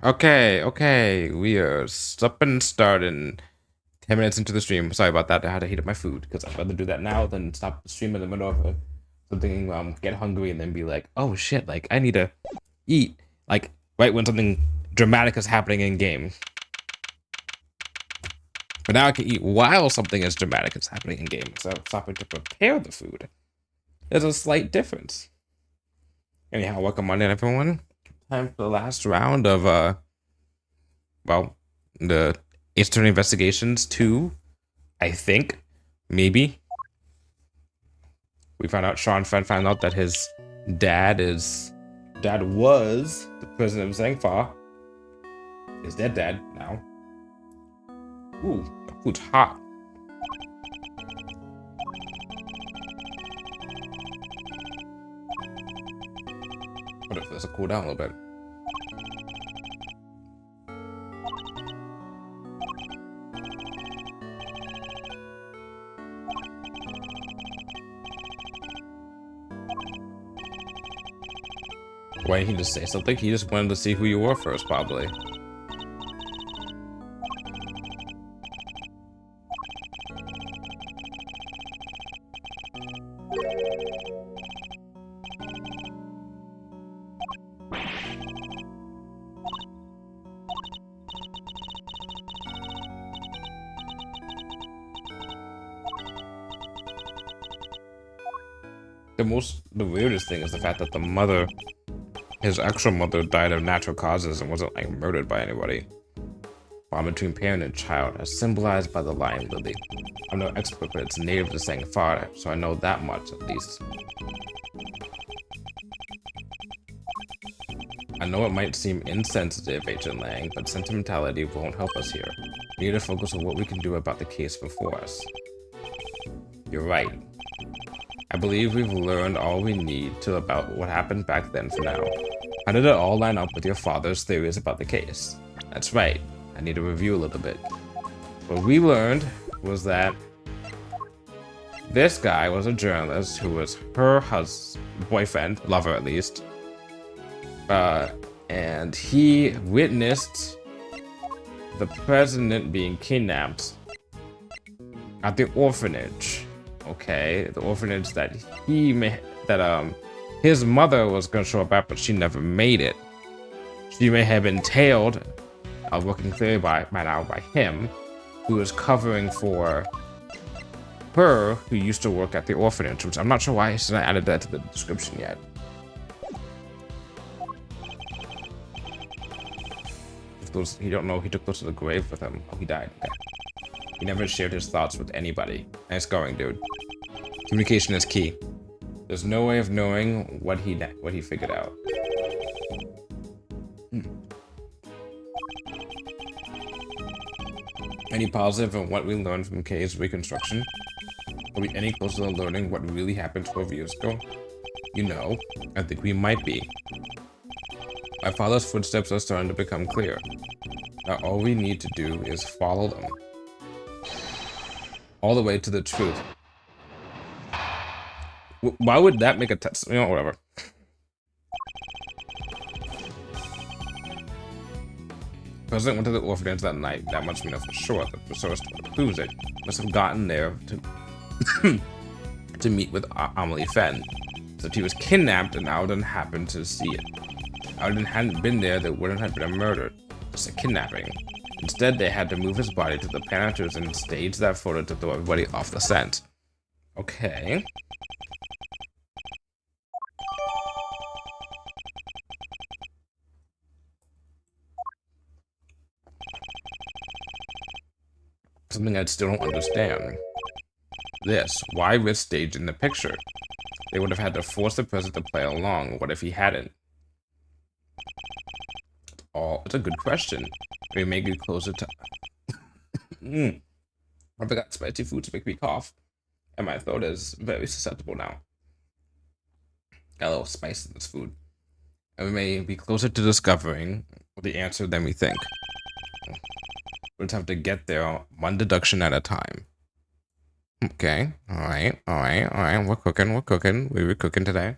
Okay. We are up and starting. 10 minutes into the stream. Sorry about that. I had to heat up my food because I'd rather do that now than stop the stream in the middle of something, get hungry and then be like, oh shit, like I need to eat. Like right when something dramatic is happening in game. But now I can eat while something as dramatic is happening in game. So stopping to prepare the food. There's a slight difference. Anyhow, welcome on in, everyone. Time for the last round of well, the Eastern Investigations 2, I think. Maybe. We found out found out that his dad was the president of Zangfa. His dead dad now. Ooh, the food's hot. What if this will cool down a little bit? Why didn't he just say something? He just wanted to see who you were first, probably. The weirdest thing is the fact that the mother, his actual mother, died of natural causes and wasn't like murdered by anybody. Bond between parent and child, as symbolized by the lion lily. I'm no expert, but it's native to Sangfar, so I know that much at least. I know it might seem insensitive, Agent Lang, but sentimentality won't help us here. We need to focus on what we can do about the case before us. You're right. I believe we've learned all we need to about what happened back then for now. How did it all line up with your father's theories about the case? That's right. I need to review a little bit. What we learned was that this guy was a journalist who was her boyfriend, lover at least. And he witnessed the president being kidnapped at the orphanage. Okay, the orphanage that his mother was gonna show up at, but she never made it. She may have been tailed, working clearly by now by him, who was covering for her, who used to work at the orphanage, which I'm not sure why he's not added that to the description yet. He don't know he took those to the grave with him. Oh, he died. Okay. He never shared his thoughts with anybody. Nice going, dude. Communication is key. There's no way of knowing what he figured out. Any positive on what we learned from Kay's reconstruction? Are we any closer to learning what really happened 12 years ago? You know, I think we might be. My father's footsteps are starting to become clear. Now all we need to do is follow them. All the way to the truth. Why would that make a test? You know, whatever. President went to the orphanage that night. That much we know for sure. The source proves it. Must have gotten there to to meet with Amelie Fenn. So he was kidnapped and Alden happened to see it. Alden hadn't been there, there wouldn't have been a murder. Just a kidnapping. Instead, they had to move his body to the planeters and stage that photo to throw everybody off the scent. Okay. Something I still don't understand. This, why risk staging the picture? They would have had to force the president to play along. What if he hadn't? Oh, it's a good question. We may get closer to... I forgot spicy foods make me cough. And my throat is very susceptible now. Got a little spice in this food. And we may be closer to discovering the answer than we think. We'll just have to get there one deduction at a time. Okay, alright. We're cooking. We were cooking today.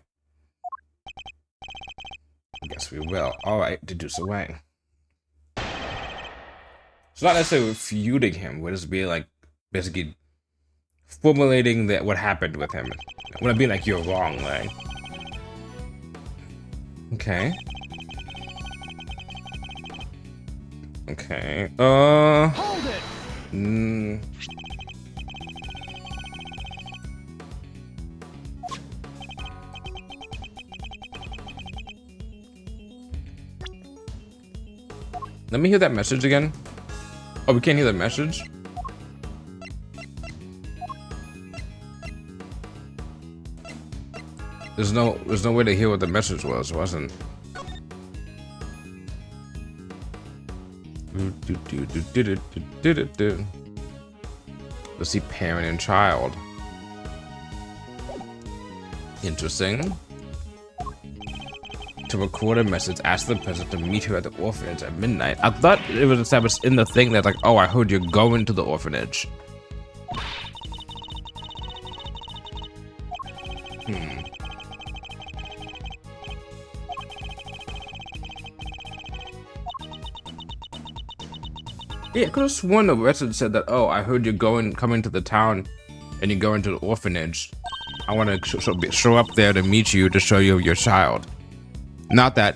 I guess we will. Alright, deduce away. not necessarily refuting him. We're just being like, basically formulating that what happened with him. When I being like, you're wrong, like. Okay. Okay. Hold it. Let me hear that message again. Oh, we can't hear the message? There's no way to hear what the message wasn't. Let's see, parent and child. Interesting. To record a message, ask the person to meet her at the orphanage at midnight. I thought it was established in the thing that like, oh, I heard you're going to the orphanage. Yeah, I could have sworn the message said that, oh, I heard you're coming to the town and you're going to the orphanage. I want to show up there to meet you to show you your child. Not that,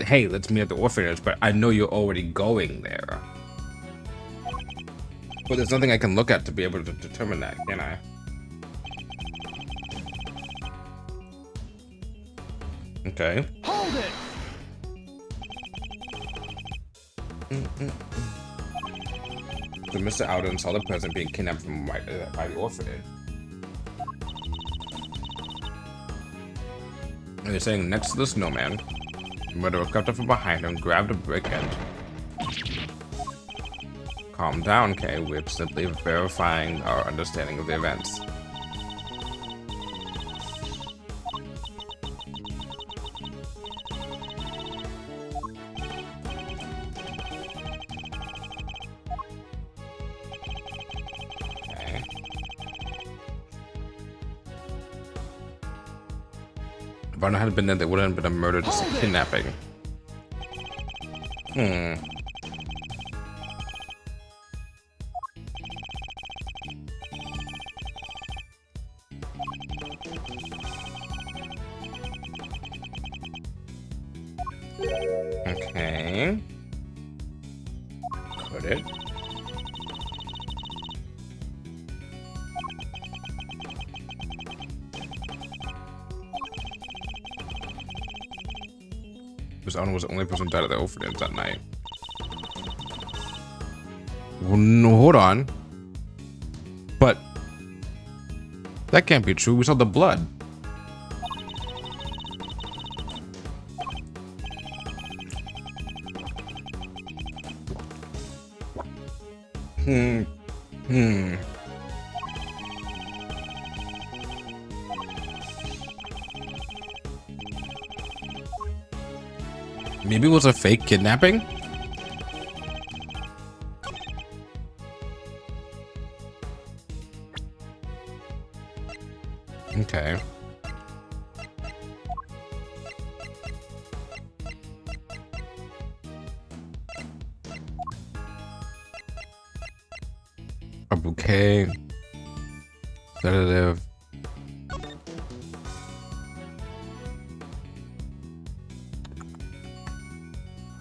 hey, let's meet at the orphanage, but I know you're already going there. But there's nothing I can look at to be able to determine that, can I? Okay. Hold it. So Mr. Alden saw the person being kidnapped from by the orphanage. And they're saying next to the snowman, the murderer crept up from behind him, grabbed a brick, and... Calm down, Kay. We're simply verifying our understanding of the events. If Arnold had been there, there wouldn't have been a murder, just a kidnapping. Okay. Could it? Because Arnold was the only person who died at the orphanage that night. Well, no, hold on. But that can't be true. We saw the blood. Maybe it was a fake kidnapping? Okay. A bouquet. Sedative.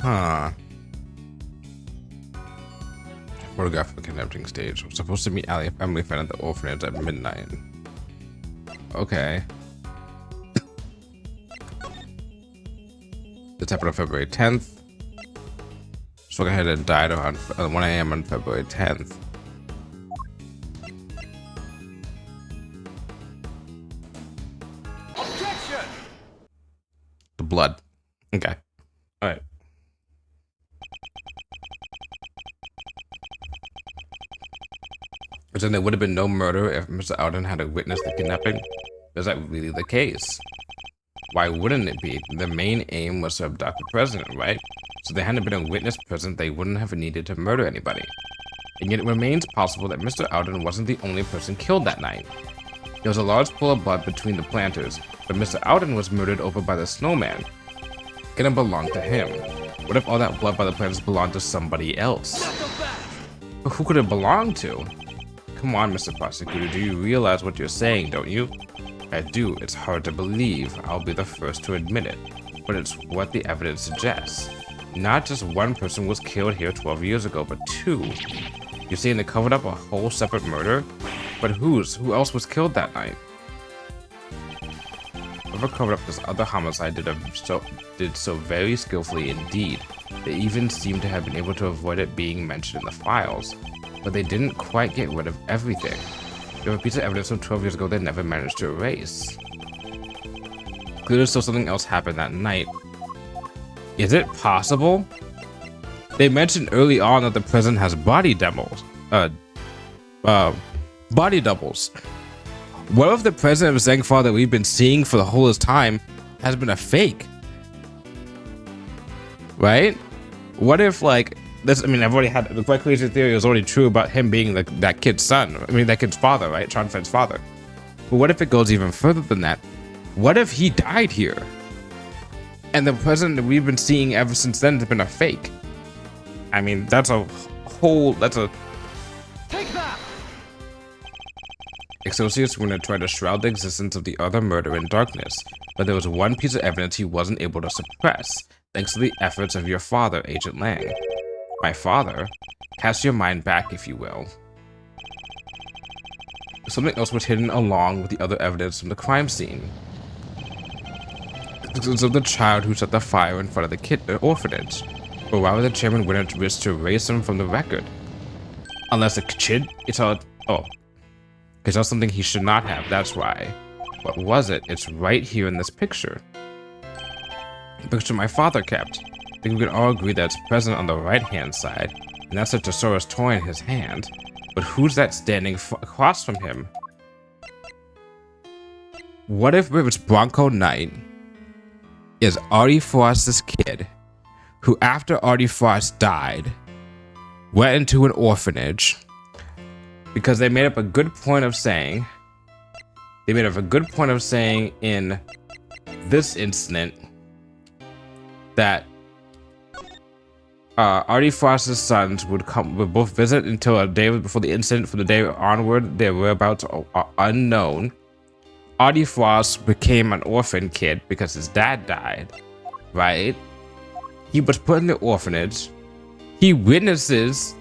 Huh. Photograph of the kidnapping stage. We're supposed to meet Ali, a family friend at the orphanage at midnight. Okay. This happened on February 10th. So ahead and died around 1 a.m. on February 10th. Objection! The blood. Okay. Alright. So there would have been no murder if Mr. Alden had witnessed the kidnapping? Is that really the case? Why wouldn't it be? The main aim was to abduct the president, right? So if there hadn't been a witness present, they wouldn't have needed to murder anybody. And yet it remains possible that Mr. Alden wasn't the only person killed that night. There was a large pool of blood between the planters, but Mr. Alden was murdered over by the snowman. It didn't belong to him. What if all that blood by the plants belonged to somebody else? But who could it belong to? Come on, Mr. Prosecutor, do you realize what you're saying, don't you? I do. It's hard to believe. I'll be the first to admit it. But it's what the evidence suggests. Not just one person was killed here 12 years ago, but two. You're saying they covered up a whole separate murder? But who else was killed that night? Whoever covered up this other homicide did so very skillfully indeed. They even seem to have been able to avoid it being mentioned in the files. But they didn't quite get rid of everything. They have a piece of evidence from 12 years ago they never managed to erase. Clearly still something else happened that night. Is it possible? They mentioned early on that the prison has body doubles. Body doubles. What if the president of Zengfar that we've been seeing for the whole this time has been a fake? Right? What if, like, this? I mean, I've already had the quite crazy theory is already true about him being that kid's son. I mean, that kid's father, right? Sean Fenn's father. But what if it goes even further than that? What if he died here? And the president that we've been seeing ever since then has been a fake? I mean, that's a Take that! Associates were going to try to shroud the existence of the other murder in darkness, but there was one piece of evidence he wasn't able to suppress, thanks to the efforts of your father, Agent Lang. My father? Cast your mind back, if you will. Something else was hidden along with the other evidence from the crime scene. Because of the child who set the fire in front of the orphanage. But why would the chairman Winner risk to erase him from the record? Unless the kid, it's not something he should not have, that's why. What was it? It's right here in this picture. The picture my father kept. I think we can all agree that it's present on the right-hand side, and that's a Tesaurus toy in his hand. But who's that standing across from him? What if it's Bronco Knight is Artie Frost's kid, who after Artie Frost died, went into an orphanage because they made up a good point of saying in this incident that Artie Frost's sons would both visit until a day before the incident. From the day onward, their whereabouts are unknown. Artie Frost became an orphan kid because his dad died, right? He was put in the orphanage. He witnesses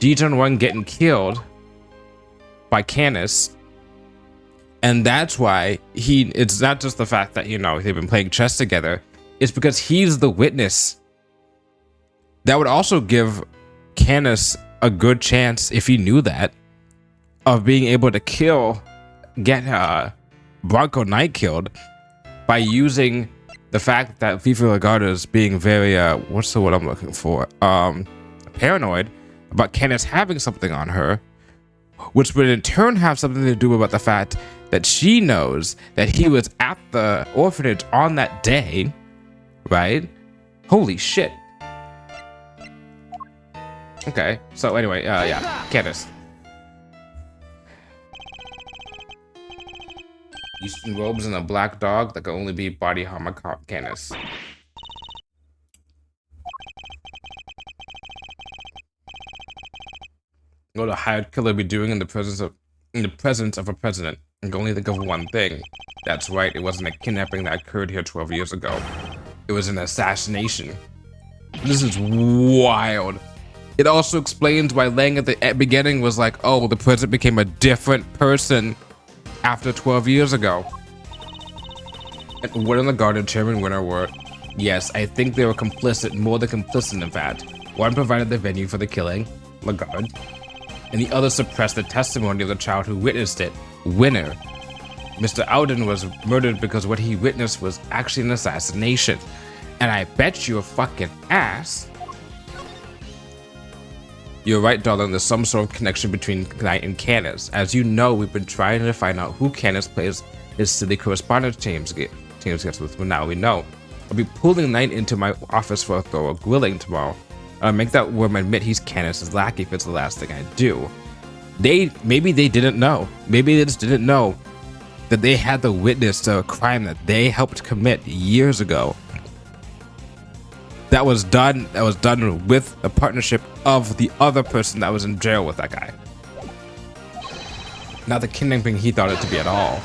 D-John-1 getting killed by Canis. And that's why it's not just the fact that, they've been playing chess together. It's because he's the witness. That would also give Canis a good chance, if he knew that, of being able to get Bronco Knight killed by using the fact that Fifi Lagarde is being very, what's the word I'm looking for? Paranoid about Canis having something on her, which would in turn have something to do about the fact that she knows that he was at the orphanage on that day, right? Holy shit. Okay, so anyway, yeah, Canis. Eastern robes and a black dog that can only be body armor Canis. What would a hired killer be doing in the presence of a president? I can only think of one thing. That's right, it wasn't a kidnapping that occurred here 12 years ago. It was an assassination. This is wild. It also explains why Lang at the beginning was like, oh, the president became a different person after 12 years ago. And Wood and the Garden Chairman Winner were, yes, I think they were complicit, more than complicit in fact. One provided the venue for the killing, Lagarde, and the other suppressed the testimony of the child who witnessed it, Winner. Mr. Alden was murdered because what he witnessed was actually an assassination. And I bet you a fucking ass. You're right, darling, there's some sort of connection between Knight and Canis. As you know, we've been trying to find out who Canis plays his silly correspondence teams gets with, but now we know. I'll be pulling Knight into my office for a thorough grilling tomorrow. I'll make that worm admit he's Canis' lackey if it's the last thing I do. Maybe they didn't know. Maybe they just didn't know that they had the witness to a crime that they helped commit years ago. That was done with the partnership of the other person that was in jail with that guy. Not the kidnapping he thought it to be at all.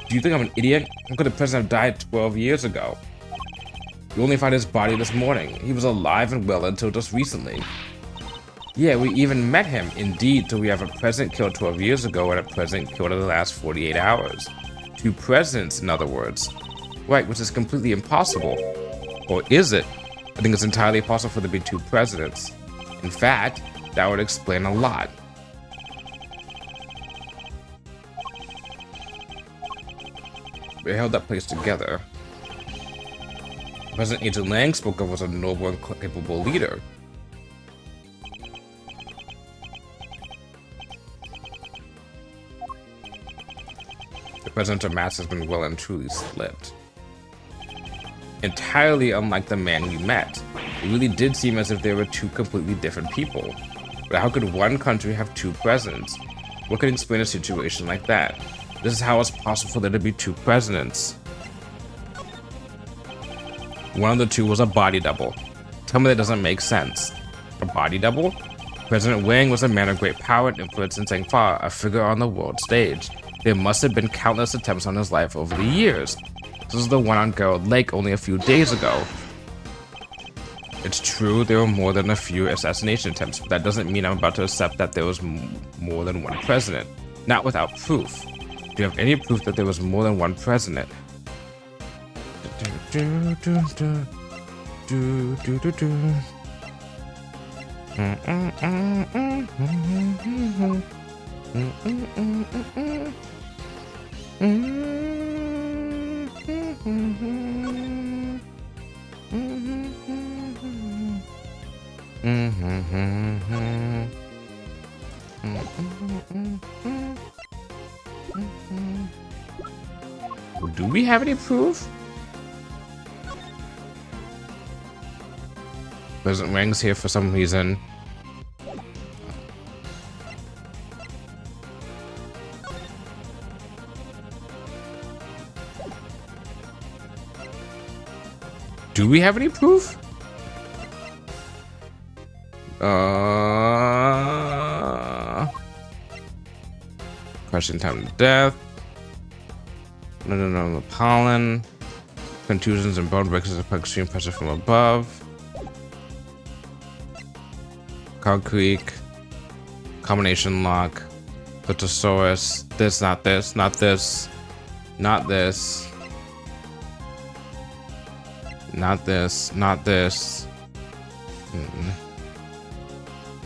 Do you think I'm an idiot? How could the president have died 12 years ago? We only found his body this morning. He was alive and well until just recently. Yeah, we even met him. Indeed, so we have a president killed 12 years ago and a president killed in the last 48 hours. 2 presidents, in other words. Right, which is completely impossible. Or is it? I think it's entirely possible for there to be 2 presidents. In fact, that would explain a lot. We held that place together. President Agent Lang spoke of as a noble and capable leader. The presidential mask has been well and truly slipped. Entirely unlike the man we met. It really did seem as if they were 2 completely different people. But how could one country have 2 presidents? What could explain a situation like that? This is how it's possible for there to be 2 presidents. One of the 2 was a body double. Tell me that doesn't make sense. A body double? President Wang was a man of great power and influence in Zhengfa, a figure on the world stage. There must have been countless attempts on his life over the years. This was the one on Gerald Lake only a few days ago. It's true there were more than a few assassination attempts, but that doesn't mean I'm about to accept that there was more than one president. Not without proof. Do you have any proof that there was more than one president? Do we have any proof? President Wang's here for some reason. Do we have any proof? Crushing time to death. No, pollen. Contusions and bone breaks of extreme pressure from above. Concrete. Combination lock. Plotosaurus. This, not this, not this. Not this. Not this, not this.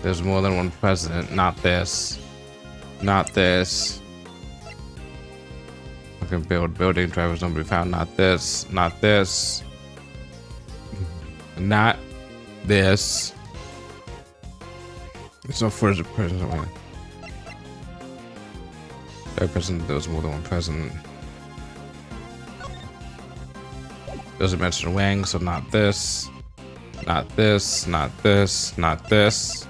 There's more than one president. Not this. Not this. Okay, building drivers don't be found. Not this. Not this. Not this. It's no further president. Every president, there was more than one president. Doesn't mention Wang, so not this. Not this. Not this. Not this.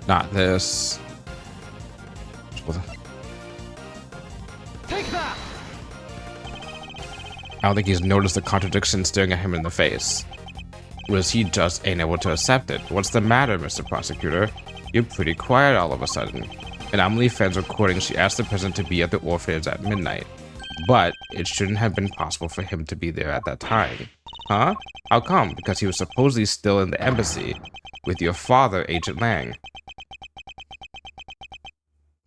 Not this. Take that! I don't think he's noticed the contradiction staring at him in the face. Was he just ain't able to accept it? What's the matter, Mr. Prosecutor? You're pretty quiet all of a sudden. In Amelie Fan's recording, she asked the president to be at the orphanage at midnight. But it shouldn't have been possible for him to be there at that time. Huh? How come? Because he was supposedly still in the embassy with your father, Agent Lang.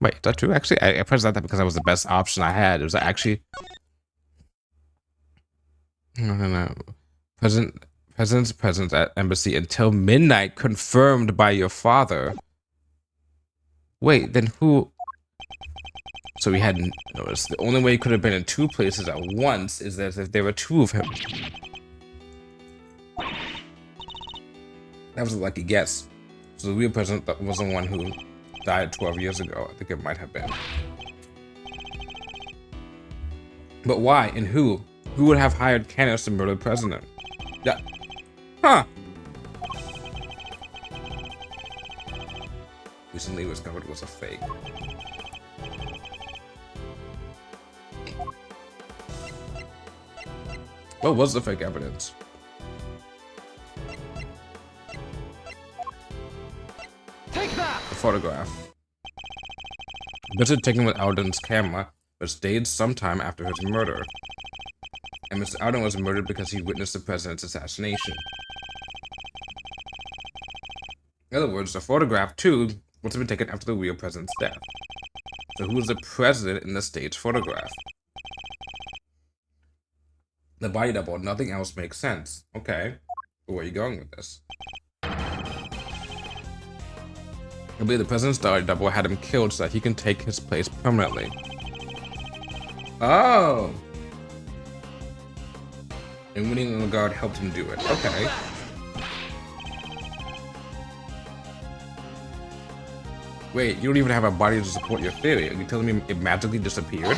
Wait, is that true? Actually, I pressed that because that was the best option I had. It was actually... No. President's presence at embassy until midnight, confirmed by your father. Wait, then who... So we hadn't noticed. The only way he could have been in 2 places at once is that if there were 2 of him. That was a lucky guess. So the real president was the one who died 12 years ago. I think it might have been. But why and who? Who would have hired Canis to murder the president? Yeah. Huh. Recently it was discovered it was a fake. What was the fake evidence? Take that! The photograph. Visit taken with Alden's camera was staged sometime after his murder. And Mr. Alden was murdered because he witnessed the president's assassination. In other words, the photograph, too, must have been taken after the real president's death. So who was the president in the staged photograph? The body double, nothing else makes sense. Okay, but where are you going with this? I believe the president's body double had him killed so that he can take his place permanently. Oh! And winning the guard helped him do it. Okay. Wait, you don't even have a body to support your theory. Are you telling me it magically disappeared?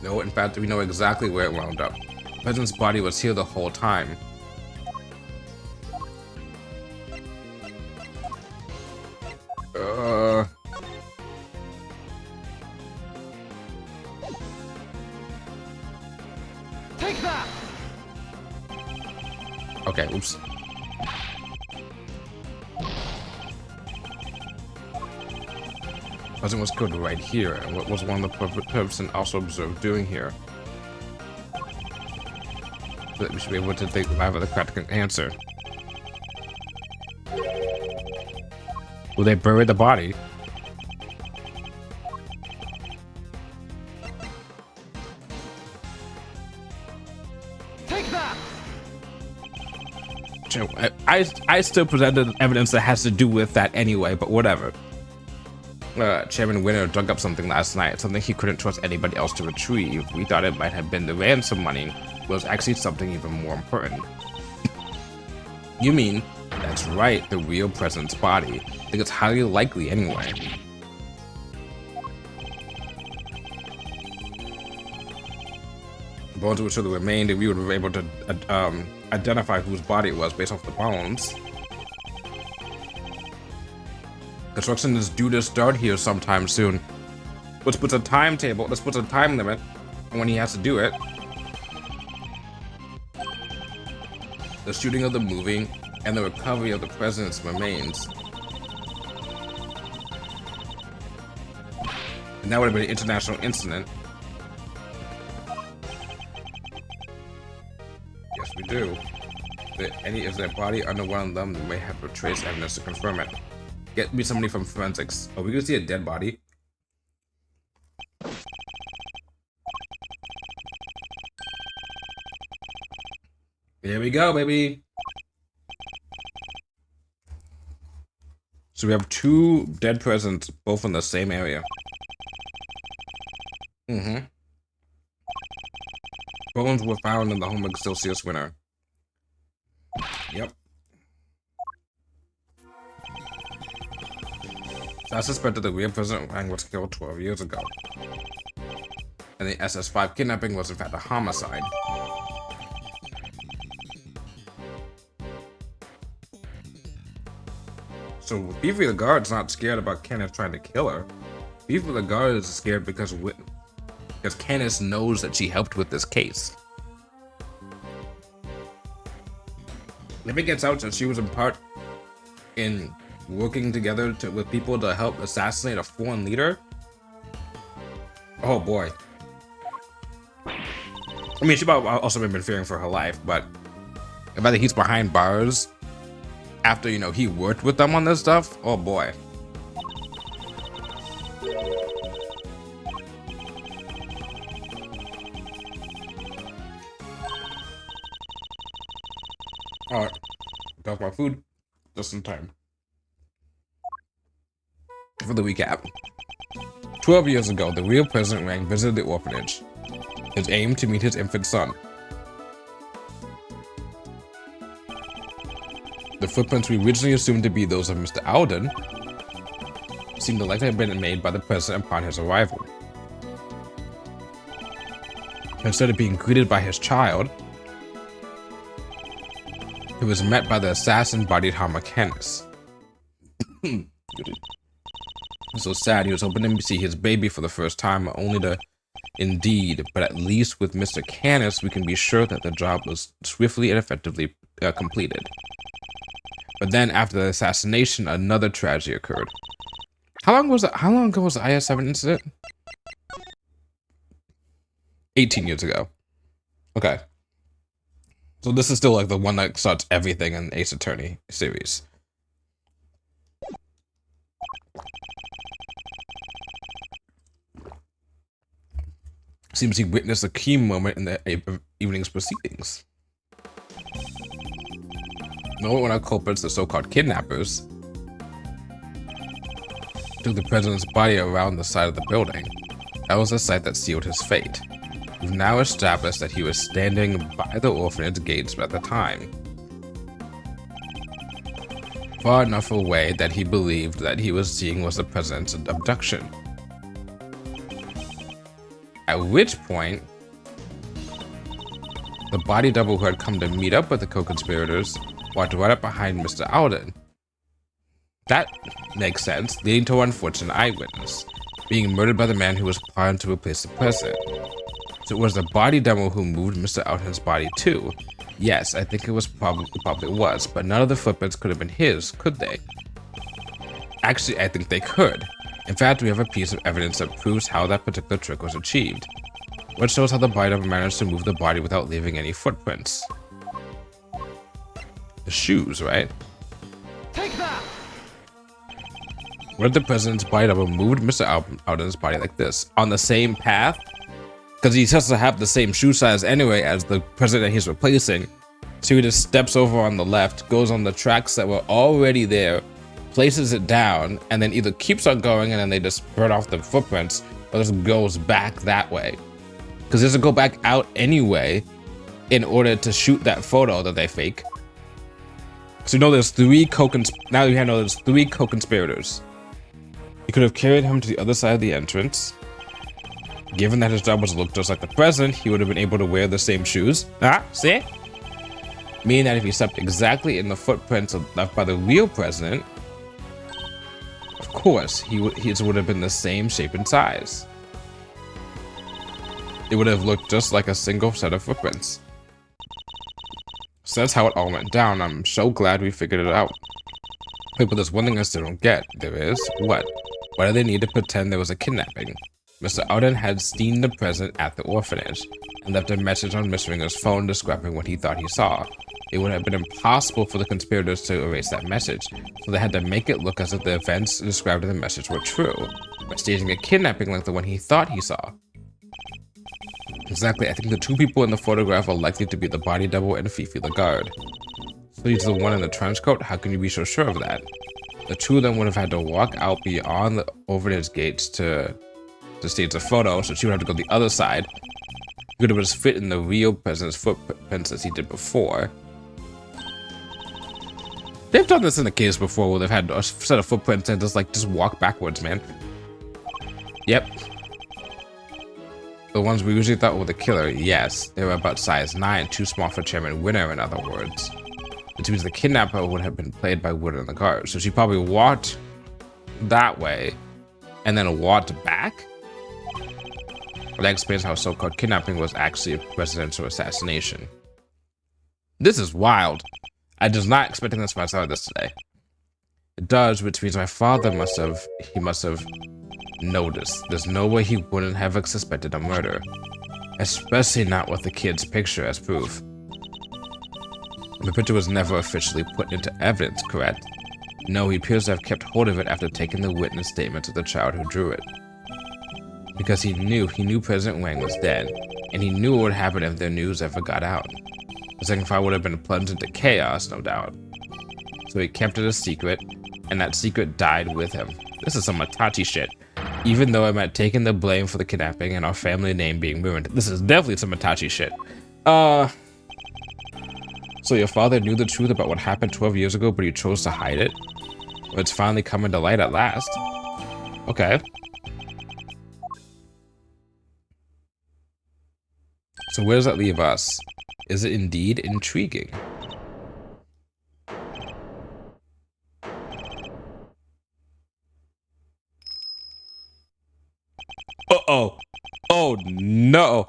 No, in fact, we know exactly where it wound up. The president's body was here the whole time. Take that! Okay, oops. The president was killed right here, and what was one of the person also observed doing here? But we should be able to think live of the correct answer. Will they bury the body? Take that! I still presented evidence that has to do with that anyway, but whatever. Chairman Winner dug up something last night, something he couldn't trust anybody else to retrieve. We thought it might have been the ransom money, but it was actually something even more important. You mean, that's right, the real president's body. I think it's highly likely anyway. The bones would show the remained, and we would be able to identify whose body it was based off the bones. Construction is due to start here sometime soon. Let's put a timetable, let's put a time limit on when he has to do it. The shooting of the movie and the recovery of the president's remains. And that would have been an international incident. Yes, we do. Is their body under one of them? We may have to trace evidence to confirm it. Get me somebody from forensics. Oh, we can see a dead body. Here we go, baby. So we have two dead presidents, both in the same area. Bones were found in the home of Excelsius Winner. Yep. So I suspected the real President Wang was killed 12 years ago. And the SS5 kidnapping was in fact a homicide. So Beefy the Guard's not scared about Kenneth trying to kill her. Beefy the Guard is scared because Kenneth knows that she helped with this case. If it gets out that she was in part in working together with people to help assassinate a foreign leader, oh boy. I mean, she might also been fearing for her life, but the fact that he's behind bars after, you know, he worked with them on this stuff, oh boy. Alright, got my food just in time. For the recap. 12 years ago, the real President Wang visited the orphanage. His aim to meet his infant son. The footprints we originally assumed to be those of Mr. Alden seem to likely have been made by the president upon his arrival. Instead of being greeted by his child, he was met by the assassin-bodied Hamacanis. So sad, he was hoping to see his baby for the first time, only to Indeed, but at least with Mr. Canis, we can be sure that the job was swiftly and effectively completed. But then, after the assassination, another tragedy occurred. How long ago was the IS-7 incident? 18 years ago. Okay. So this is still like the one that starts everything in Ace Attorney series. Seems he witnessed a key moment in the evening's proceedings. No one our culprits, the so-called kidnappers, took the president's body around the side of the building. That was the sight that sealed his fate. We've now established that he was standing by the orphanage gates at the time, far enough away that he believed that he was seeing was the president's abduction. At which point, the body double who had come to meet up with the co-conspirators walked right up behind Mr. Alden. That makes sense, leading to an unfortunate eyewitness being murdered by the man who was plotting to replace the president. So it was the body double who moved Mr. Alden's body too. Yes, I think it was probably was, but none of the footprints could have been his, could they? Actually, I think they could. In fact, we have a piece of evidence that proves how that particular trick was achieved, which shows how the body double managed to move the body without leaving any footprints. The shoes, right? Take that! What if the president's body double moved Mr. Alden's body like this, on the same path? Because he has to have the same shoe size anyway as the president he's replacing. So he just steps over on the left, goes on the tracks that were already there, places it down, and then either keeps on going and then they just burn off the footprints, or just goes back that way. Because he has to go back out anyway in order to shoot that photo that they fake. So you know there's three co-conspirators. He could have carried him to the other side of the entrance. Given that his job was to look just like the president, he would have been able to wear the same shoes. Ah, see? Meaning that if he stepped exactly in the footprints left by the real president, of course, his would have been the same shape and size. It would have looked just like a single set of footprints. So that's how it all went down. I'm so glad we figured it out. Wait, but there's one thing I still don't get. There is? What? Why do they need to pretend there was a kidnapping? Mr. Alden had seen the president at the orphanage and left a message on Miss Ringer's phone describing what he thought he saw. It would have been impossible for the conspirators to erase that message, so they had to make it look as if the events described in the message were true, by staging a kidnapping like the one he thought he saw. Exactly, I think the two people in the photograph are likely to be the body double and Fifi the guard. So he's the one in the trench coat? How can you be so sure of that? The two of them would have had to walk out beyond the orphanage gates to stage a photo, so she would have to go the other side. He could have just fit in the real president's footprints as he did before. They've done this in the case before where they've had a set of footprints and just walk backwards, man. Yep. The ones we usually thought were the killer, yes. They were about size 9, too small for Chairman Winner, in other words. Which means the kidnapper would have been played by Wood and the guard. So she probably walked that way and then walked back? Well, that explains how so-called kidnapping was actually a presidential assassination. This is wild. I was not expecting this when I saw this today. It does, which means my father must have noticed. There's no way he wouldn't have suspected a murder. Especially not with the kid's picture as proof. The picture was never officially put into evidence, correct? No, he appears to have kept hold of it after taking the witness statements of the child who drew it. Because he knew President Wang was dead, and he knew what would happen if the news ever got out. The second file would have been plunged into chaos, no doubt. So he kept it a secret, and that secret died with him. This is some Itachi shit. Even though I meant taking the blame for the kidnapping and our family name being ruined. This is definitely some Itachi shit. So your father knew the truth about what happened 12 years ago, but he chose to hide it? Well, it's finally coming to light at last. Okay. So where does that leave us? Is it indeed intriguing? Uh-oh. Oh, No.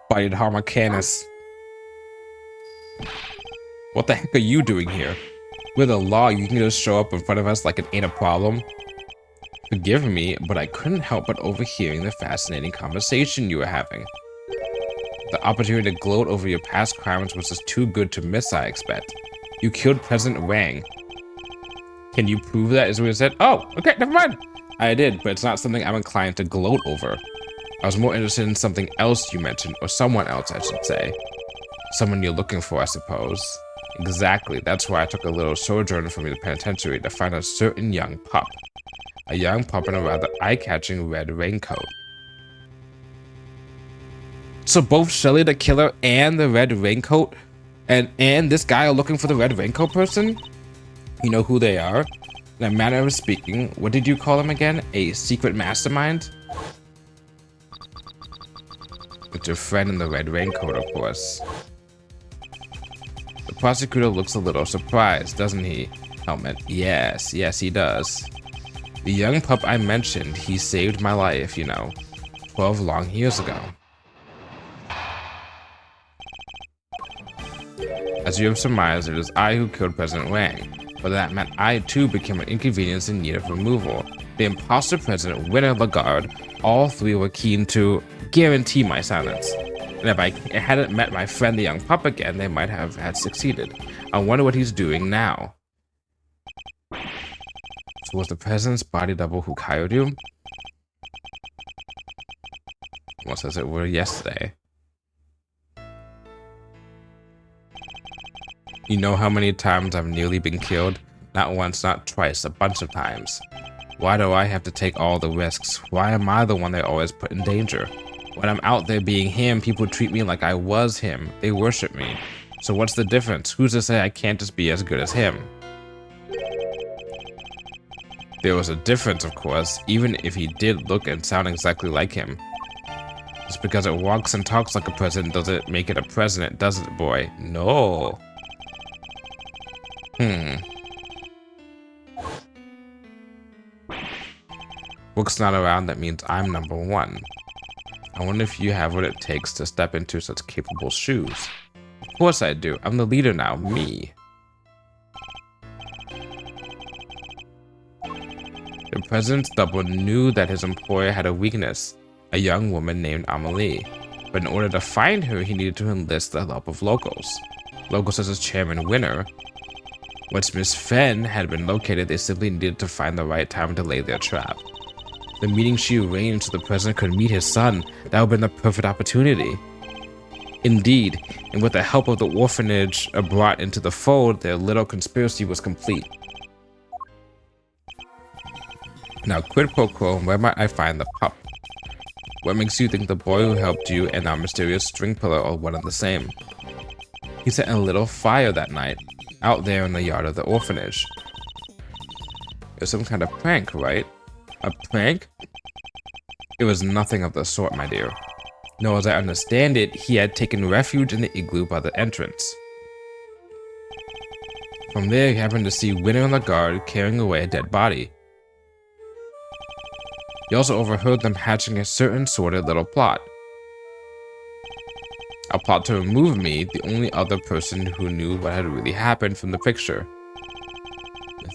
Bodied Harmacanus. What the heck are you doing here? We're the law. You can just show up in front of us like it ain't a problem. Forgive me, but I couldn't help but overhearing the fascinating conversation you were having. The opportunity to gloat over your past crimes was just too good to miss, I expect. You killed President Wang. Can you prove that, is what you said? Oh, okay, never mind. I did, but it's not something I'm inclined to gloat over. I was more interested in something else you mentioned, or someone else, I should say. Someone you're looking for, I suppose. Exactly, that's why I took a little sojourn from the penitentiary to find a certain young pup. A young pup in a rather eye-catching red raincoat. So both Shelly the killer and the red raincoat and this guy are looking for the red raincoat person? You know who they are? In a manner of speaking, what did you call him again? A secret mastermind? It's your friend in the red raincoat, of course. The prosecutor looks a little surprised, doesn't he? Helmet. Yes, he does. The young pup I mentioned, he saved my life, you know, 12 long years ago. As you have surmised, it is I who killed President Wang, but that meant I too became an inconvenience in need of removal. The imposter president, Winner Lagarde, all three were keen to guarantee my silence. And if I hadn't met my friend the young pup again, they might have had succeeded. I wonder what he's doing now. So was the president's body double who hired you? Almost as it were yesterday. You know how many times I've nearly been killed? Not once, not twice, a bunch of times. Why do I have to take all the risks? Why am I the one they always put in danger? When I'm out there being him, people treat me like I was him. They worship me. So what's the difference? Who's to say I can't just be as good as him? There was a difference, of course, even if he did look and sound exactly like him. Just because it walks and talks like a president doesn't make it a president, does it, boy? No. Book's not around, that means I'm number one. I wonder if you have what it takes to step into such capable shoes. Of course I do. I'm the leader now, me. The president's double knew that his employer had a weakness, a young woman named Amelie. But in order to find her, he needed to enlist the help of locals. Locals such as Chairman Winner. Once Miss Fenn had been located, they simply needed to find the right time to lay their trap. The meeting she arranged so the president could meet his son, that would have been the perfect opportunity. Indeed, and with the help of the orphanage brought into the fold, their little conspiracy was complete. Now, quid pro quo, where might I find the pup? What makes you think the boy who helped you and our mysterious string puller are one and the same? He set a little fire that night, out there in the yard of the orphanage. It was some kind of prank, right? A prank? It was nothing of the sort, my dear. No, as I understand it, he had taken refuge in the igloo by the entrance. From there, he happened to see Winner Lagarde carrying away a dead body. He also overheard them hatching a certain sordid little plot. A plot to remove me, the only other person who knew what had really happened from the picture.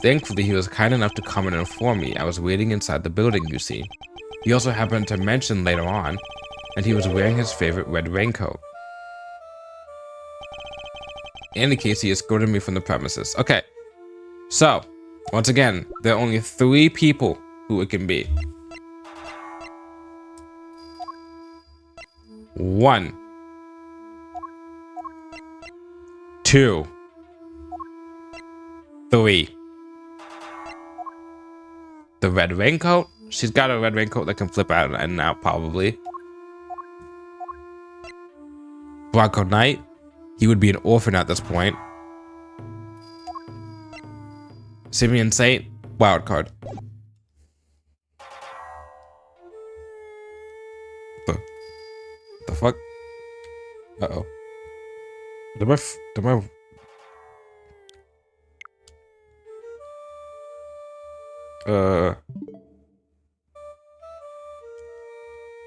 Thankfully, he was kind enough to come and inform me. I was waiting inside the building, you see. He also happened to mention later on, and he was wearing his favorite red raincoat. In any case, he escorted me from the premises. Okay, so, once again, there are only 3 people who it can be. 1. 2. 3. The red raincoat? She's got a red raincoat that can flip out and out, probably. Bronco Knight? He would be an orphan at this point. Simeon Saint? Wild card. The fuck? Uh-oh.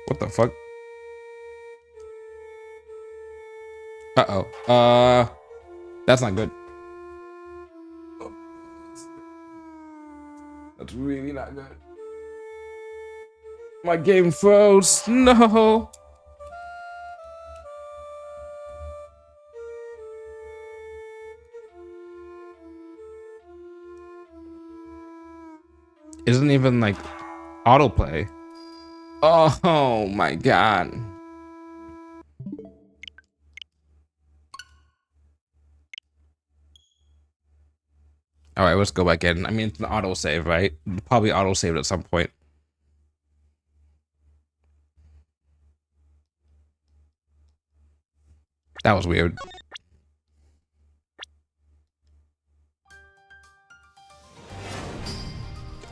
What the fuck? Uh-oh. That's not good. That's really not good. My game froze. No. Isn't even like autoplay. Oh my god. All right, let's go back in. I mean, it's an autosave, right? Probably autosaved at some point. That was weird.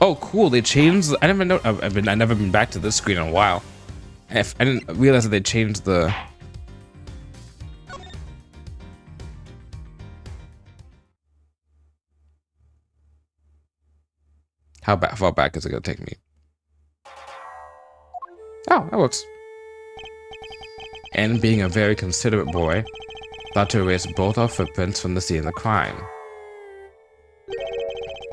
Oh, cool. They changed. I never know. I've never been back to this screen in a while. I didn't realize that they changed the. How far back is it gonna take me? Oh, that works. And being a very considerate boy, thought to erase both our footprints from the scene of the crime.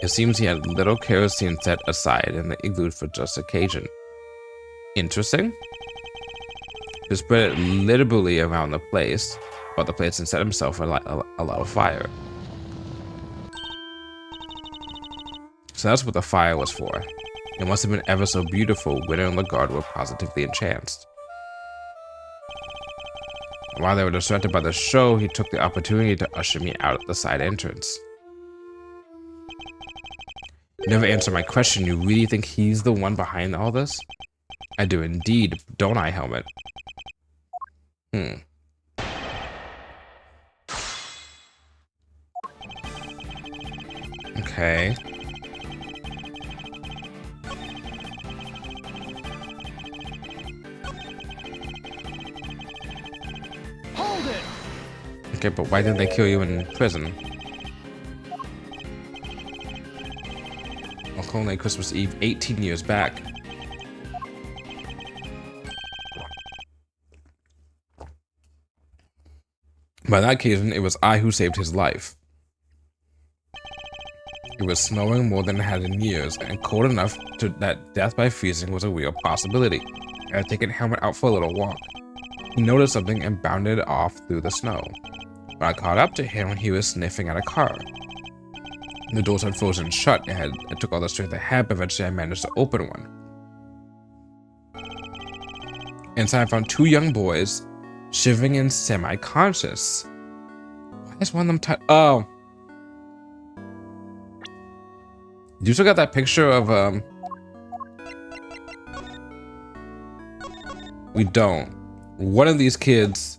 It seems he had little kerosene set aside in the igloo for just occasion. Interesting. He spread it liberally around the place, and set himself a lot of fire. So that's what the fire was for. It must have been ever so beautiful. Winter and Lagarde were positively entranced. While they were distracted by the show, he took the opportunity to usher me out at the side entrance. You never answered my question. You really think he's the one behind all this? I do indeed, don't I, Helmet? Okay. Hold it! Okay, but why didn't they kill you in prison? On Colony Christmas Eve, 18 years back. By that occasion, it was I who saved his life. It was snowing more than it had in years, and cold enough that death by freezing was a real possibility. I had taken Helmet out for a little walk. He noticed something and bounded off through the snow. When I caught up to him, he was sniffing at a car. The doors had frozen shut. It took all the strength I had, but eventually I managed to open one. Inside, I found two young boys, shivering and semi-conscious. Why is one of them oh. You still got that picture of, We don't. One of these kids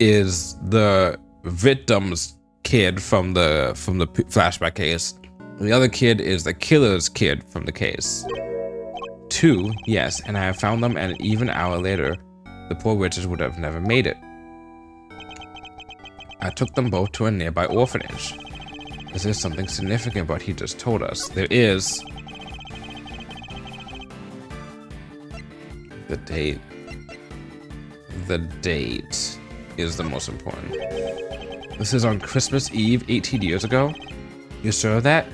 is the victim's kid from the flashback case. The other kid is the killer's kid from the case. Two, yes, and I have found them, and even an hour later, the poor witches would have never made it. I took them both to a nearby orphanage. Is there something significant about what he just told us? There is. The date. The date is the most important. This is on Christmas Eve, 18 years ago. You sure of that?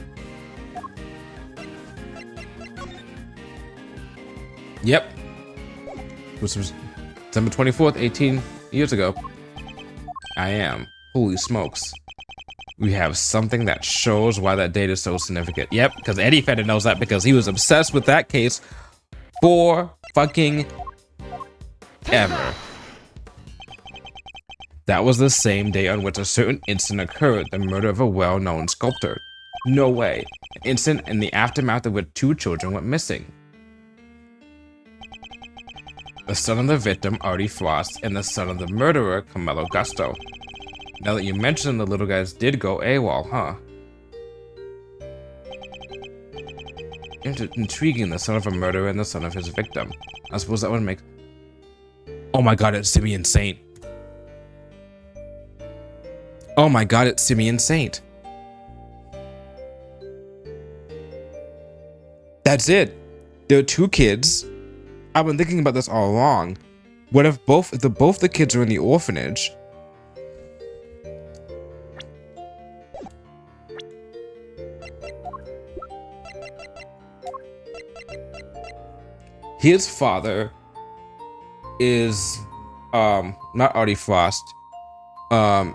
Yep. Which was December 24th, 18 years ago. I am. Holy smokes. We have something that shows why that date is so significant. Yep, because Eddie Fender knows that because he was obsessed with that case for fucking ever. That was the same day on which a certain incident occurred, the murder of a well-known sculptor. No way. An incident in the aftermath of which two children went missing. The son of the victim, Artie Frost, and the son of the murderer, Carmelo Gusto. Now that you mention the little guys did go AWOL, huh? Intriguing, the son of a murderer and the son of his victim. I suppose that would make... Oh my god, it's Simeon Saint. Oh my god, it's Simeon Saint. That's it. There are two kids I've been thinking about this all along. What if both the kids are in the orphanage? His father is not Artie Frost.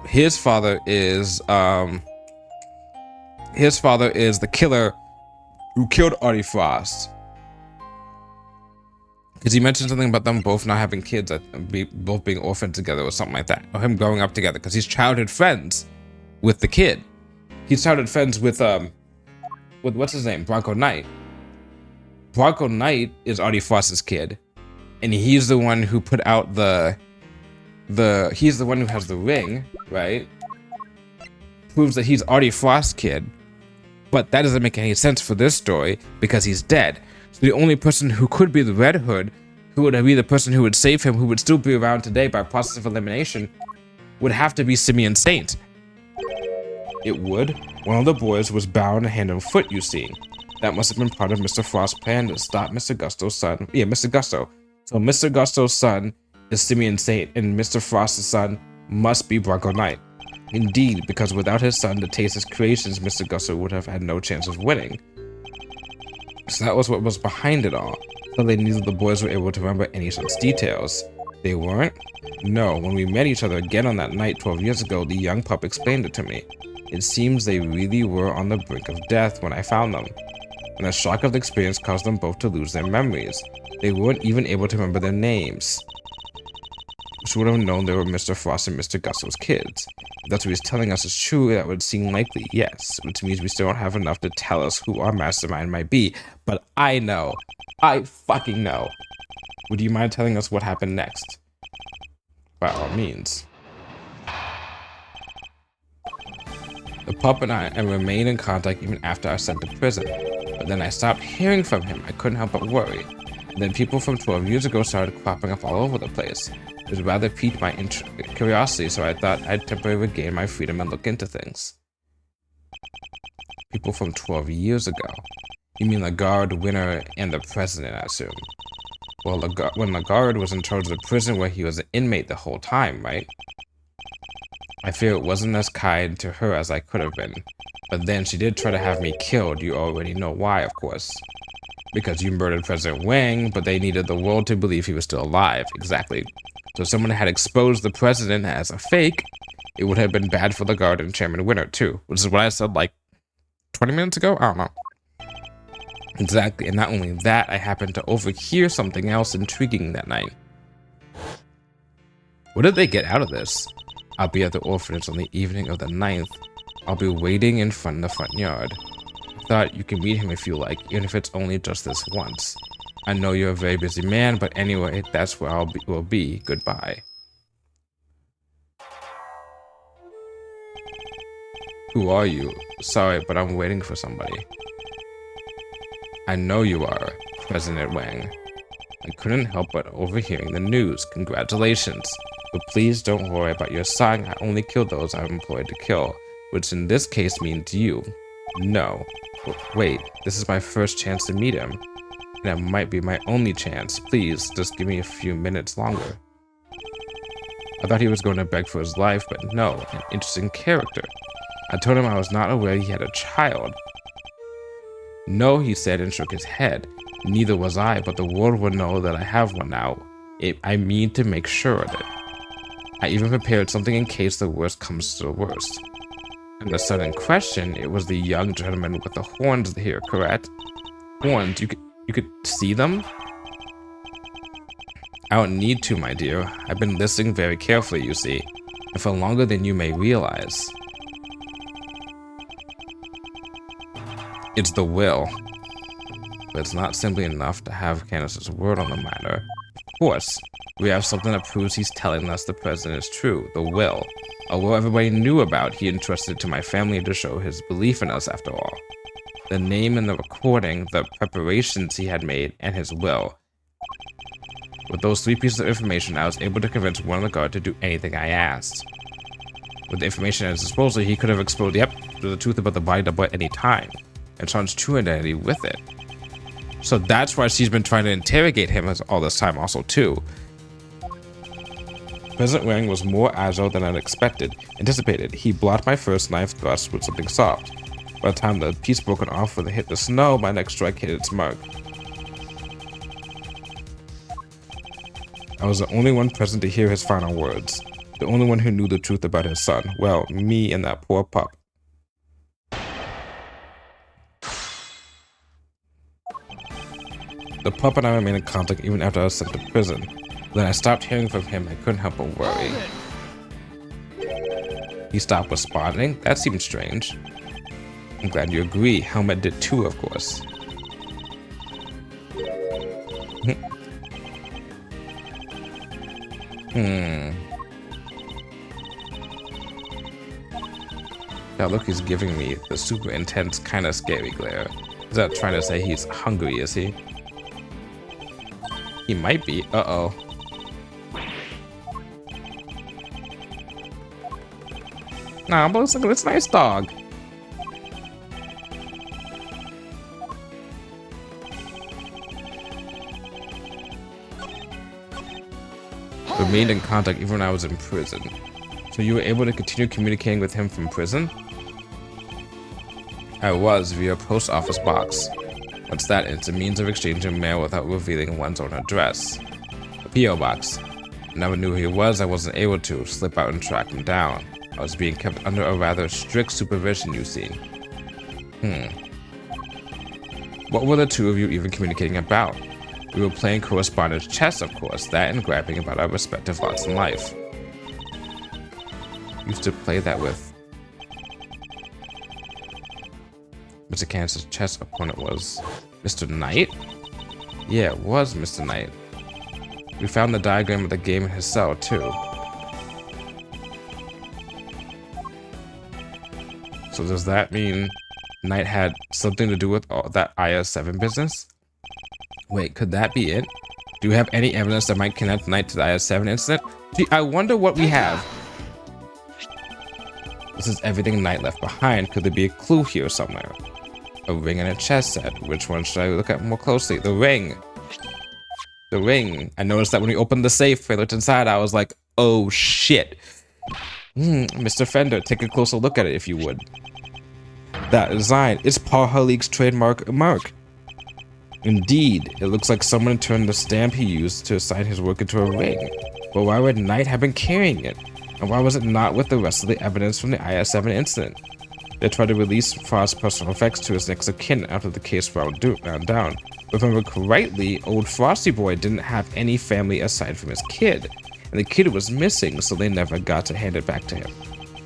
His father is the killer who killed Artie Frost. Because he mentioned something about them both not having kids, both being orphaned together or something like that, or him growing up together. Because he's childhood friends with the kid. He's childhood friends with what's his name, Bronco Knight. Bronco Knight is Artie Frost's kid, and he's the one who put out he's the one who has the ring, right? Proves that he's Artie Frost's kid, but that doesn't make any sense for this story because he's dead. So the only person who could be the Red Hood, who would be the person who would save him, who would still be around today by process of elimination, would have to be Simeon Saint. It would. One of the boys was bound hand and foot, you see. That must have been part of Mr. Frost's plan to stop Mr. Gusto's son. Yeah, Mr. Gusto. So Mr. Gusto's son is Simeon Saint, and Mr. Frost's son must be Bronco Knight. Indeed, because without his son to taste his creations, Mr. Gusto would have had no chance of winning. So that was what was behind it all. So neither of the boys were able to remember any such details. They weren't? No, when we met each other again on that night 12 years ago, the young pup explained it to me. It seems they really were on the brink of death when I found them. And the shock of the experience caused them both to lose their memories. They weren't even able to remember their names. Which would have known they were Mr. Frost and Mr. Gusto's kids. If that's what he's telling us is true, that would seem likely, yes. Which means we still don't have enough to tell us who our mastermind might be. But I know. I fucking know. Would you mind telling us what happened next? By all means. The pup and I remained in contact even after I was sent to prison. But then I stopped hearing from him. I couldn't help but worry. And then people from 12 years ago started cropping up all over the place. It rather piqued my curiosity, so I thought I'd temporarily regain my freedom and look into things. People from 12 years ago? You mean the guard, winner, and the president, I assume? Well, when the guard was in charge of the prison where he was an inmate the whole time, right? I fear it wasn't as kind to her as I could have been. But then she did try to have me killed. You already know why, of course. Because you murdered President Wang, but they needed the world to believe he was still alive. Exactly. So if someone had exposed the president as a fake, it would have been bad for the guard and Chairman Winner, too. Which is what I said like 20 minutes ago? I don't know. Exactly. And not only that, I happened to overhear something else intriguing that night. What did they get out of this? I'll be at the orphanage on the evening of the 9th. I'll be waiting in front of the front yard. I thought you can meet him if you like, even if it's only just this once. I know you're a very busy man, but anyway, that's where will be. Goodbye. Who are you? Sorry, but I'm waiting for somebody. I know you are, President Wang. I couldn't help but overhearing the news. Congratulations. But please don't worry about your son. I only kill those I'm employed to kill, which in this case means you. No. Wait, this is my first chance to meet him. And it might be my only chance. Please, just give me a few minutes longer. I thought he was going to beg for his life, but no, an interesting character. I told him I was not aware he had a child. No, he said and shook his head. Neither was I, but the world will know that I have one now. I mean to make sure of it. I even prepared something in case the worst comes to the worst. And the son in question, it was the young gentleman with the horns here, correct? Horns, you could see them? I don't need to, my dear. I've been listening very carefully, you see, and for longer than you may realize. It's the will. But it's not simply enough to have Candace's word on the matter. Of course, we have something that proves he's telling us the president is true, the will. A will everybody knew about, he entrusted to my family to show his belief in us after all. The name in the recording, the preparations he had made, and his will. With those 3 pieces of information, I was able to convince one of the guard to do anything I asked. With the information at his disposal, he could have exposed the truth about the body double at any time, and Sean's true identity with it. So that's why she's been trying to interrogate him all this time also too. President Wang was more agile than I'd anticipated. He blocked my first knife thrust with something soft. By the time the piece broken off with a hit the snow, my next strike hit its mark. I was the only one present to hear his final words. The only one who knew the truth about his son. Well, me and that poor pup. The pup and I remained in contact even after I was sent to prison. When I stopped hearing from him, I couldn't help but worry. He stopped responding? That seemed strange. I'm glad you agree. Helmet did too, of course. That look he's giving me, the super intense, kind of scary glare. Is that trying to say he's hungry, is he? He might be. Uh-oh. Nah, but look at this nice dog. Remained in contact even when I was in prison. So you were able to continue communicating with him from prison? I was, via post office box. What's that? It's a means of exchanging mail without revealing one's own address. A P.O. box. I never knew who he was. I wasn't able to slip out and track him down. I was being kept under a rather strict supervision, you see. What were the two of you even communicating about? We were playing correspondence chess, of course, that and grabbing about our respective lots in life. Used to play that with Mr. Kansas' chess opponent was Mr. Knight? Yeah, it was Mr. Knight. We found the diagram of the game in his cell, too. So does that mean Knight had something to do with all that IS-7 business? Wait, could that be it? Do we have any evidence that might connect Knight to the IS-7 incident? Gee, I wonder what we have. This is everything Knight left behind. Could there be a clue here somewhere? A ring and a chess set. Which one should I look at more closely? The ring. The ring. I noticed that when we opened the safe, I looked inside, I was like, oh shit. Mr. Fender, take a closer look at it if you would. That design, it's Paul Halik's trademark mark. Indeed, it looks like someone turned the stamp he used to assign his work into a ring. But why would Knight have been carrying it? And why was it not with the rest of the evidence from the IS-7 incident? They tried to release Frost's personal effects to his next of kin after the case wound down. If I remember correctly, old Frosty Boy didn't have any family aside from his kid. And the kid was missing, so they never got to hand it back to him.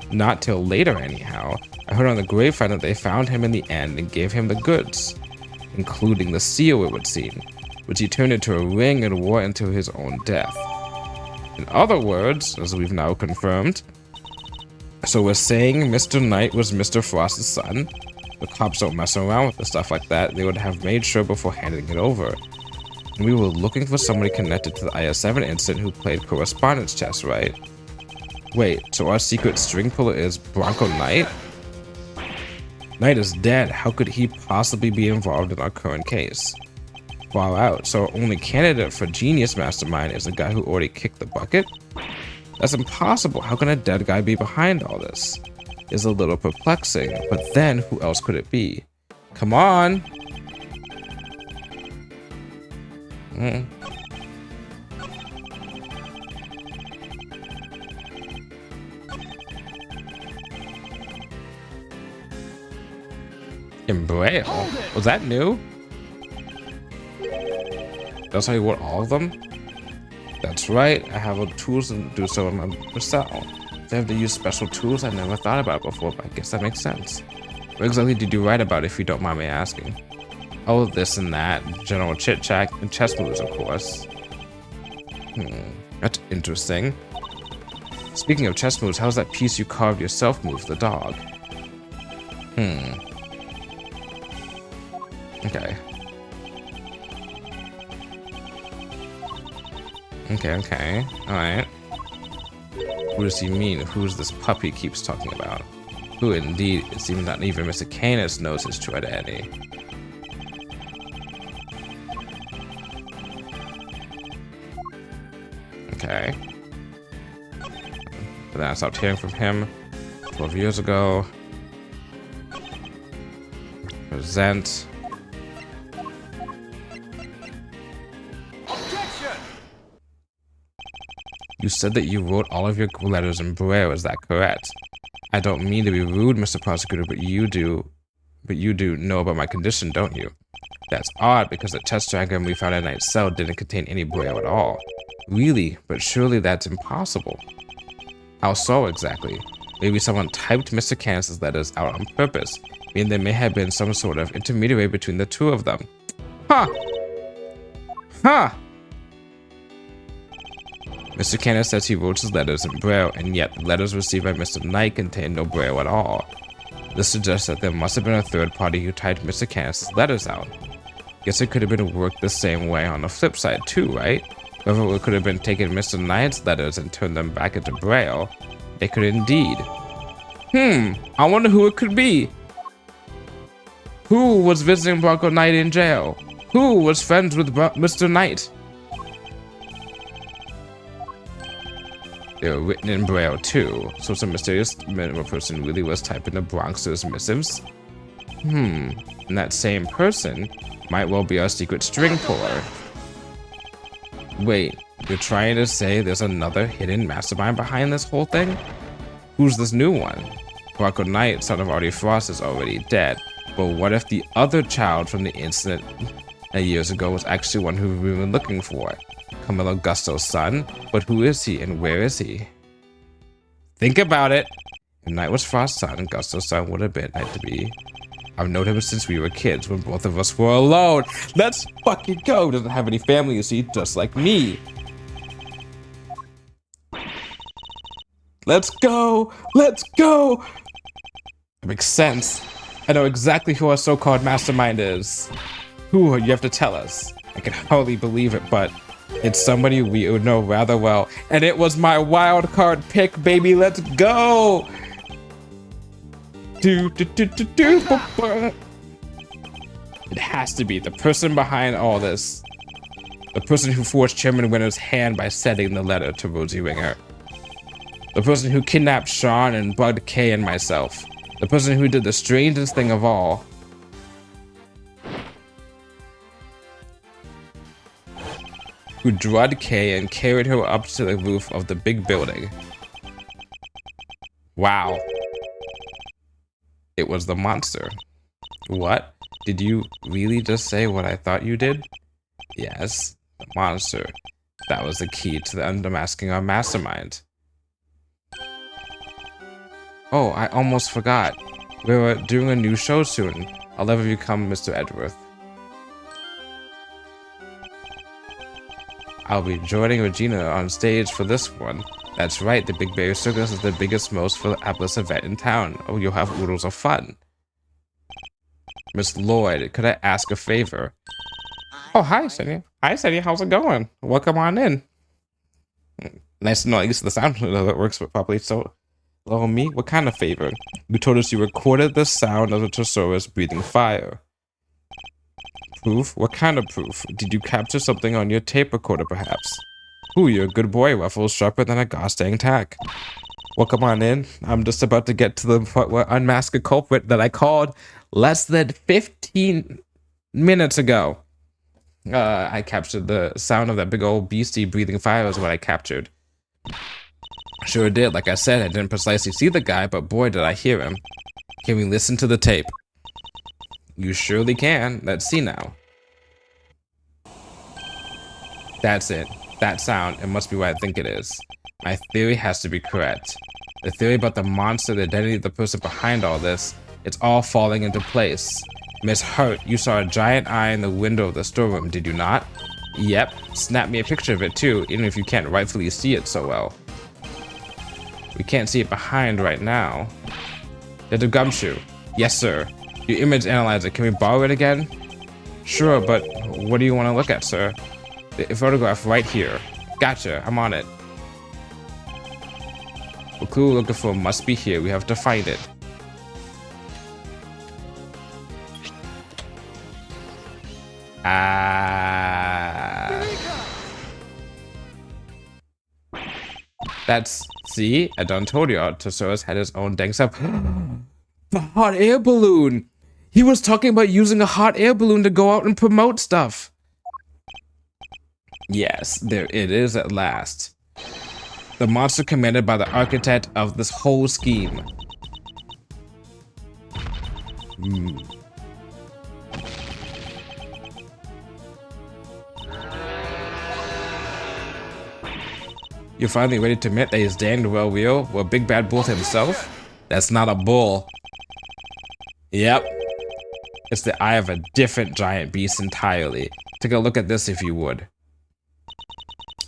Not till later, anyhow. I heard on the grapevine that they found him in the end and gave him the goods, including the seal, it would seem, which he turned into a ring and wore into his own death. In other words, as we've now confirmed, so we're saying Mr. Knight was Mr. Frost's son? The cops don't mess around with the stuff like that. They would have made sure before handing it over. And we were looking for somebody connected to the IS-7 incident who played correspondence chess, right? Wait, so our secret string puller is Bronco Knight? Knight is dead. How could he possibly be involved in our current case? Far out. So our only candidate for genius mastermind is the guy who already kicked the bucket? That's impossible. How can a dead guy be behind all this? It's a little perplexing, but then who else could it be? Come on! In Braille? Was that new? That's how you want all of them? That's right, I have the tools to do so in my cell. They have to use special tools I never thought about before, but I guess that makes sense. What exactly did you write about, if you don't mind me asking? Oh, this and that, general chit-chat, and chess moves, of course. That's interesting. Speaking of chess moves, how's that piece you carved yourself move, the dog? Okay. Okay. Alright. Who does he mean? Who's this puppy he keeps talking about? Who indeed? It seems not even Mr. Canis knows his true identity. Okay. But then I stopped hearing from him 12 years ago. Present. Objection! You said that you wrote all of your letters in Braille, is that correct? I don't mean to be rude, Mr. Prosecutor, but you do know about my condition, don't you? That's odd, because the test diagram we found in Knight's cell didn't contain any Braille at all. Really? But surely that's impossible. How so exactly? Maybe someone typed Mr. Canis's letters out on purpose, meaning there may have been some sort of intermediary between the two of them. Huh! Huh! Mr. Canis says he wrote his letters in Braille, and yet the letters received by Mr. Knight contained no Braille at all. This suggests that there must have been a third party who typed Mr. Canis's letters out. Guess it could have been worked the same way on the flip side too, right? Whoever could have been taking Mr. Knight's letters and turned them back into Braille, they could indeed. I wonder who it could be. Who was visiting Bronco Knight in jail? Who was friends with Mr. Knight? They were written in Braille too, so some mysterious person really was typing the Bronxers' missives? And that same person might well be our secret string puller. Wait, you're trying to say there's another hidden mastermind behind this whole thing? Who's this new one? Bronco Knight, son of Artie Frost, is already dead, but what if the other child from the incident years ago was actually one who we've been looking for? Camillo Gusto's son? But who is he and where is he? Think about it. If Knight was Frost's son, Gusto's son would have been Knight to be. I've known him since we were kids when both of us were alone. Let's fucking go. Doesn't have any family, you see, just like me. Let's go. Let's go. It makes sense. I know exactly who our so-called mastermind is. Who, you have to tell us. I can hardly believe it, but it's somebody we would know rather well. And it was my wild card pick, baby. Let's go. It has to be the person behind all this. The person who forged Chairman Winter's hand by sending the letter to Rosie Ringer. The person who kidnapped Sean and bugged Kay and myself. The person who did the strangest thing of all. Who drugged Kay and carried her up to the roof of the big building. Wow. It was the monster. What? Did you really just say what I thought you did? Yes, the monster. That was the key to the unmasking our mastermind. Oh, I almost forgot. We're doing a new show soon. I'll have you come, Mr. Edgeworth. I'll be joining Regina on stage for this one. That's right, the Big Bear Circus is the biggest, most fabulous event in town. Oh, you'll have oodles of fun. Miss Lloyd, could I ask a favor? Oh, hi, Cindy. Hi, Cindy. How's it going? Welcome on in. Nice to know at least the sound that works properly. So, hello, me? What kind of favor? You told us you recorded the sound of the Tosaurus breathing fire. Proof? What kind of proof? Did you capture something on your tape recorder, perhaps? Ooh, you're a good boy, Ruffles, sharper than a gosh dang tack. Welcome on in. I'm just about to get to the part where unmask a culprit that I called less than 15 minutes ago. I captured the sound of that big old beastie breathing fire is what I captured. Sure did. Like I said, I didn't precisely see the guy, but boy, did I hear him. Can we listen to the tape? You surely can. Let's see now. That's it. That sound, it must be what I think it is. My theory has to be correct. The theory about the monster, the identity of the person behind all this, it's all falling into place. Miss Hurt, you saw a giant eye in the window of the storeroom, did you not? Yep, snap me a picture of it too, even if you can't rightfully see it so well. We can't see it behind right now. There's a gumshoe. Yes, sir. Your image analyzer, can we borrow it again? Sure, but what do you want to look at, sir? The photograph right here. Gotcha, I'm on it. The clue we're looking for must be here. We have to find it. See, I done told you, Artosaurus had his own dang stuff. The hot air balloon! He was talking about using a hot air balloon to go out and promote stuff. Yes, there it is at last. The monster commanded by the architect of this whole scheme. You're finally ready to admit that he's danged well real? Well, Big Bad Bull himself? That's not a bull. Yep. It's the eye of a different giant beast entirely. Take a look at this if you would.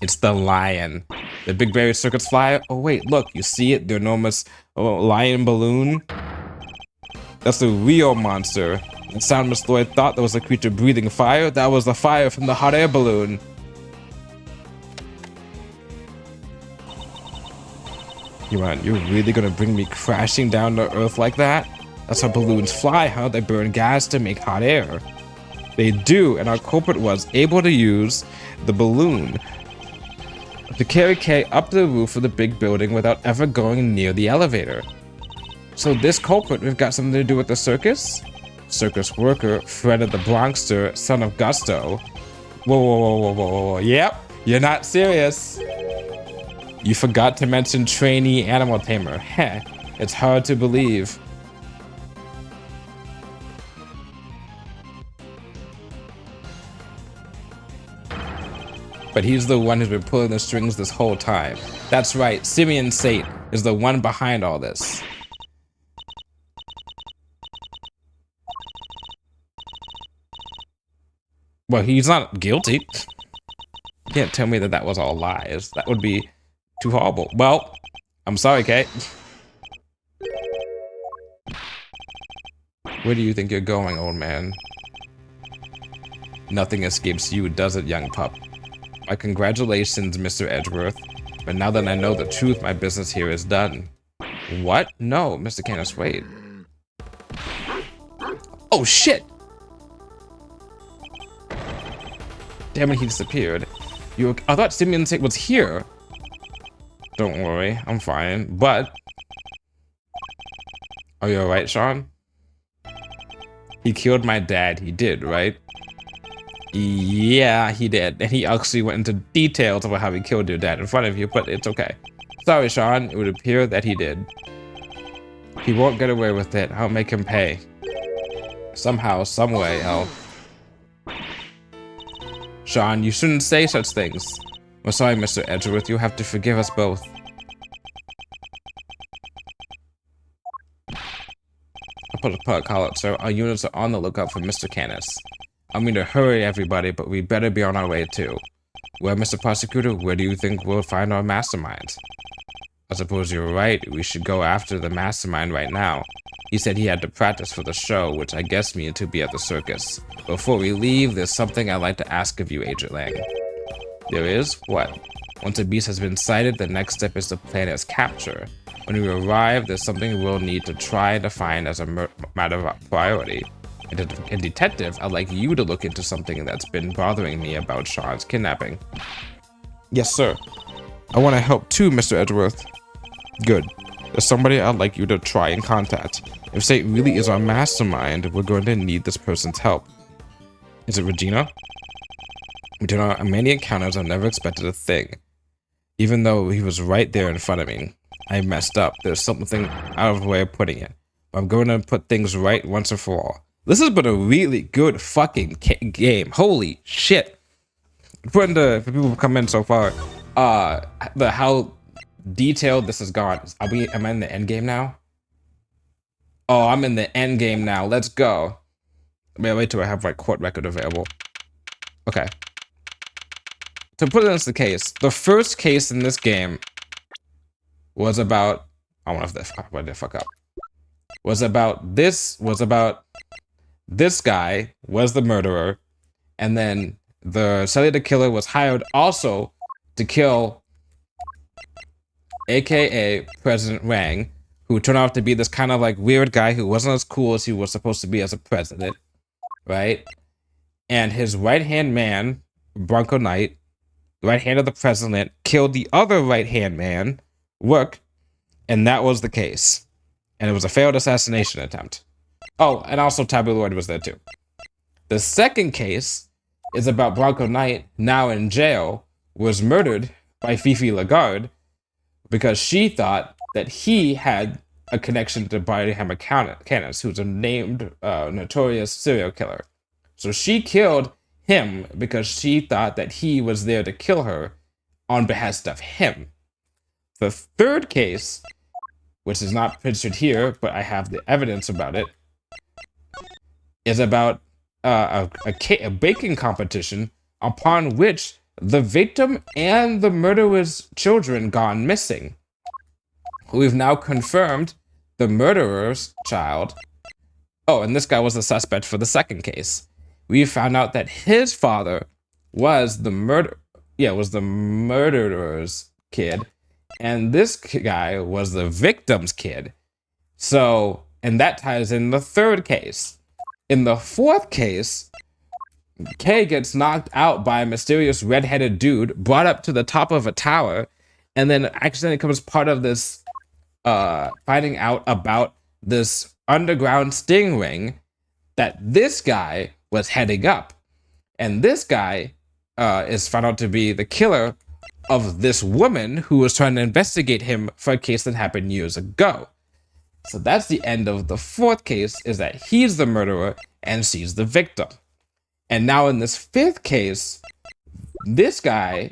It's the lion. The Big Berry Circus Flyer? Oh wait, look, you see it? The enormous lion balloon? That's the real monster. And Sound Miss Lloyd thought there was a creature breathing fire. That was the fire from the hot air balloon. You're really gonna bring me crashing down to Earth like that? That's how balloons fly, huh? They burn gas to make hot air. They do, and our culprit was able to use the balloon to carry Kay up the roof of the big building without ever going near the elevator. So this culprit, we've got something to do with the circus? Circus worker, Fred the Bronxster, son of Gusto. Whoa. Yep, you're not serious. You forgot to mention trainee animal tamer. Heh, it's hard to believe. But he's the one who's been pulling the strings this whole time. That's right, Simeon Sate is the one behind all this. Well, he's not guilty. You can't tell me that that was all lies. That would be too horrible. Well, I'm sorry, Kate. Where do you think you're going, old man? Nothing escapes you, does it, young pup? My congratulations, Mr. Edgeworth. But now that I know the truth, my business here is done. What? No, Mr. Canis, wait. Oh, shit! Damn it, he disappeared. I thought Simeon Sate was here. Don't worry, I'm fine, but... Are you alright, Sean? He killed my dad, he did, right? Yeah, he did. And he actually went into details about how he killed your dad in front of you, but it's okay. Sorry, Sean, it would appear that he did. He won't get away with it, I'll make him pay. Somehow, some way, I'll... Sean, you shouldn't say such things. We're sorry, Mr. Edgeworth. You'll have to forgive us both. I'll put a call out, sir. Our units are on the lookout for Mr. Canis. I mean to hurry, everybody, but we better be on our way, too. Well, Mr. Prosecutor, where do you think we'll find our mastermind? I suppose you're right. We should go after the mastermind right now. He said he had to practice for the show, which I guess means to be at the circus. Before we leave, there's something I'd like to ask of you, Agent Lang. There is? What? Once a beast has been sighted, the next step is to plan its capture. When we arrive, there's something we'll need to try to find as a matter of priority. And detective, I'd like you to look into something that's been bothering me about Sean's kidnapping. Yes, sir. I want to help too, Mr. Edgeworth. Good. There's somebody I'd like you to try and contact. If Sate really is our mastermind, we're going to need this person's help. Is it Regina? Between our many encounters, I've never expected a thing. Even though he was right there in front of me. I messed up. There's something out of the way of putting it. But I'm going to put things right once and for all. This has been a really good fucking game. Holy shit. For people who come in so far, how detailed this has gone. Am I in the end game now? Oh, I'm in the end game now. Let's go. Wait till I have my court record available. Okay. To put this the case, the first case in this game was about this guy was the murderer, and then the cellular killer was hired also to kill aka President Wang, who turned out to be this kind of like weird guy who wasn't as cool as he was supposed to be as a president, right? And his right-hand man, Bronco Knight, the right hand of the president, killed the other right-hand man, work, and that was the case. And it was a failed assassination attempt. Oh, and also Tabloid was there too. The second case is about Bronco Knight, now in jail, was murdered by Fifi Lagarde because she thought that he had a connection to Brian Hammer Canis, who's a named notorious serial killer. So she killed him because she thought that he was there to kill her on behest of him. The third case, which is not pictured here, but I have the evidence about it, is about a baking competition upon which the victim and the murderer's children gone missing. We've now confirmed the murderer's child. Oh, and this guy was the suspect for the second case. We found out that his father was the murderer's kid, and this guy was the victim's kid. So, and that ties in the third case. In the fourth case, Kay gets knocked out by a mysterious redheaded dude, brought up to the top of a tower, and then accidentally becomes part of this finding out about this underground sting ring that this guy was heading up. And this guy is found out to be the killer of this woman who was trying to investigate him for a case that happened years ago. So that's the end of the fourth case, is that he's the murderer and she's the victim. And now in this fifth case, this guy,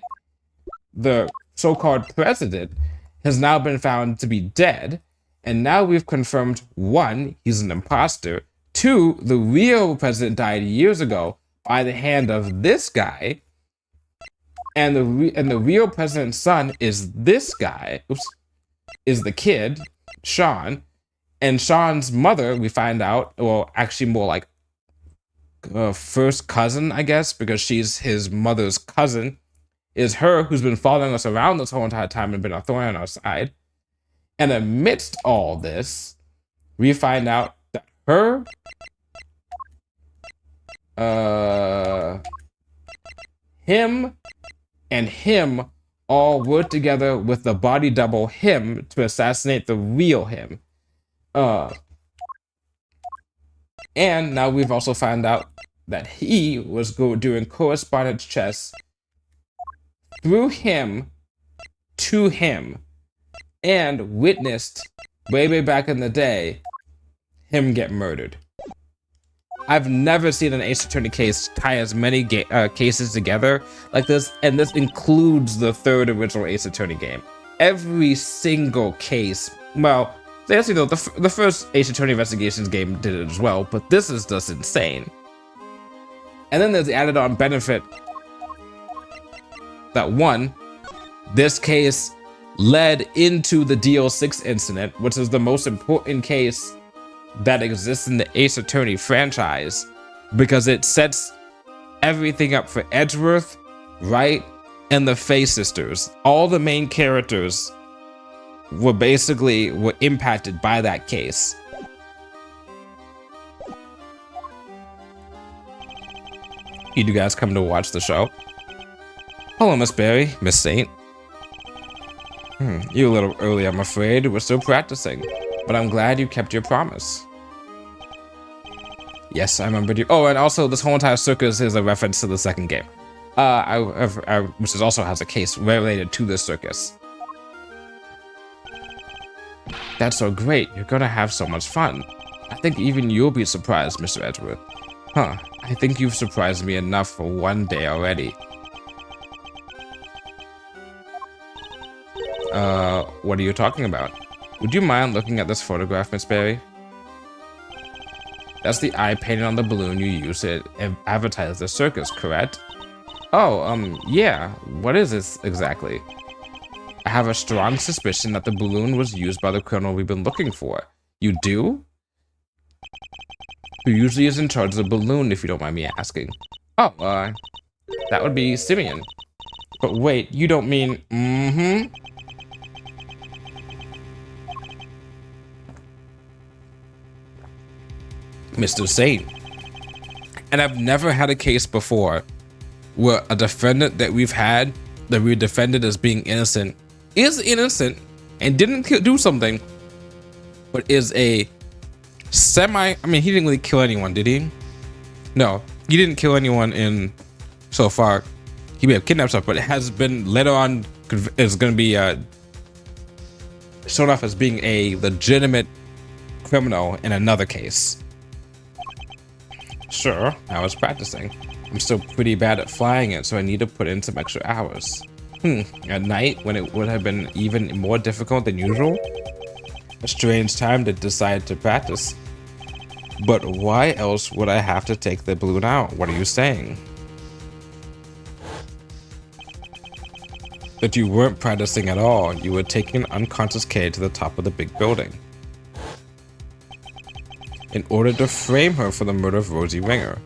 the so-called president, has now been found to be dead. And now we've confirmed, 1, he's an imposter. 2, the real president died years ago by the hand of this guy. And the real president's son is this guy, is the kid, Sean. And Sean's mother, we find out, well, actually more like first cousin, I guess, because she's his mother's cousin, is her who's been following us around this whole entire time and been a thorn on our side. And amidst all this, we find out that him and him all worked together with the body double him to assassinate the real him. And now we've also found out that he was doing correspondence chess through him to him, and witnessed way back in the day him get murdered. I've never seen an Ace Attorney case tie as many cases together like this, and this includes the third original Ace Attorney game. Every single case, well, you know, the first Ace Attorney Investigations game did it as well, but this is just insane. And then there's the added on benefit that 1, this case led into the DL6 incident, which is the most important case that exists in the Ace Attorney franchise, because it sets everything up for Edgeworth, Wright, and the Faye sisters. All the main characters were impacted by that case. You guys come to watch the show? Hello, Miss Berry, Miss Saint. You're a little early, I'm afraid. We're still practicing, but I'm glad you kept your promise. Yes, I remembered you. Oh, and also this whole entire circus is a reference to the second game, which also has a case related to this circus. That's so great. You're gonna have so much fun. I think even you'll be surprised, Mr. Edgeworth. Huh, I think you've surprised me enough for one day already. What are you talking about? Would you mind looking at this photograph, Miss Berry? That's the eye painted on the balloon you used to advertise the circus, correct? Oh, yeah. What is this exactly? I have a strong suspicion that the balloon was used by the criminal we've been looking for. You do? Who usually is in charge of the balloon, if you don't mind me asking? Oh, that would be Simeon. But wait, you don't mean, Mr. Saint. And I've never had a case before where a defendant that we defended as being innocent is innocent and didn't do something, but is a I mean, he didn't really kill anyone, did he? No, he didn't kill anyone in so far. He may have kidnapped stuff, but it has been later on is going to be shown off as being a legitimate criminal in another case. Sure, I was practicing. I'm still pretty bad at flying it, so I need to put in some extra hours. At night, when it would have been even more difficult than usual? A strange time to decide to practice. But why else would I have to take the balloon out? What are you saying? That you weren't practicing at all. You were taking unconscious Kay to the top of the big building in order to frame her for the murder of Rosie Ringer.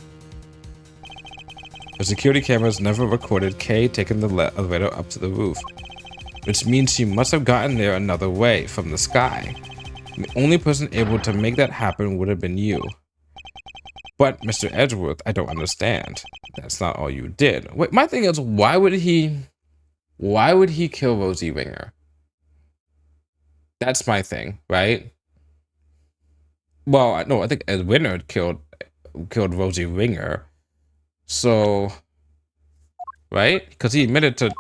The security cameras never recorded Kay taking the elevator up to the roof, which means she must have gotten there another way, from the sky. The only person able to make that happen would have been you. But Mr. Edgeworth, I don't understand. That's not all you did. Wait, my thing is, why would he kill Rosie Ringer? That's my thing, right? Well, no, I think Ed Winter killed Rosie Ringer. So, right? Because he admitted to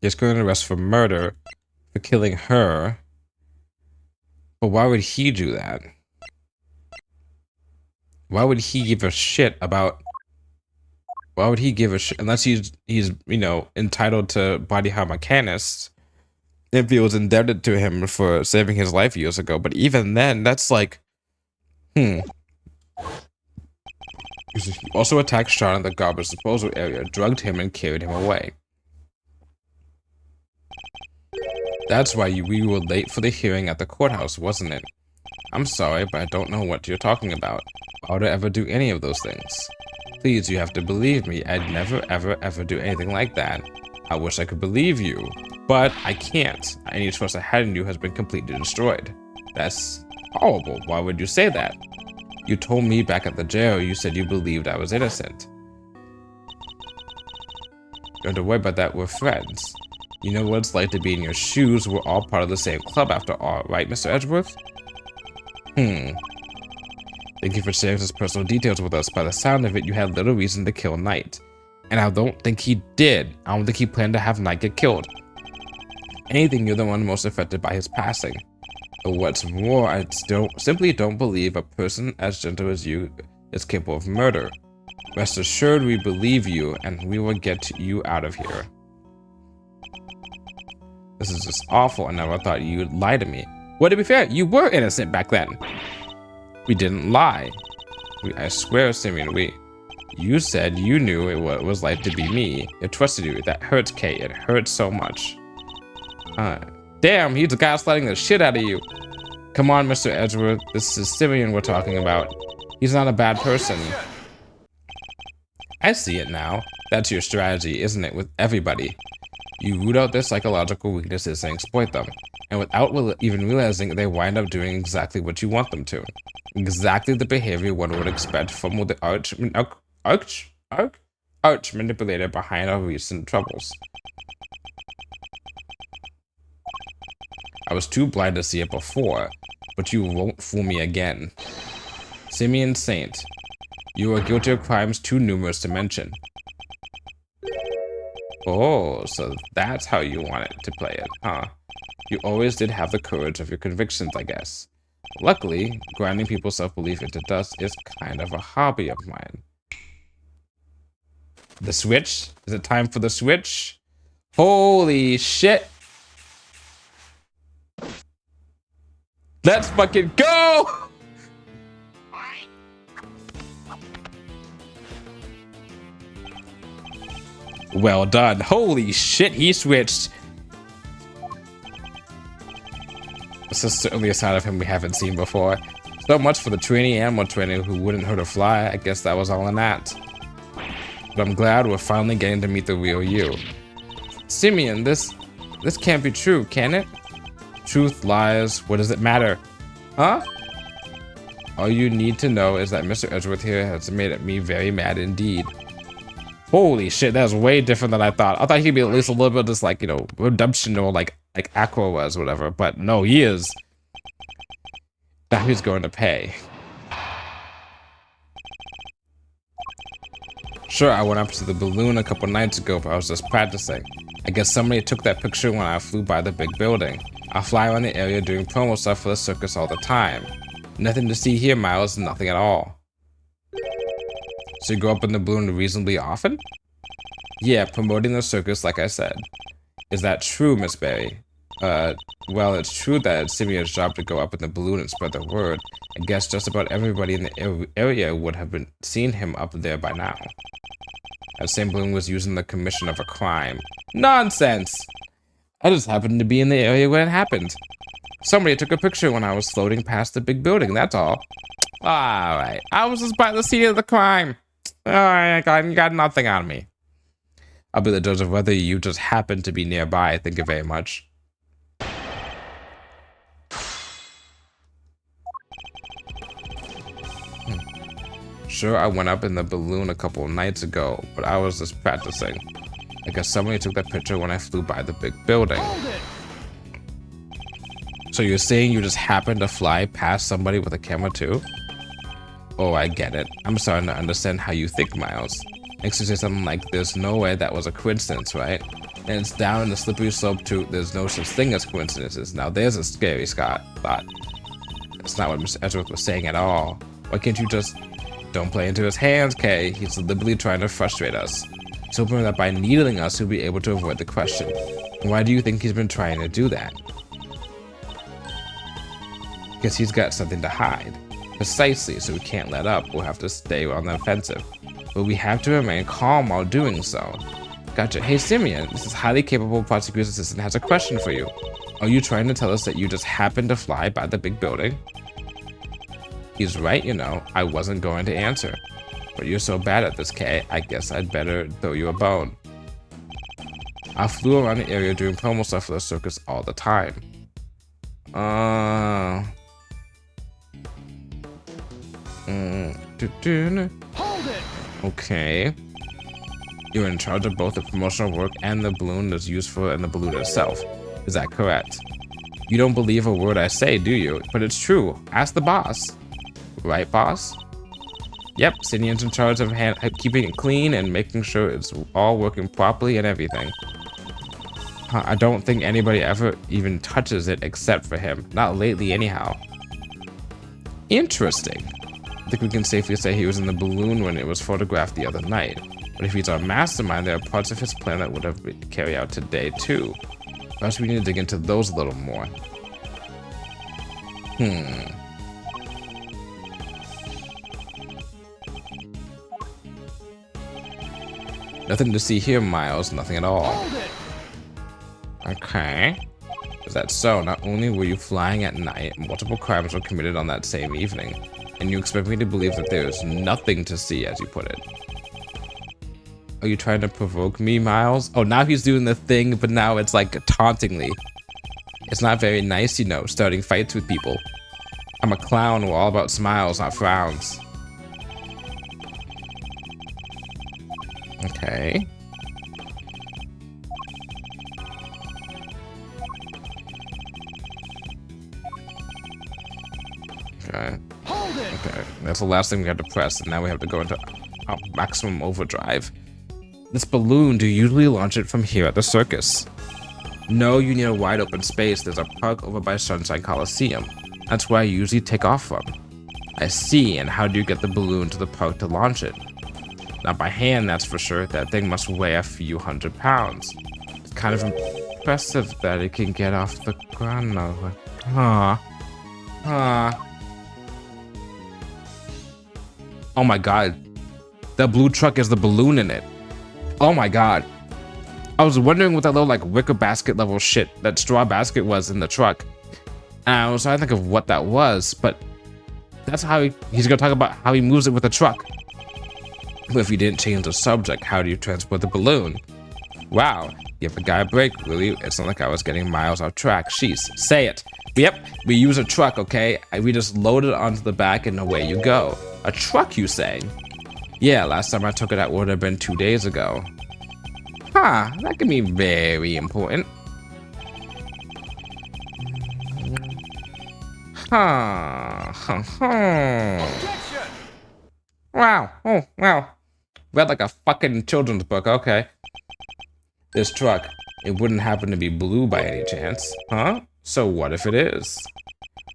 just going to arrest for murder for killing her. But why would he do that? Why would he give a shit about? Why would he give a shit unless he's you know, entitled to body harm mechanics if he was indebted to him for saving his life years ago? But even then, that's like, He also attacked Sean in the garbage disposal area, drugged him, and carried him away. That's why we were late for the hearing at the courthouse, wasn't it? I'm sorry, but I don't know what you're talking about. Why would I ever do any of those things? Please, you have to believe me. I'd never, ever do anything like that. I wish I could believe you, but I can't. Any trust I had in you has been completely destroyed. That's horrible. Why would you say that? You told me back at the jail you said you believed I was innocent. Don't have to worry about that, we're friends. You know what it's like to be in your shoes. We're all part of the same club after all, right, Mr. Edgeworth? Thank you for sharing such personal details with us. By the sound of it, you had little reason to kill Knight. And I don't think he did. I don't think he planned to have Knight get killed. Anything, you're the one most affected by his passing. But what's more, I still simply don't believe a person as gentle as you is capable of murder. Rest assured we believe you, and we will get you out of here. This is just awful. I never thought you'd lie to me. Well, to be fair, you were innocent back then. We didn't lie. I swear, Simeon, you said you knew what it was like to be me. I trusted you. That hurts, Kay. It hurts so much. Damn, he's gaslighting the shit out of you. Come on, Mr. Edgeworth. This is Simeon we're talking about. He's not a bad person. I see it now. That's your strategy, isn't it, with everybody? You root out their psychological weaknesses and exploit them. And without even realizing, they wind up doing exactly what you want them to. Exactly the behavior one would expect from the arch manipulator behind our recent troubles. I was too blind to see it before, but you won't fool me again. Simeon Saint, you are guilty of crimes too numerous to mention. Oh, so that's how you wanted to play it, huh? You always did have the courage of your convictions, I guess. Luckily, grinding people's self-belief into dust is kind of a hobby of mine. The switch? Is it time for the switch? Holy shit! Let's fucking go! Well done. Holy shit, he switched. This is certainly a side of him we haven't seen before. So much for the trainee animal trainer who wouldn't hurt a fly. I guess that was all in that. But I'm glad we're finally getting to meet the real you. Simeon, this can't be true, can it? Truth, lies, what does it matter? Huh? All you need to know is that Mr. Edgeworth here has made me very mad indeed. Holy shit, that's way different than I thought. I thought he'd be at least a little bit of this, like, you know, redemption or like Aqua was, whatever. But no, he is. Now he's going to pay. Sure, I went up to the balloon a couple nights ago, but I was just practicing. I guess somebody took that picture when I flew by the big building. I fly around the area doing promo stuff for the circus all the time. Nothing to see here, Miles, nothing at all. So you go up in the balloon reasonably often? Yeah, promoting the circus like I said. Is that true, Miss Berry? Well, it's true that it's Simeon's job to go up in the balloon and spread the word. I guess just about everybody in the area would have seen him up there by now. That same balloon was used in the commission of a crime. Nonsense! I just happened to be in the area when it happened. Somebody took a picture when I was floating past the big building, that's all. Alright, I was just by the scene of the crime. Alright, you got nothing on me. I'll be the judge of whether you just happened to be nearby, thank you very much. Sure, I went up in the balloon a couple of nights ago, but I was just practicing. I guess somebody took that picture when I flew by the big building. So you're saying you just happened to fly past somebody with a camera too? Oh, I get it. I'm starting to understand how you think, Miles. Makes you say something like, there's no way that was a coincidence, right? And it's down in the slippery slope to, there's no such thing as coincidences. Now there's a scary thought. That's not what Mr. Edgeworth was saying at all. Why can't you just... Don't play into his hands, Kay. He's deliberately trying to frustrate us. He's hoping that by needling us, he'll be able to avoid the question. And why do you think he's been trying to do that? Because he's got something to hide. Precisely, so we can't let up. We'll have to stay on the offensive. But we have to remain calm while doing so. Gotcha. Hey, Simeon, this is highly capable prosecutor's assistant has a question for you. Are you trying to tell us that you just happened to fly by the big building? He's right, you know. I wasn't going to answer. But you're so bad at this, Kay. I guess I'd better throw you a bone. I flew around the area doing promo stuff for the circus all the time. Hold it! Okay. You're in charge of both the promotional work and the balloon that's used for and the balloon itself. Is that correct? You don't believe a word I say, do you? But it's true. Ask the boss. Right, boss? Yep, Simeon's in charge of keeping it clean and making sure it's all working properly and everything. I don't think anybody ever even touches it except for him. Not lately, anyhow. Interesting. I think we can safely say he was in the balloon when it was photographed the other night. But if he's our mastermind, there are parts of his plan that would have been carried out today, too. Perhaps we need to dig into those a little more. Nothing to see here, Miles. Nothing at all. Okay. Is that so? Not only were you flying at night, multiple crimes were committed on that same evening. And you expect me to believe that there is nothing to see, as you put it. Are you trying to provoke me, Miles? Oh, now he's doing the thing, but now it's like tauntingly. It's not very nice, you know, starting fights with people. I'm a clown. We're all about smiles, not frowns. Okay. Okay. Okay. That's the last thing we have to press, and now we have to go into maximum overdrive. This balloon, do you usually launch it from here at the circus? No, you need a wide open space. There's a park over by Sunshine Coliseum. That's where I usually take off from. I see, and how do you get the balloon to the park to launch it? Not by hand, that's for sure. That thing must weigh a few hundred pounds. It's kind of impressive that it can get off the ground now. Oh my god. That blue truck is the balloon in it. Oh my god. I was wondering what that little like wicker basket level shit, that straw basket was in the truck. And I was trying to think of what that was, but that's how he's gonna talk about how he moves it with the truck. But if you didn't change the subject, how do you transport the balloon? Wow, give the guy a break, really. It's not like I was getting miles off track. Sheesh, say it. Yep, we use a truck, okay? We just load it onto the back and away you go. A truck, you say? Yeah, last time I took it out would have been 2 days ago. Huh, that can be very important. Huh. Objection! Wow. Oh, wow. Read like a fucking children's book. Okay. This truck, it wouldn't happen to be blue by any chance, huh? So what if it is?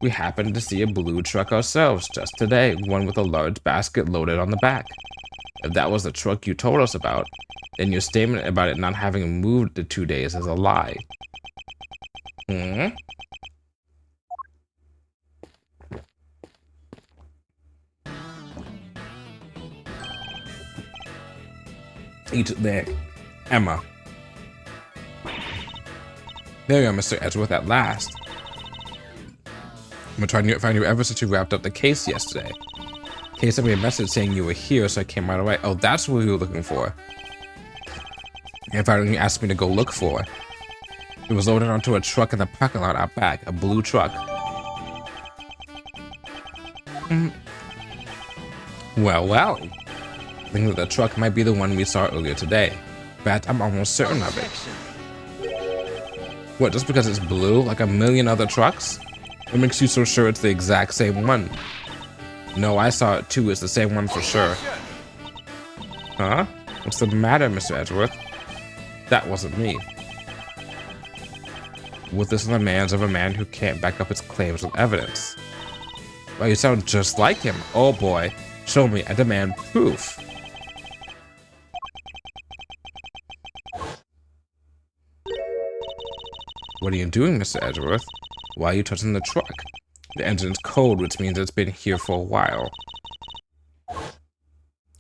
We happened to see a blue truck ourselves just today, one with a large basket loaded on the back. If that was the truck you told us about, then your statement about it not having moved to 2 days is a lie. Hmm? Eat there. Emma. There you are, Mr. Edgeworth, at last. I'm trying to find you ever since you wrapped up the case yesterday. Case sent me a message saying you were here, so I came right away. Oh, that's what you were looking for. In fact, when you asked me to go look for, it was loaded onto a truck in the parking lot out back, a blue truck. Well, well. I think that the truck might be the one we saw earlier today. In fact, I'm almost certain of it. What, just because it's blue, like a million other trucks? What makes you so sure it's the exact same one? No, I saw it too. It's the same one for sure. Huh? What's the matter, Mr. Edgeworth? That wasn't me. With this in the hands of a man who can't back up his claims with evidence. Well, you sound just like him. Oh boy. Show me. I demand proof. What are you doing, Mr. Edgeworth? Why are you touching the truck? The engine's cold, which means it's been here for a while.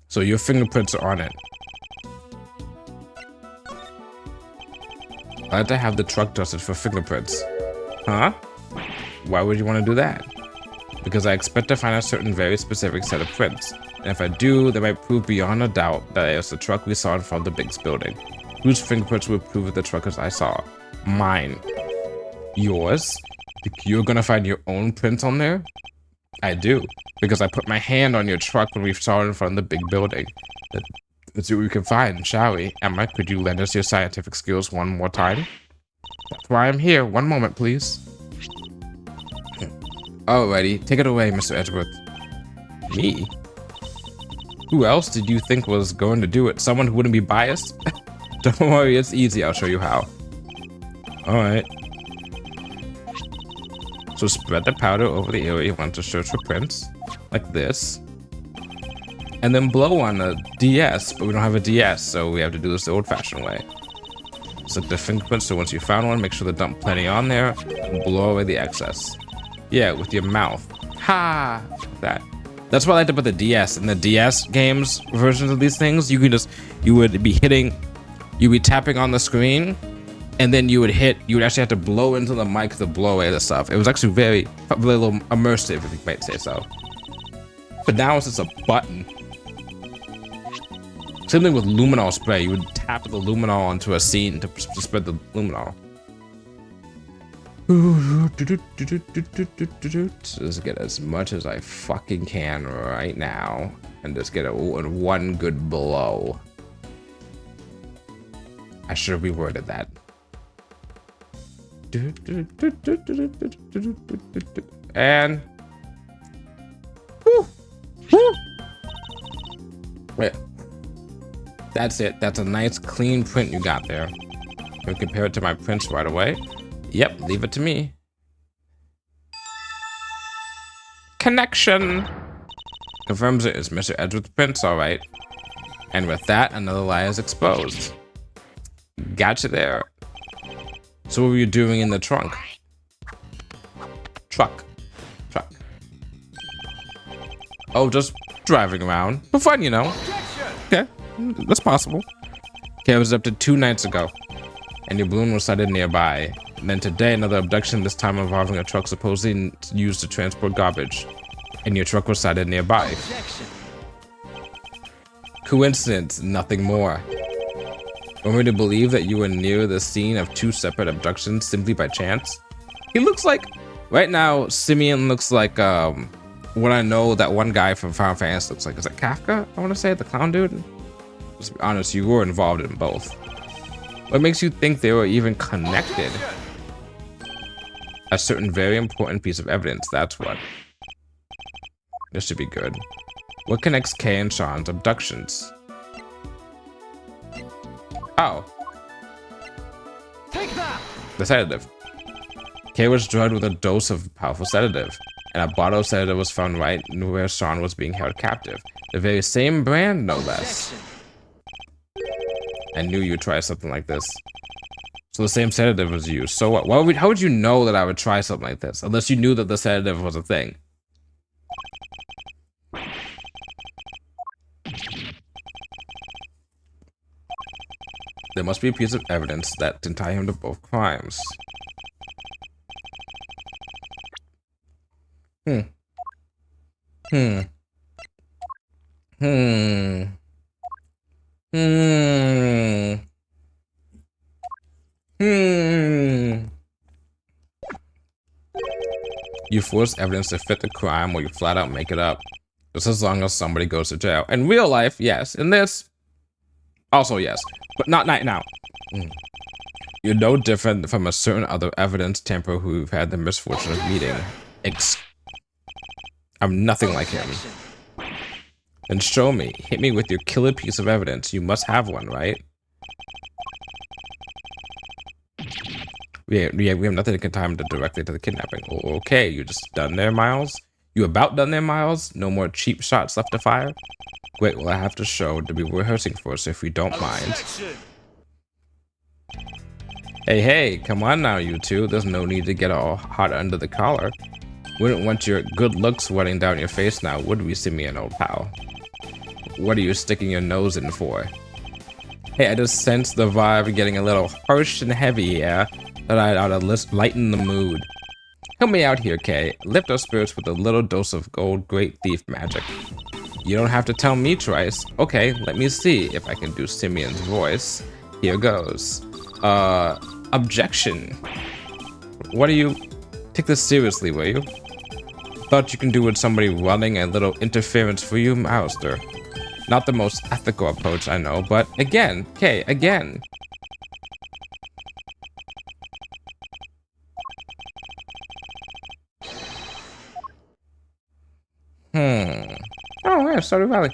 So your fingerprints are on it. I'd like to have the truck dusted for fingerprints. Huh? Why would you want to do that? Because I expect to find a certain very specific set of prints. And if I do, they might prove beyond a doubt that it was the truck we saw in front of the Biggs building. Whose fingerprints would prove that the truck as I saw? Mine. Yours? You're gonna find your own prints on there? I do, because I put my hand on your truck when we saw it in front of the big building. Let's see what we can find, shall we? Emma, could you lend us your scientific skills one more time? That's why I'm here. One moment, please. Alrighty, take it away, Mr. Edgeworth. Me? Who else did you think was going to do it? Someone who wouldn't be biased? Don't worry, it's easy. I'll show you how. Alright. So spread the powder over the area you want to search for prints, like this. And then blow on a DS, but we don't have a DS, so we have to do this the old-fashioned way. Select the fingerprints, so once you found one, make sure to dump plenty on there, and blow away the excess. Yeah, with your mouth. Ha! That. That's why I like to put the DS. In the DS games versions of these things, you would be tapping on the screen, and then you would actually have to blow into the mic to blow away the stuff. It was actually very little immersive, if you might say so. But now it's just a button. Same thing with luminol spray. You would tap the luminol onto a scene to spread the luminol. Just get as much as I fucking can right now, and just get one good blow. I should have reworded that. And wait, that's it. That's a nice clean print you got there. Can we compare it to my prints right away? Yep, leave it to me. Connection confirms it is Mr. Edgeworth's prints, all right. And with that, another lie is exposed. Gotcha there. So what were you doing in the trunk? Truck. Oh, just driving around. For fun, you know. Okay, that's possible. Okay, it was up to 2 nights ago. And your balloon was sighted nearby. And then today, another abduction, this time involving a truck supposedly used to transport garbage. And your truck was sighted nearby. Coincidence, nothing more. Want me to believe that you were near the scene of 2 separate abductions simply by chance? He looks like, right now, Simeon looks like what I know that one guy from Final Fantasy looks like. Is it Kafka? I want to say the clown dude. Let's be honest, you were involved in both. What makes you think they were even connected? A certain very important piece of evidence, that's what. This should be good. What connects Kay and Sean's abductions? Oh. Take that. The sedative. Kay was drugged with a dose of powerful sedative, and a bottle of sedative was found right where Sean was being held captive. The very same brand, no less. I knew you'd try something like this. So the same sedative was used. So what? How would you know that I would try something like this? Unless you knew that the sedative was a thing. There must be a piece of evidence that can tie him to both crimes. Hmm. Hmm. Hmm. Hmm. Hmm. You force evidence to fit the crime, or you flat out make it up. Just as long as somebody goes to jail. In real life, yes. In this, also yes. But not right now. You're no different from a certain other evidence tamperer who you've had the misfortune of meeting. I'm nothing like him. Then show me. Hit me with your killer piece of evidence. You must have one, right? We have nothing that can tie him directly to the kidnapping. Okay, you just done there, Miles? You about done there, Miles? No more cheap shots left to fire? Great, well I have to show to be rehearsing for us if you don't mind. Hey, come on now, you two. There's no need to get all hot under the collar. Wouldn't want your good looks running down your face now, would we, Simeon, old pal? What are you sticking your nose in for? Hey, I just sense the vibe getting a little harsh and heavy here. That I ought to lighten the mood. Help me out here, Kay. Lift our spirits with a little dose of gold great thief magic. You don't have to tell me twice. Okay, let me see if I can do Simeon's voice. Here goes. Objection. What do you... Take this seriously, will you? Thought you can do with somebody running a little interference for you, Master. Not the most ethical approach, I know, but again, Kay, again. Oh, yeah, Stardew Valley.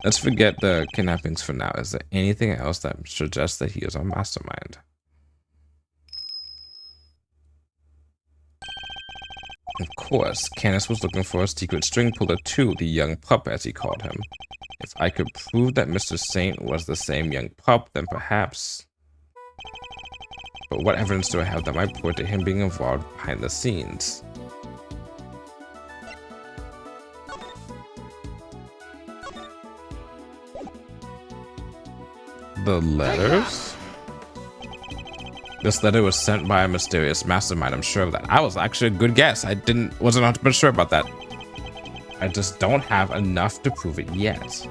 Let's forget the kidnappings for now. Is there anything else that suggests that he is our mastermind? Of course, Canis was looking for a secret string puller too, the young pup as he called him. If I could prove that Mr. Saint was the same young pup, then perhaps... But what evidence do I have that might point to him being involved behind the scenes? The letters? This letter was sent by a mysterious mastermind, I'm sure of that. I was actually a good guess. Wasn't 100% sure about that. I just don't have enough to prove it yet.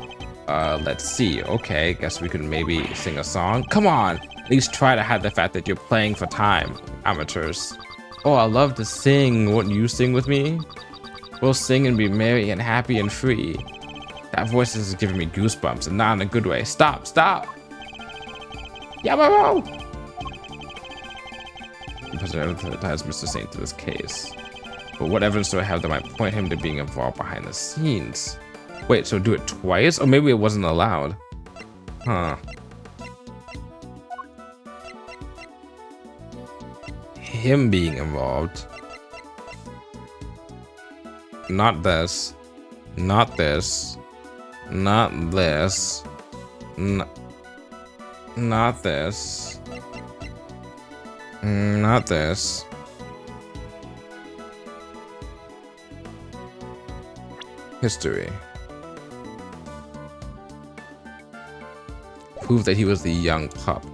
Let's see. Okay, guess we could maybe sing a song. Come on! At least try to hide the fact that you're playing for time, amateurs. Oh, I love to sing. Won't you sing with me? We'll sing and be merry and happy and free. That voice is giving me goosebumps, and not in a good way. Stop! Yamaro! President ties Mr. Saint to this case. But what evidence do I have that might point him to being involved behind the scenes? Wait, so do it twice? Or maybe it wasn't allowed. Huh. Him being involved. Not this. Not this. Not this. Not this. Not this. History. Prove that he was the young pup.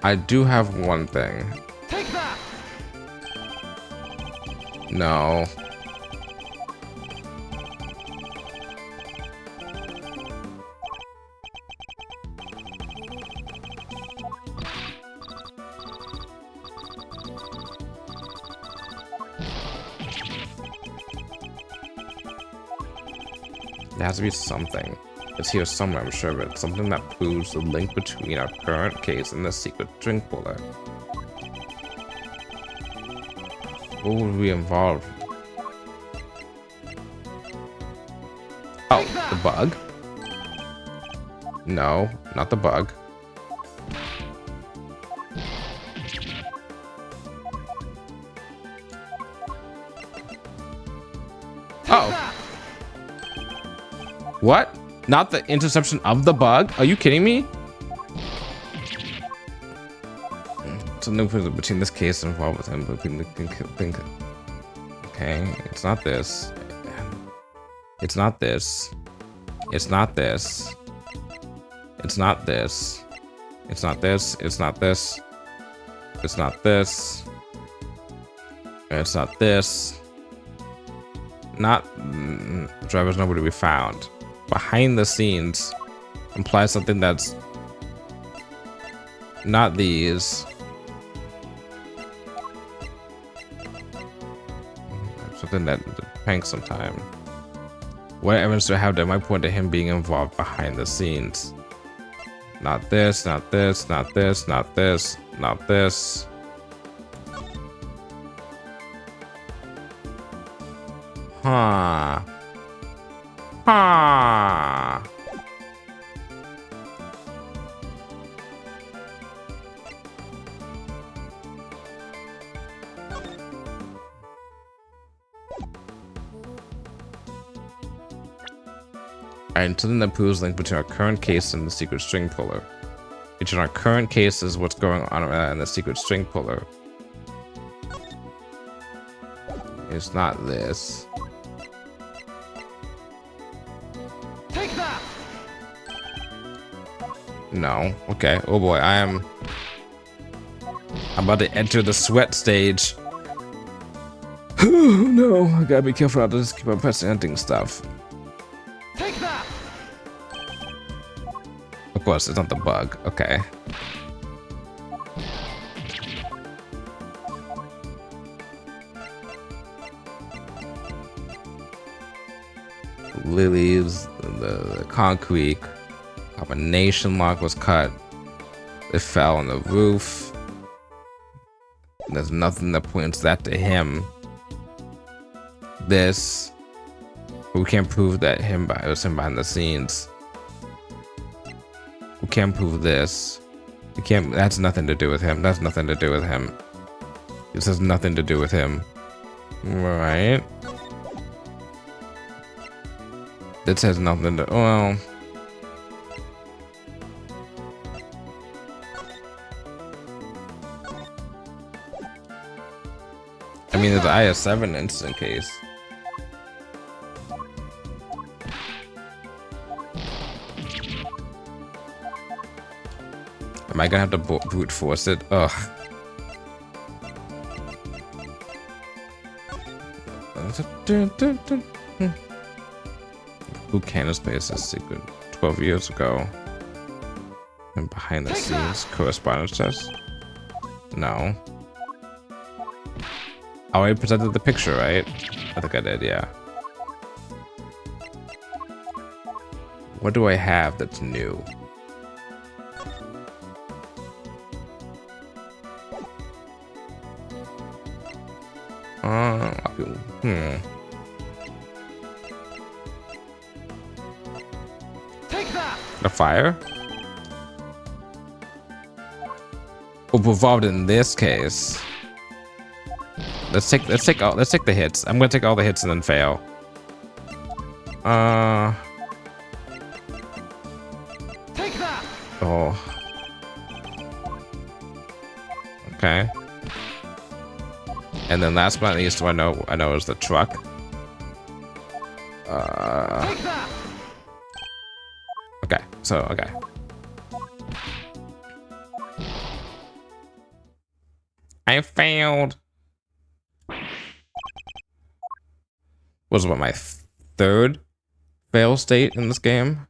I do have one thing. Take that. No. There has to be something. It's here somewhere, I'm sure of it. Something that proves the link between our current case and the secret string puller. What would we involve? Oh, the bug? No, not the bug. Oh. What? Not the interception of the bug? Are you kidding me? It's a new between this case involved with him. Okay, it's not this. It's not this. It's not this. It's not this. It's not this. It's not this. It's not this. It's not this. Not driver's nowhere to be found. Behind the scenes implies something that's not these. Something that pranks sometime. What evidence do I have that might point to him being involved behind the scenes? Not this, not this, not this, not this, not this. Huh. Huh. Alright, something that proves link between our current case and the secret string puller. Between our current case is what's going on in the secret string puller. It's not this. Take that. No. Okay. Oh boy, I'm about to enter the sweat stage. No, I gotta be careful not to just keep on pressing hunting stuff. Take that. Of course, it's not the bug. Okay. Lilies, the concrete combination lock was cut. It fell on the roof. There's nothing that points that to him. This, we can't prove that it was him behind the scenes. We can't prove this. We can't. That's nothing to do with him. That's nothing to do with him. This has nothing to do with him. Right? This has nothing to. Well. I mean, there's the IS-7 instant case. Am I gonna have to brute force it? Ugh. Who can this place is secret? 12 years ago. And behind the scenes correspondence test? No. I already presented the picture, right? I think I did, yeah. What do I have that's new? Take that. The fire? Oh, involved in this case. Let's take the hits. I'm gonna take all the hits and then fail. Take that. Oh. Okay. And then last but not least, I know is the truck. Take that. Okay. So okay. I failed. Was what, my third fail state in this game?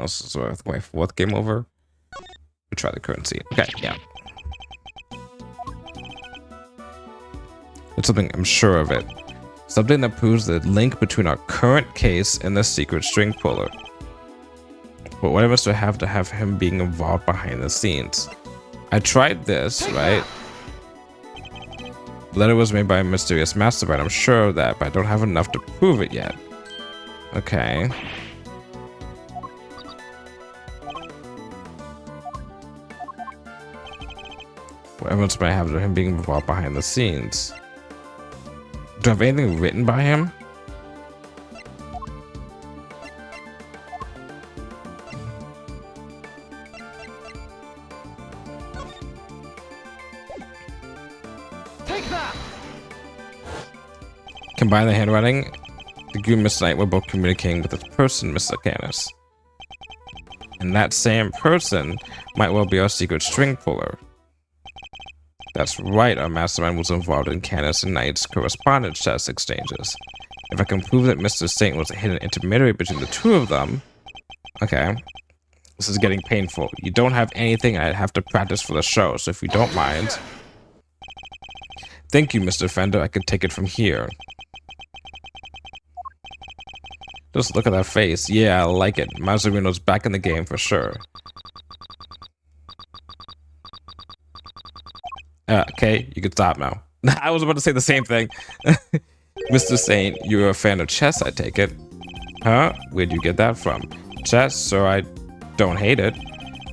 So my fourth game over. We try the currency. Okay, yeah. It's something I'm sure of it. Something that proves the link between our current case and the secret string puller. But what must I have to have him being involved behind the scenes? I tried this, right? The letter was made by a mysterious mastermind. I'm sure of that, but I don't have enough to prove it yet. Okay. What evidence might I have of him being involved behind the scenes? Do I have anything written by him? Take that! Combine the handwriting. The group Mr. Knight were both communicating with this person, Mr. Canis. And that same person might well be our secret string puller. That's right, our mastermind was involved in Canis and Knight's correspondence test exchanges. If I can prove that Mr. Saint was a hidden intermediary between the two of them... Okay. This is getting painful. You don't have anything I'd have to practice for the show, so if you don't mind... Thank you, Mr. Fender. I can take it from here. Just look at that face. Yeah, I like it. Mazarino's back in the game for sure. Okay, you can stop now. I was about to say the same thing. Mr. Saint, you're a fan of chess, I take it. Huh? Where'd you get that from? Chess, so I don't hate it.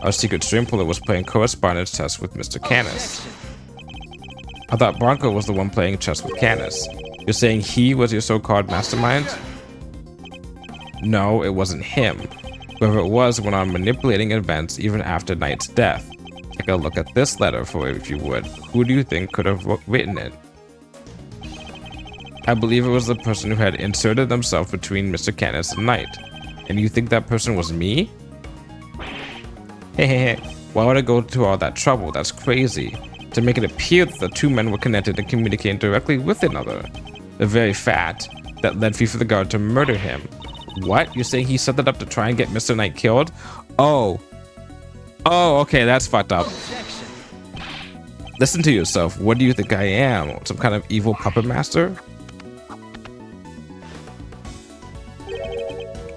Our secret string puller was playing correspondence chess with Mr. Canis. I thought Bronco was the one playing chess with Canis. You're saying he was your so-called mastermind? No, it wasn't him. Whoever it was went on manipulating events even after Knight's death. Take a look at this letter for it if you would. Who do you think could have written it? I believe it was the person who had inserted themselves between Mr. Canis and Knight. And you think that person was me? Hehehe. Why would I go to all that trouble? That's crazy. To make it appear that the two men were connected and communicating directly with another. The very fact that led FIFA the Guard to murder him. What? You're saying he set that up to try and get Mr. Knight killed? Oh. Oh, okay, that's fucked up. Listen to yourself. What do you think I am? Some kind of evil puppet master?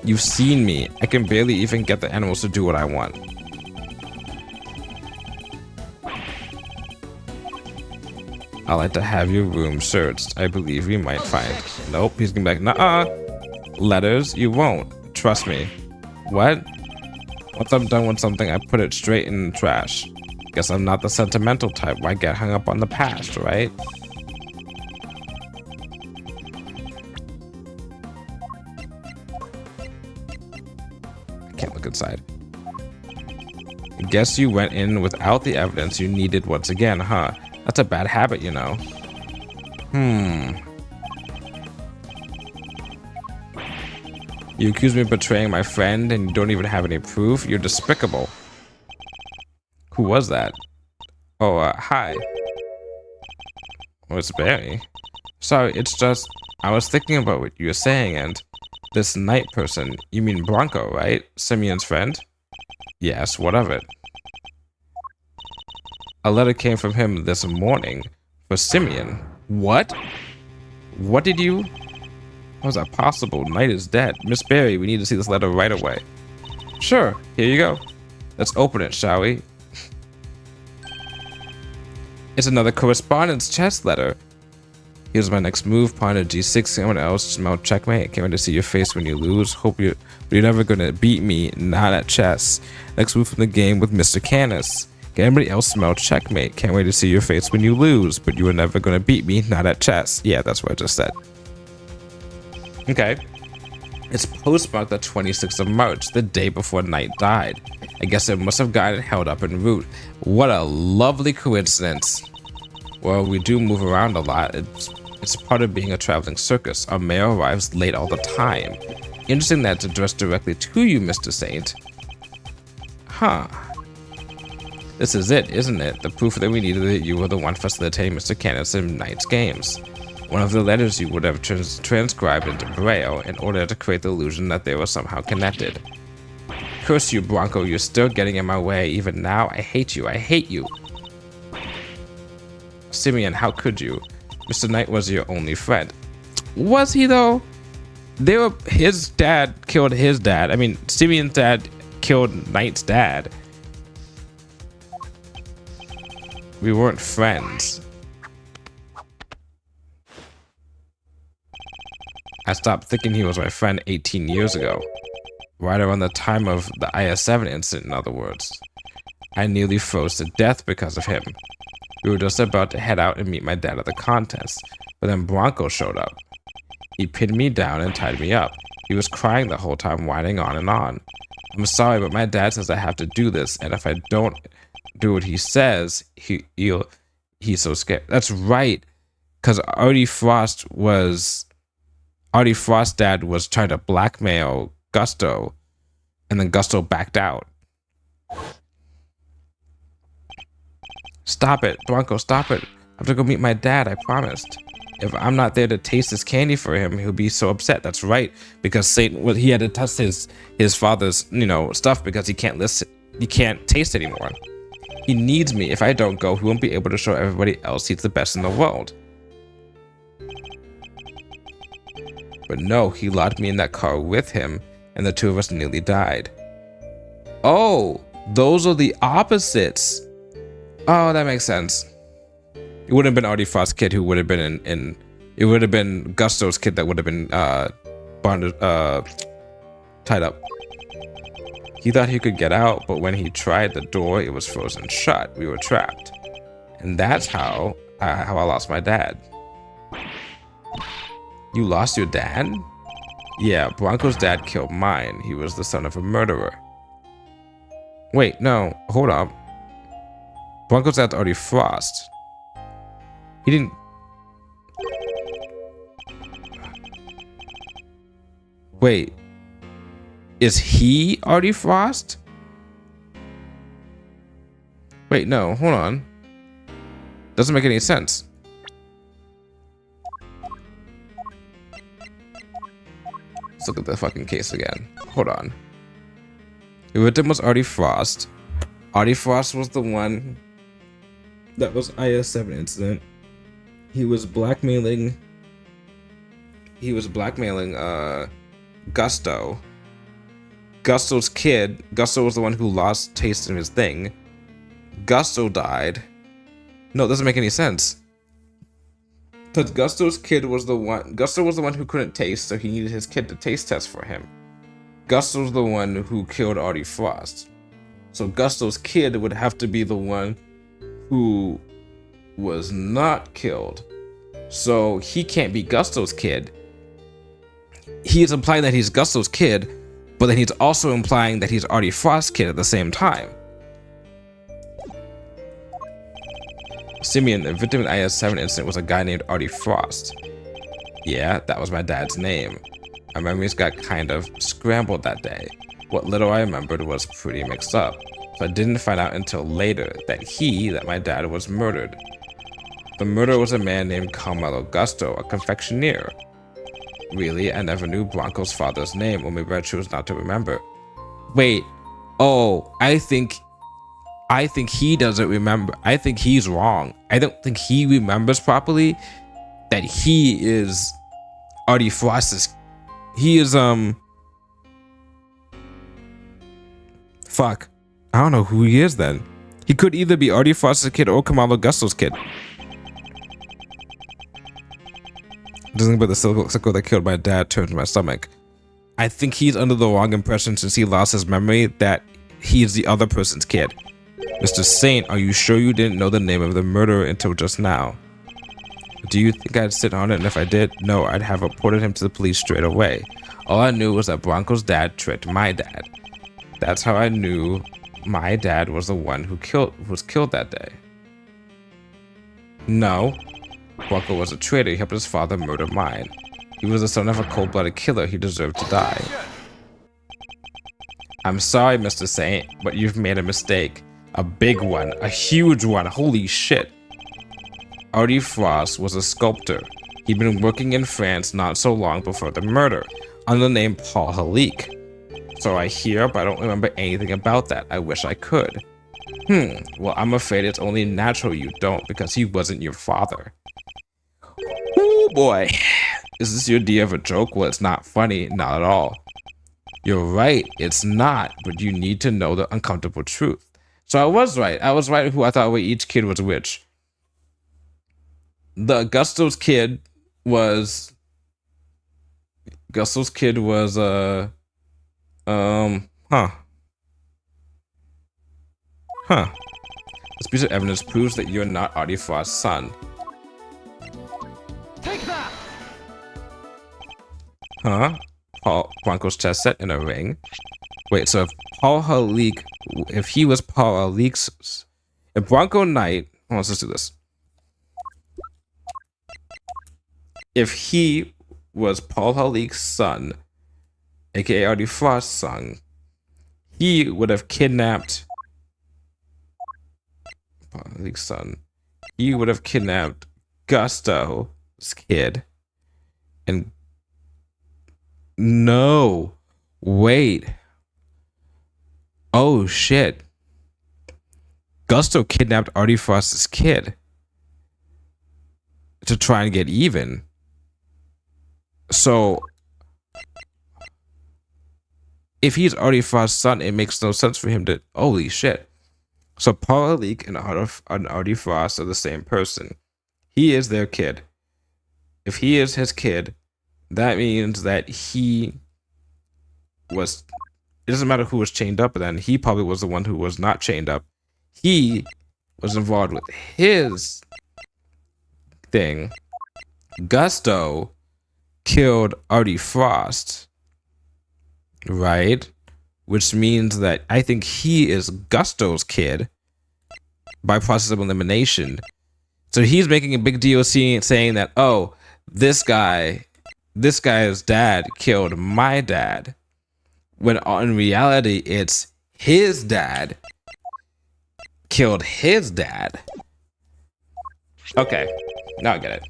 You've seen me. I can barely even get the animals to do what I want. I'd like to have your room searched. I believe we might find... Nope, he's going back. Nuh-uh. Letters? You won't. Trust me. What? Once I'm done with something, I put it straight in the trash. Guess I'm not the sentimental type. Why get hung up on the past, right? I can't look inside. Guess you went in without the evidence you needed once again, huh? That's a bad habit, you know. You accuse me of betraying my friend and you don't even have any proof? You're despicable. Who was that? Oh, hi. Oh, it's Barry. Sorry, it's just... I was thinking about what you were saying and... This Knight person, you mean Bronco, right? Simeon's friend? Yes, what of it? A letter came from him this morning for Simeon. What? What did you... How is that possible? Knight is dead. Miss Barry, we need to see this letter right away. Sure, here you go. Let's open it, shall we? It's another correspondence chess letter. Here's my next move. Pawn to g6. Someone else smell checkmate. Can't wait to see your face when you lose. Hope you're never gonna beat me. Not at chess. Next move from the game with Mr. Canis. Can anybody else smell checkmate? Can't wait to see your face when you lose. But you were never gonna beat me. Not at chess. Yeah, that's what I just said. Okay. It's postmarked the 26th of March, the day before Knight died. I guess it must have gotten held up en route. What a lovely coincidence. Well, we do move around a lot. It's part of being a traveling circus. Our mayor arrives late all the time. Interesting that it's addressed directly to you, Mr. Saint. Huh. This is it, isn't it? The proof that we needed that you were the one facilitating Mr. Canis in Knight's games. One of the letters you would have transcribed into Braille in order to create the illusion that they were somehow connected. Curse you, Bronco, you're still getting in my way. Even now, I hate you. I hate you. Simeon, how could you? Mr. Knight was your only friend. Was he though? His dad killed his dad. I mean, Simeon's dad killed Knight's dad. We weren't friends. I stopped thinking he was my friend 18 years ago. Right around the time of the IS-7 incident, in other words. I nearly froze to death because of him. We were just about to head out and meet my dad at the contest, but then Bronco showed up. He pinned me down and tied me up. He was crying the whole time, whining on and on. I'm sorry, but my dad says I have to do this, and if I don't do what he says, he's so scared. That's right, because Artie Frost's dad was trying to blackmail Gusto, and then Gusto backed out. Stop it, Bronco, stop it. I have to go meet my dad, I promised. If I'm not there to taste this candy for him, he'll be so upset. That's right, because Satan, well, he had to test his father's, stuff because he can't taste anymore. He needs me. If I don't go, he won't be able to show everybody else he's the best in the world. But no, he locked me in that car with him, and the two of us nearly died. Oh, those are the opposites. Oh, that makes sense. It wouldn't have been Artie Frost's kid who would have been it would have been Gusto's kid that would have been tied up. He thought he could get out, but when he tried the door, it was frozen shut. We were trapped. And that's how I lost my dad. You lost your dad? Yeah, Bronco's dad killed mine. He was the son of a murderer. Wait, no, hold up. Bronco's dad's Artie Frost. He didn't... Wait. Is he Artie Frost? Wait, no, hold on. Doesn't make any sense. Let's look at the fucking case again. Hold on. The victim was Artie Frost. Artie Frost was the one that was IS-7 incident. He was blackmailing Gusto. Gusto's kid. Gusto was the one who lost taste in his thing. Gusto died. No, it doesn't make any sense. Because Gusto's kid was the one. Gusto was the one who couldn't taste, so he needed his kid to taste test for him. Gusto's the one who killed Artie Frost. So Gusto's kid would have to be the one who was not killed. So he can't be Gusto's kid. He is implying that he's Gusto's kid, but then he's also implying that he's Artie Frost's kid at the same time. Simeon, the victim in the IS-7 incident, was a guy named Artie Frost. Yeah, that was my dad's name. My memories got kind of scrambled that day. What little I remembered was pretty mixed up, so I didn't find out until later that my dad was murdered. The murderer was a man named Carmelo Gusto, a confectioner. Really, I never knew Bronco's father's name, or maybe I chose not to remember. Wait, oh, I think he doesn't remember. I think he's wrong. I don't think he remembers properly that he is Artie Frost's. He is, fuck. I don't know who he is then. He could either be Artie Frost's kid or Carmelo Gusto's kid. Doesn't but the sickle that killed my dad turned to my stomach. I think he's under the wrong impression since he lost his memory that he is the other person's kid. Mr. Saint, are you sure you didn't know the name of the murderer until just now? Do you think I'd sit on it, and if I did, no, I'd have reported him to the police straight away. All I knew was that Bronco's dad tricked my dad. That's how I knew my dad was the one who was killed that day. No. Bronco was a traitor. He helped his father murder mine. He was the son of a cold-blooded killer. He deserved to die. I'm sorry, Mr. Saint, but you've made a mistake. A big one. A huge one. Holy shit. Artie Frost was a sculptor. He'd been working in France not so long before the murder, under the name Paul Halik. So I hear, but I don't remember anything about that. I wish I could. Well, I'm afraid it's only natural you don't, because he wasn't your father. Oh boy. Is this your idea of a joke? Well, it's not funny, not at all. You're right, it's not, but you need to know the uncomfortable truth. So I was right. I was right who I thought each kid was which. The Gusto's kid was This piece of evidence proves that you're not Artie Frost's son. Take that! Huh? Paul Bronco's chess set in a ring. Wait, so if Bronco Knight, let's just do this. If he was Paul Halik's son, aka Artie Frost's son, he would have kidnapped Paul Halik's son. He would have kidnapped Gusto's kid. And no, wait. Oh shit. Gusto kidnapped Artie Frost's kid to try and get even. So if he's Artie Frost's son, it makes no sense for him to. Holy shit. So Paul Halik and Artie Frost are the same person. He is their kid. If he is his kid, that means that he was. It doesn't matter who was chained up then. He probably was the one who was not chained up. He was involved with his thing. Gusto killed Artie Frost, right? Which means that I think he is Gusto's kid by process of elimination. So he's making a big deal saying that, oh, this guy's dad killed my dad. When in reality, it's his dad killed his dad. Okay, now I get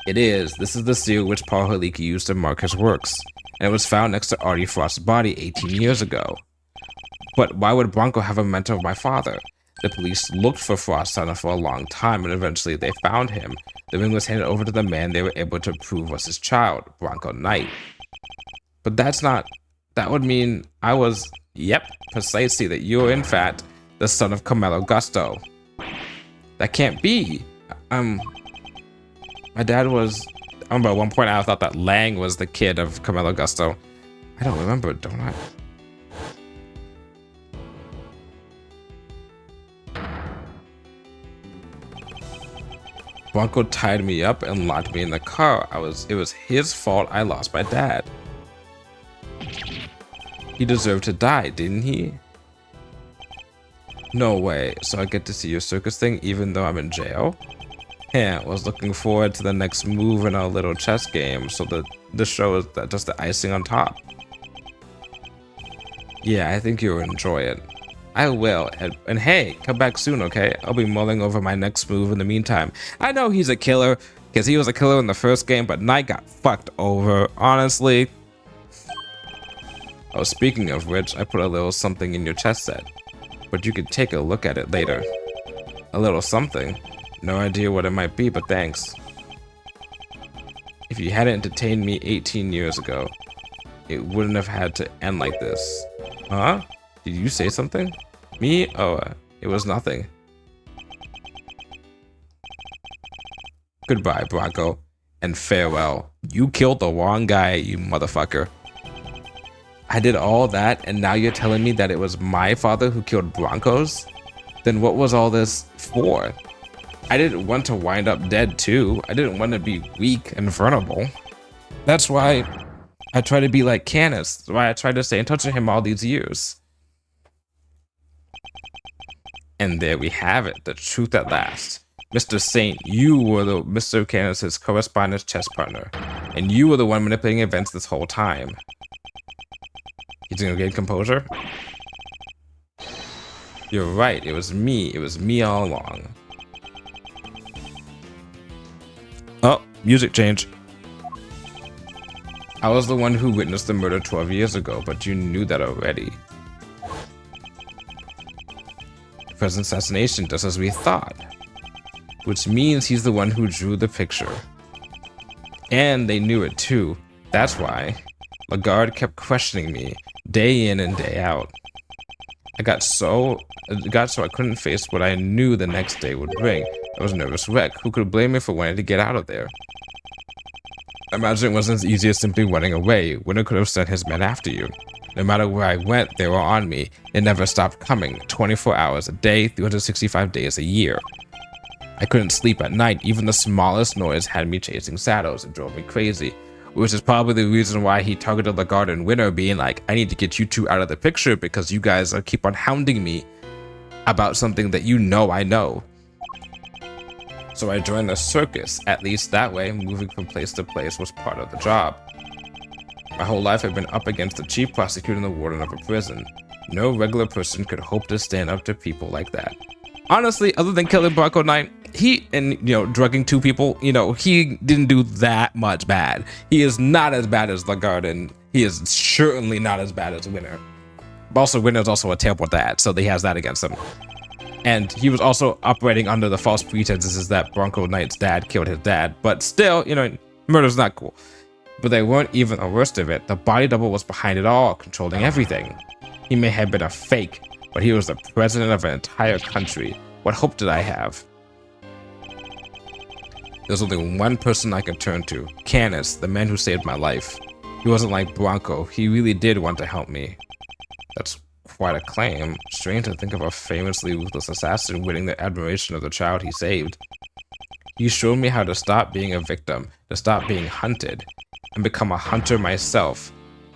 it. This is the seal which Paul Halik used to mark his works, and it was found next to Artie Frost's body 18 years ago. But why would Bronco have a memento of my father? The police looked for Frost's son for a long time, and eventually they found him. The ring was handed over to the man they were able to prove was his child, Bronco Knight. But that would mean I was, yep, precisely, that you're in fact the son of Carmelo Gusto. That can't be. My dad was, I remember at one point I thought that Lang was the kid of Carmelo Gusto. I don't remember, don't I? Bronco tied me up and locked me in the car. It was his fault I lost my dad. He deserved to die, didn't he? No way. So I get to see your circus thing even though I'm in jail? Yeah, I was looking forward to the next move in our little chess game, so the show is just the icing on top. Yeah, I think you'll enjoy it. I will, and hey, come back soon, okay? I'll be mulling over my next move in the meantime. I know he's a killer, because he was a killer in the first game, but Knight got fucked over, honestly. Oh, speaking of which, I put a little something in your chess set, but you could take a look at it later. A little something? No idea what it might be, but thanks. If you hadn't entertained me 18 years ago, it wouldn't have had to end like this. Huh? Did you say something? Me? Oh, it was nothing. Goodbye, Bronco, and farewell. You killed the wrong guy, you motherfucker. I did all that, and now you're telling me that it was my father who killed Broncos? Then what was all this for? I didn't want to wind up dead too. I didn't want to be weak and vulnerable. That's why I try to be like Canis. That's why I tried to stay in touch with him all these years. And there we have it, the truth at last. Mr. Saint, you were the Mr. Canis' correspondence chess partner, and you were the one manipulating events this whole time. He's gonna gain composure? You're right, it was me. It was me all along. Oh, music change. I was the one who witnessed the murder 12 years ago, but you knew that already. President's assassination, just as we thought. Which means he's the one who drew the picture. And they knew it too. That's why. Lagarde kept questioning me, day in and day out. It got so I couldn't face what I knew the next day would bring. I was a nervous wreck. Who could blame me for wanting to get out of there? I imagine it wasn't as easy as simply running away. Winter could have sent his men after you. No matter where I went, they were on me. It never stopped coming, 24 hours a day, 365 days a year. I couldn't sleep at night. Even the smallest noise had me chasing shadows. It drove me crazy, which is probably the reason why he targeted Lagarde and Winter, being like, I need to get you two out of the picture because you guys keep on hounding me about something that you know I know. So I joined the circus. At least that way, moving from place to place was part of the job. My whole life I've been up against the chief prosecutor and the warden of a prison. No regular person could hope to stand up to people like that. Honestly, other than killing Bronco Knight, he and drugging two people, he didn't do that much bad. He is not as bad as Lagarde, and he is certainly not as bad as Winter. But also, Winter's also a terrible dad, so he has that against him. And he was also operating under the false pretenses that Bronco Knight's dad killed his dad. But still, murder's not cool. But they weren't even the worst of it. The body double was behind it all, controlling everything. He may have been a fake, but he was the president of an entire country. What hope did I have? There's only one person I could turn to, Canis, the man who saved my life. He wasn't like Bronco. He really did want to help me. That's quite a claim. Strange to think of a famously ruthless assassin winning the admiration of the child he saved. He showed me how to stop being a victim, to stop being hunted, and become a hunter myself,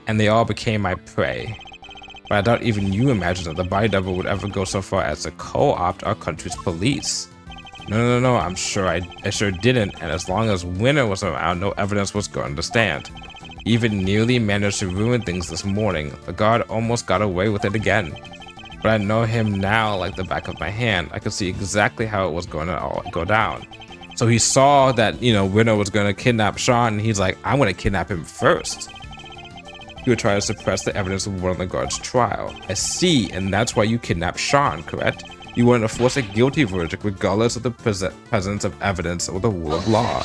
and they all became my prey. But I doubt even you imagined that the body double would ever go so far as to co-opt our country's police. No, I'm sure I sure didn't, and as long as Winter was around, no evidence was going to stand. He even nearly managed to ruin things this morning. The guard almost got away with it again. But I know him now like the back of my hand. I could see exactly how it was going to all go down. So he saw that, Winter was going to kidnap Sean, and he's like, I'm going to kidnap him first. He would try to suppress the evidence of one of the guards' trial. I see, and that's why you kidnapped Sean, correct? You wanted to force a guilty verdict regardless of the presence of evidence or the rule of law.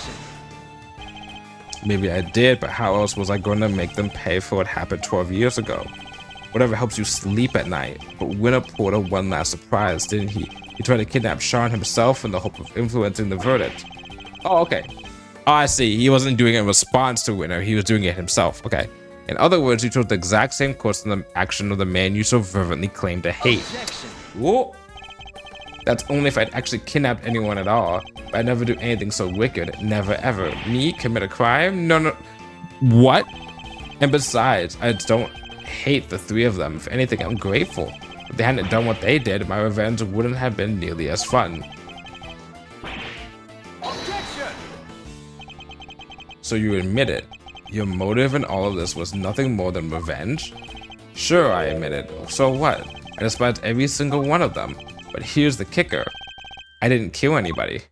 Maybe I did, but how else was I going to make them pay for what happened 12 years ago? Whatever helps you sleep at night. But Winter pulled a one last surprise, didn't he? He tried to kidnap Sean himself in the hope of influencing the verdict. Oh, okay. Oh, I see. He wasn't doing it in response to Winter. He was doing it himself. Okay. In other words, you chose the exact same course in the action of the man you so fervently claimed to hate. Whoa. That's only if I'd actually kidnapped anyone at all. But I'd never do anything so wicked. Never, ever. Me? Commit a crime? No. What? And besides, I don't hate the three of them. If anything, I'm grateful. If they hadn't done what they did, my revenge wouldn't have been nearly as fun. Objection! So you admit it. Your motive in all of this was nothing more than revenge? Sure, I admit it. So what? I despised every single one of them. But here's the kicker. I didn't kill anybody.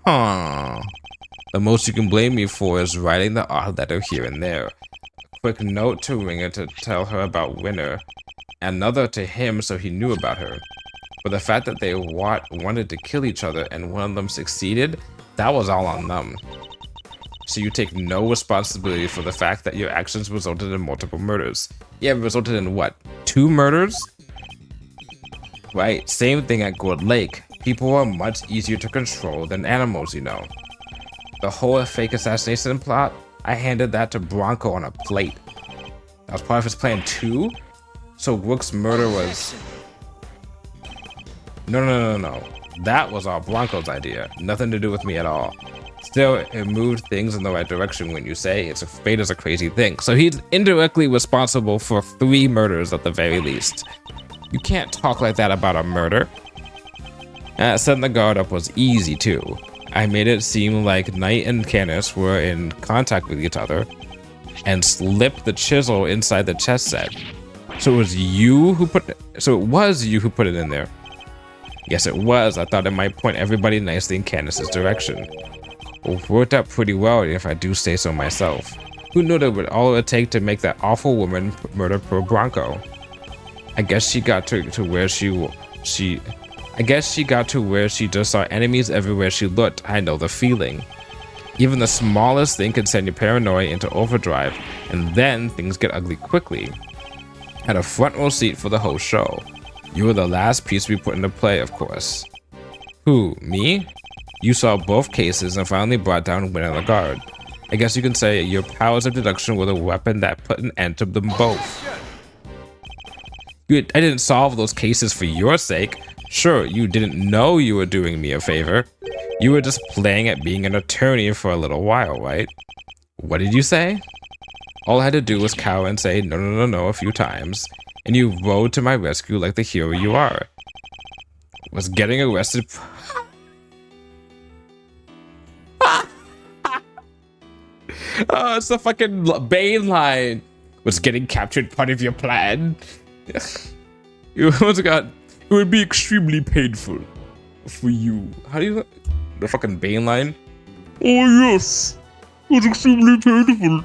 The most you can blame me for is writing the odd letter here and there. A quick note to Ringer to tell her about Winter. Another to him so he knew about her. But the fact that they wanted to kill each other and one of them succeeded, that was all on them. So you take no responsibility for the fact that your actions resulted in multiple murders. Yeah, it resulted in what? 2 murders? Right, same thing at Gold Lake. People are much easier to control than animals, The whole fake assassination plot, I handed that to Bronco on a plate. That was part of his plan too? So Rook's murder was... No. That was all Bronco's idea. Nothing to do with me at all. Still, it moved things in the right direction when you say fate is a crazy thing. So he's indirectly responsible for 3 murders at the very least. You can't talk like that about a murder. Setting the guard up was easy too. I made it seem like Knight and Canis were in contact with each other and slipped the chisel inside the chess set. So it was you who put it in there. Yes, it was. I thought it might point everybody nicely in Canis's direction. It worked out pretty well if I do say so myself. Who knew that would all it would take to make that awful woman murder poor Bronco? I guess she got to where she I guess she got to where she just saw enemies everywhere she looked. I know the feeling. Even the smallest thing can send your paranoia into overdrive, and then things get ugly quickly. Had a front row seat for the whole show. You were the last piece we put into play, of course. Who, me? You saw both cases and finally brought down Win on the guard. I guess you can say your powers of deduction were the weapon that put an end to them both. I didn't solve those cases for your sake. Sure, you didn't know you were doing me a favor. You were just playing at being an attorney for a little while, right? What did you say? All I had to do was cower and say no, no, no, no a few times, and you rode to my rescue like the hero you are. Was getting arrested... Oh, it's the fucking Bane line. Was getting captured part of your plan? You also got... It would be extremely painful for you. How do you... The fucking Bane line? Oh yes, it was extremely painful.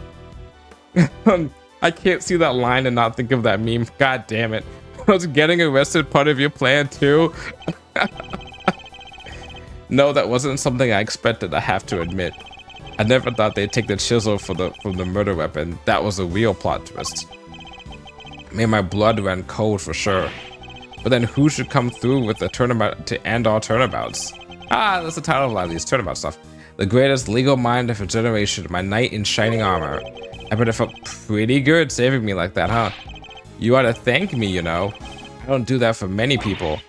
I can't see that line and not think of that meme. God damn it. Was getting arrested part of your plan too? No, that wasn't something I expected, I have to admit. I never thought they'd take the chisel from the murder weapon. That was a real plot twist. Made my blood run cold for sure. But then who should come through with the turnabout to end all turnabouts? Ah, that's the title of a lot of these turnabout stuff. The greatest legal mind of a generation, my knight in shining armor. I bet it felt pretty good saving me like that, huh? You ought to thank me, you know. I don't do that for many people.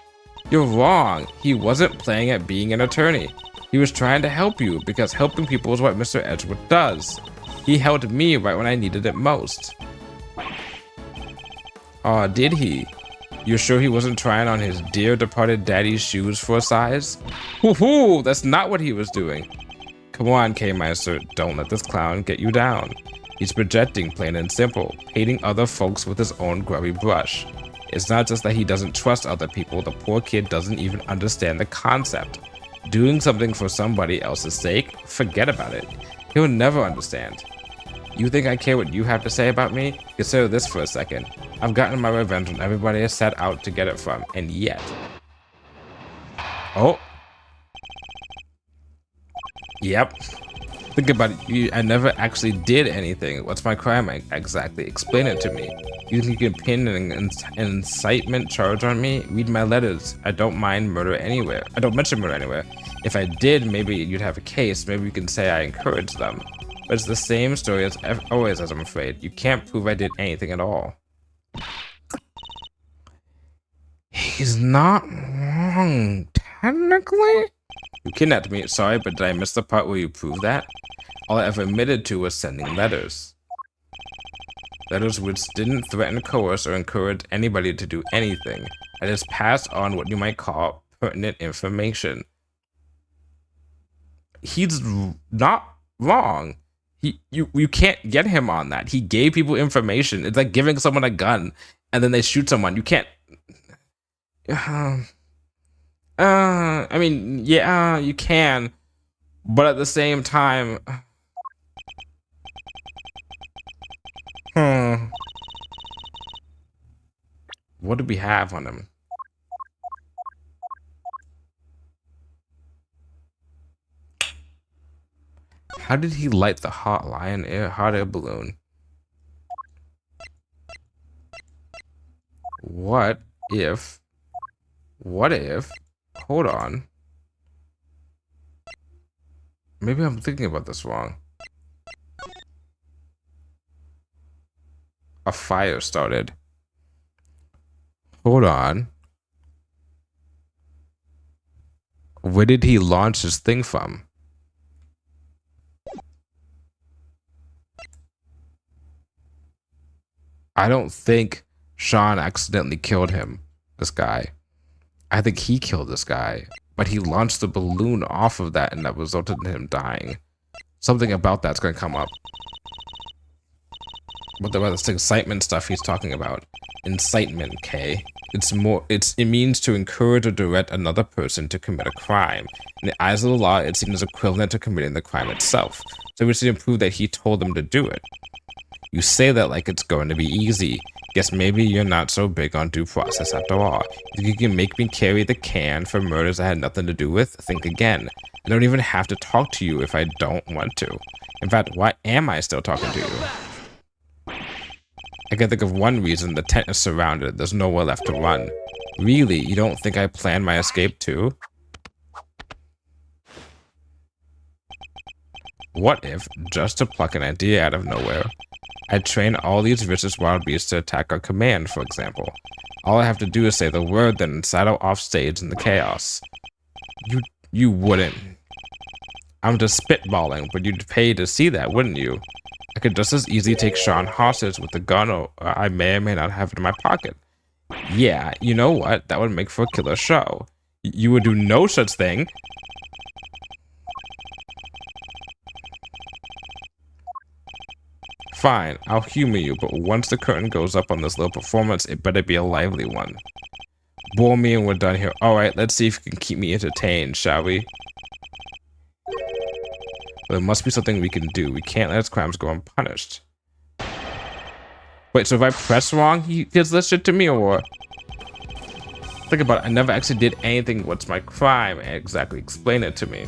You're wrong. He wasn't playing at being an attorney. He was trying to help you because helping people is what Mr. Edgewood does. He helped me right when I needed it most. Aw, did he? You're sure he wasn't trying on his dear departed daddy's shoes for a size? Woohoo! That's not what he was doing. Come on, K-Meister, don't let this clown get you down. He's projecting, plain and simple, painting other folks with his own grubby brush. It's not just that he doesn't trust other people, the poor kid doesn't even understand the concept. Doing something for somebody else's sake? Forget about it. He'll never understand. You think I care what you have to say about me? Consider this for a second. I've gotten my revenge on everybody I set out to get it from, and yet... Oh. Yep. Think about it. I never actually did anything. What's my crime exactly? Explain it to me. You think you can pin an incitement charge on me? Read my letters. I don't mind murder anywhere. I don't mention murder anywhere. If I did, maybe you'd have a case. Maybe you can say I encouraged them. But it's the same story as always, as I'm afraid. You can't prove I did anything at all. He's not wrong, technically. You kidnapped me, sorry, but did I miss the part where you proved that? All I ever admitted to was sending letters. Letters which didn't threaten, coerce, or encourage anybody to do anything. I just passed on what you might call pertinent information. He's not wrong. You can't get him on that. He gave people information. It's like giving someone a gun and then they shoot someone. You can't... I mean, yeah, you can, but at the same time, what do we have on him? How did he light the hot air balloon? What if, hold on. Maybe I'm thinking about this wrong. A fire started. Hold on. Where did he launch his thing from? I don't think Sean accidentally killed him, this guy. I think he killed this guy, but he launched the balloon off of that and that resulted in him dying. Something about that's going to come up. What about this incitement stuff he's talking about? Incitement, K. It means to encourage or direct another person to commit a crime. In the eyes of the law, it seems equivalent to committing the crime itself. So we should prove that he told them to do it. You say that like it's going to be easy. Guess maybe you're not so big on due process after all. If you can make me carry the can for murders I had nothing to do with, think again. I don't even have to talk to you if I don't want to. In fact, why am I still talking to you? I can think of one reason: the tent is surrounded. There's nowhere left to run. Really, you don't think I planned my escape too? What if, just to pluck an idea out of nowhere, I train all these vicious wild beasts to attack our command, for example? All I have to do is say the word, then sidle off stage in the chaos. You wouldn't. I'm just spitballing, but you'd pay to see that, wouldn't you? I could just as easily take Sean hostage with the gun, or I may or may not have it in my pocket. Yeah, you know what? That would make for a killer show. You would do no such thing. Fine, I'll humor you, but once the curtain goes up on this little performance, it better be a lively one. Bore me and we're done here. Alright, let's see if you can keep me entertained, shall we? Well, there must be something we can do. We can't let his crimes go unpunished. Wait, so if I press wrong, he gives this shit to me, or... Think about it, I never actually did anything. What's my crime? Exactly, explain it to me.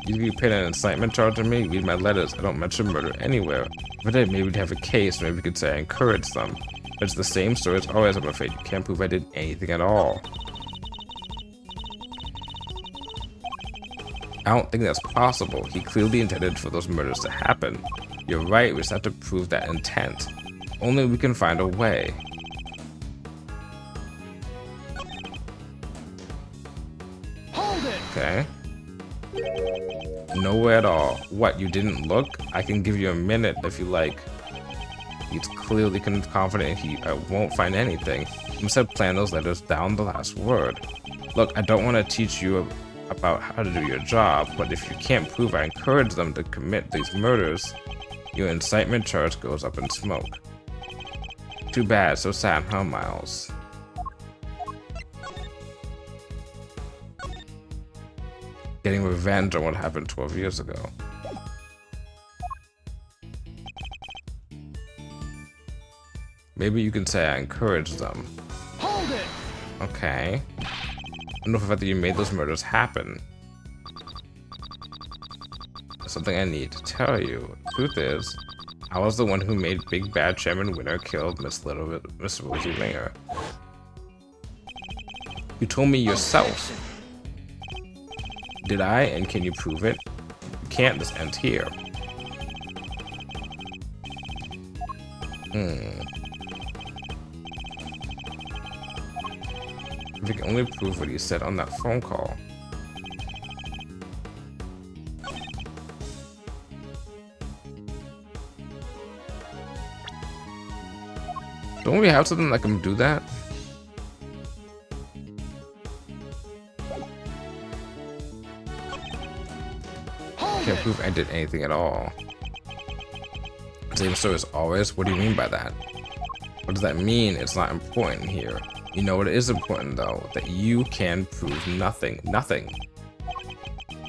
You pin an incitement charge on me? Read my letters. I don't mention murder anywhere. If I did, maybe we'd have a case. Maybe we could say I encouraged them. But it's the same story as always, I'm afraid. You can't prove I did anything at all. I don't think that's possible. He clearly intended for those murders to happen. You're right, we just have to prove that intent. Only we can find a way. Hold it! Okay. Nowhere at all. What, you didn't look? I can give you a minute if you like. He's clearly confident he won't find anything. He must have planned those letters down the last word. Look, I don't want to teach you about how to do your job, but if you can't prove I encouraged them to commit these murders, your incitement charge goes up in smoke. Too bad, so sad, huh, Miles? Getting revenge on what happened 12 years ago. Maybe you can say I encouraged them. Hold it! Okay. I know for the fact that you made those murders happen. There's something I need to tell you. The truth is, I was the one who made Big Bad Chairman Winner kill Miss Rosie Ringer. You told me yourself. Did I? And can you prove it? You can't just end here. If you can only prove what he said on that phone call. Don't we have something that can do that? Can't prove I did anything at all. Same story as always? What do you mean by that? What does that mean? It's not important here. You know what is important though? That you can prove nothing. Nothing.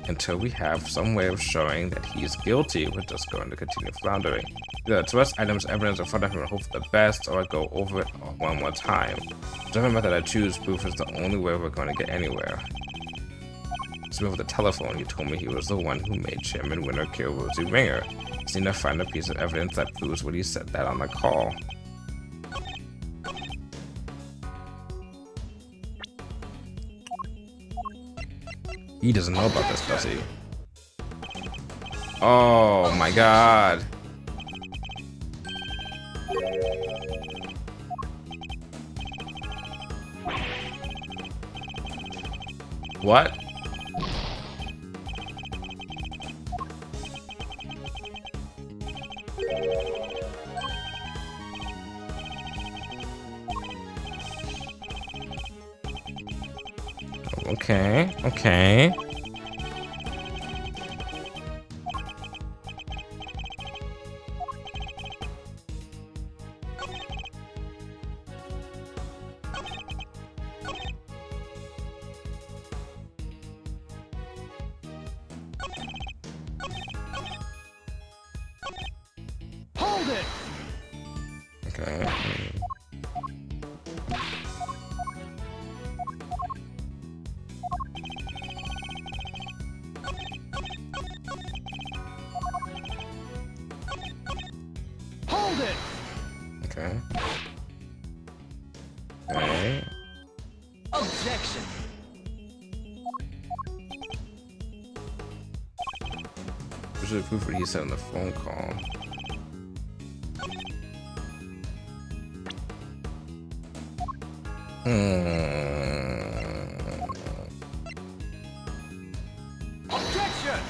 Until we have some way of showing that he's guilty, we're just going to continue floundering. Either to rest items evidence in front of him and hope for the best, or I go over it one more time. Whichever method I choose, proof is the only way we're going to get anywhere. So over the telephone, he told me he was the one who made Chairman Winner kill Rosie Ringer. Just need to find a piece of evidence that proves what he said that on the call. He doesn't know about this, does he? Oh my god. What? Okay, okay. Okay. Hold it! Okay. Okay. Objection! Usually proof what he said on the phone call. Objection!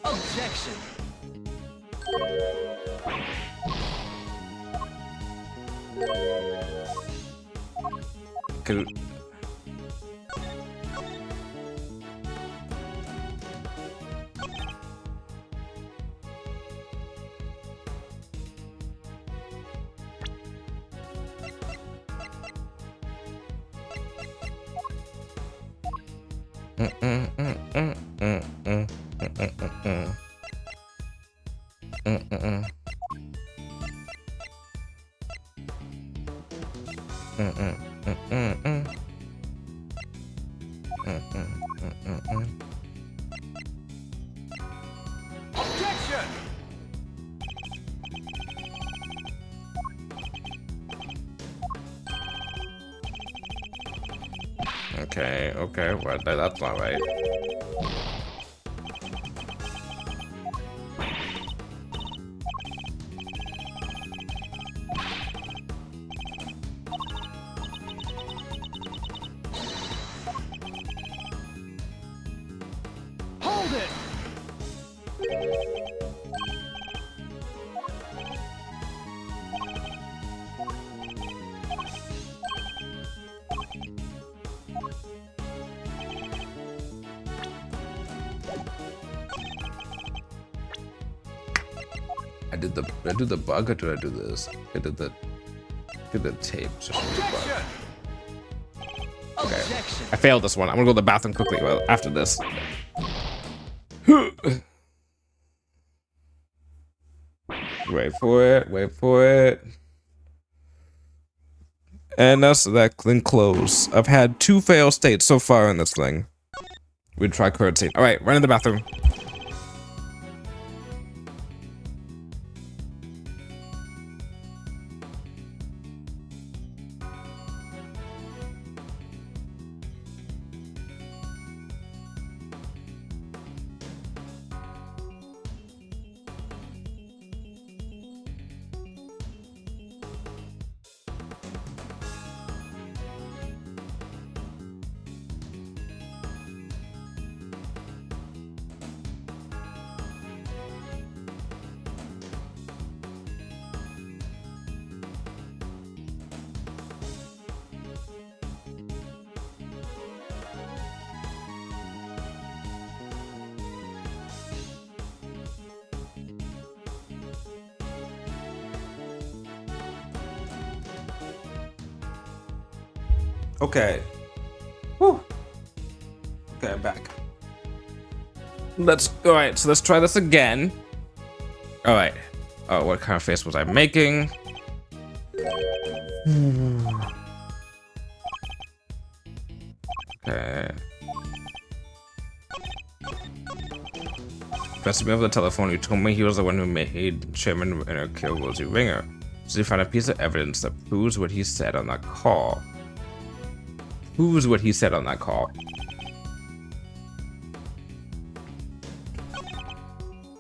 Objection! Could Objection! Okay, okay, well, that's not right. Hold it! I do the bug or did I do this? I did the tape. Just do the bug. Objection! Okay. Objection! I failed this one. I'm gonna go to the bathroom quickly after this. Wait for it, wait for it. And that's that thing closed. I've had 2 fail states so far in this thing. We'd try currency. Alright, run in the bathroom. Okay. Whew. Okay, I'm back. Alright, so let's try this again. Alright. Oh, what kind of face was I making? Okay. Pressed me over the telephone. He told me he was the one who made Chairman Winner kill Rosie Ringer. So he found a piece of evidence that proves what he said on that call. Proves what he said on that call.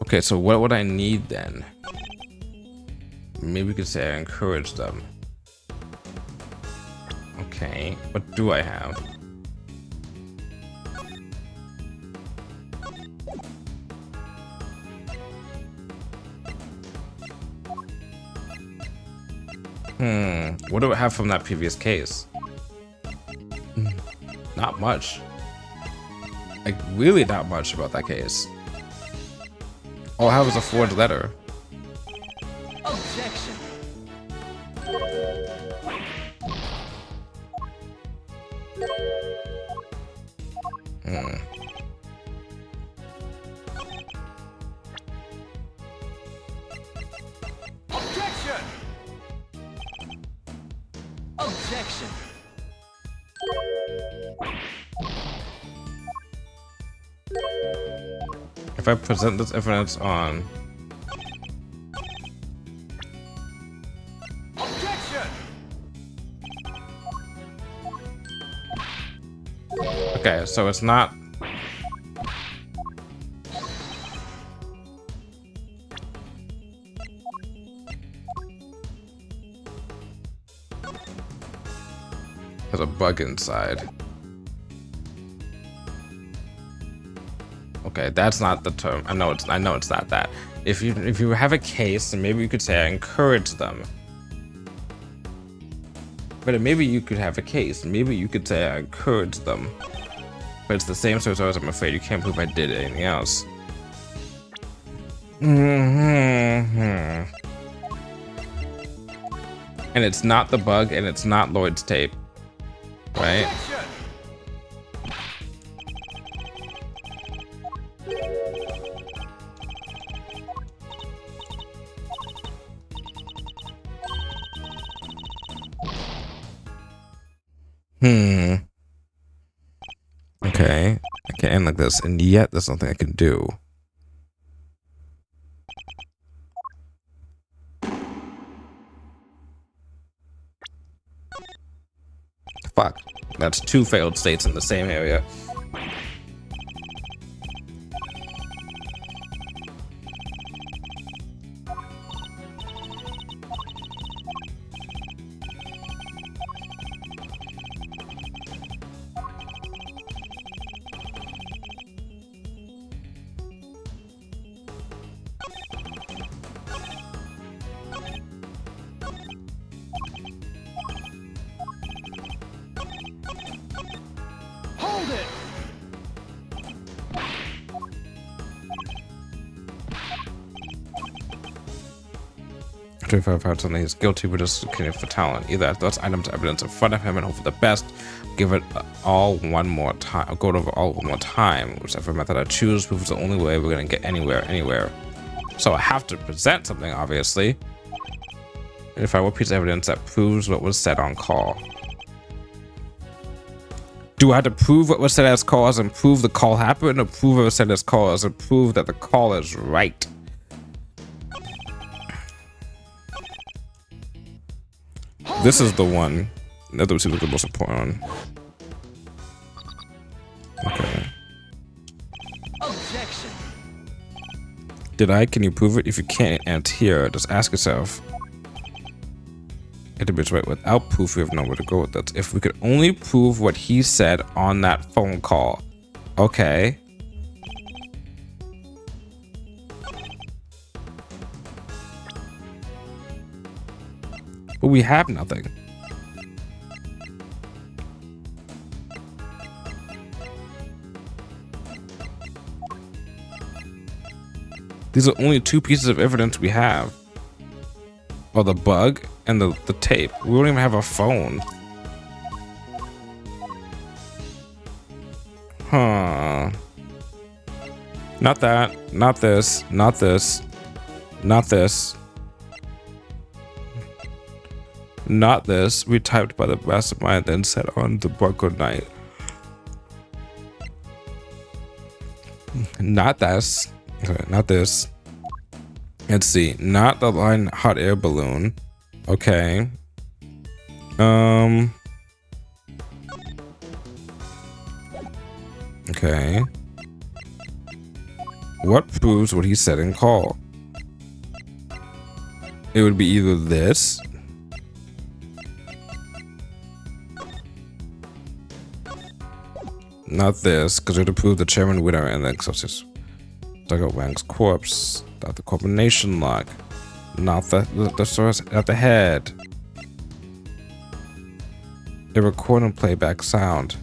Okay, so what would I need then? Maybe we could say I encourage them. Okay, what do I have? What do I have from that previous case? Not much. Like, really not much about that case. All I have is a forged letter. Objection! Objection! Objection. If I present this evidence on... Objection. Okay, so it's not... There's a bug inside. Okay, that's not the term. I know it's not that. If you have a case, then maybe you could say I encourage them. But maybe you could have a case. Maybe you could say I encourage them. But it's the same sort of, I'm afraid you can't prove I did anything else. And it's not the bug, and it's not Lloyd's tape, right? Okay, I can't end like this, and yet there's nothing I can do. Fuck, that's 2 failed states in the same area. Hold it. 25 parts on he's guilty, but just looking for talent. Either that's items evidence in front of him and hope for the best. Give it all one more time. Go over all one more time. Whichever method I choose proves the only way we're gonna get anywhere. So I have to present something, obviously. And if I want a piece of evidence that proves what was said on call. Do I have to prove what was said as cause and prove the call happened, or prove what was said as cause and prove that the call is right? This is the one that was the most important one. Okay. Objection. Can you prove it? If you can't, and here, just ask yourself. It is right. Without proof, we have nowhere to go with that. If we could only prove what he said on that phone call. Okay. But we have nothing. These are only 2 pieces of evidence we have. Or the bug and the tape. We don't even have a phone. Huh. Not that. Not this. Not this. Not this. Not this. We typed by the mastermind, then set on the bug good night. Not this. Okay, not this. Let's see. Not the line hot air balloon. Okay. Okay. What proves what he said in call? It would be either this. Not this, because we have to prove the chairman winner and then such dug out Wang's corpse. Not the combination lock. Not the source at the head. A record and playback sound.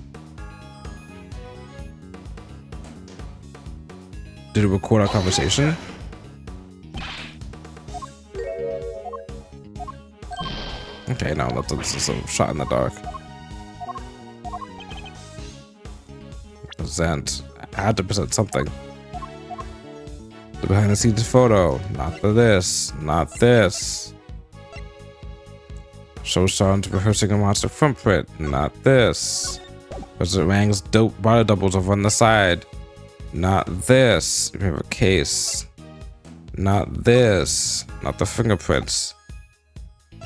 Did it record our conversation? Okay, now this is a shot in the dark. Present. I had to present something. The behind the scenes photo. Not this. Not this. Show Sean's rehearsing a monster footprint. Not this. President Wang's dope body doubles over on the side. Not this. We have a case. Not this. Not the fingerprints.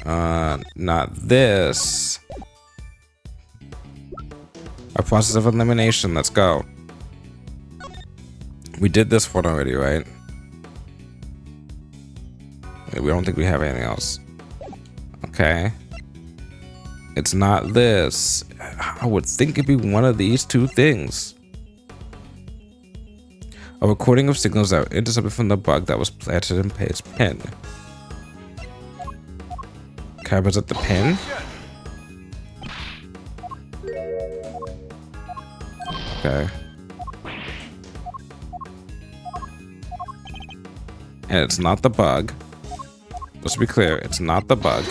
Not this. A process of elimination. Let's go. We did this one already, right? We don't think we have anything else. Okay. It's not this. I would think it'd be one of these two things. A recording of signals that were intercepted from the bug that was planted in Page's pin. Can I represent the pin? Okay. And it's not the bug. Let's be clear, it's not the bug.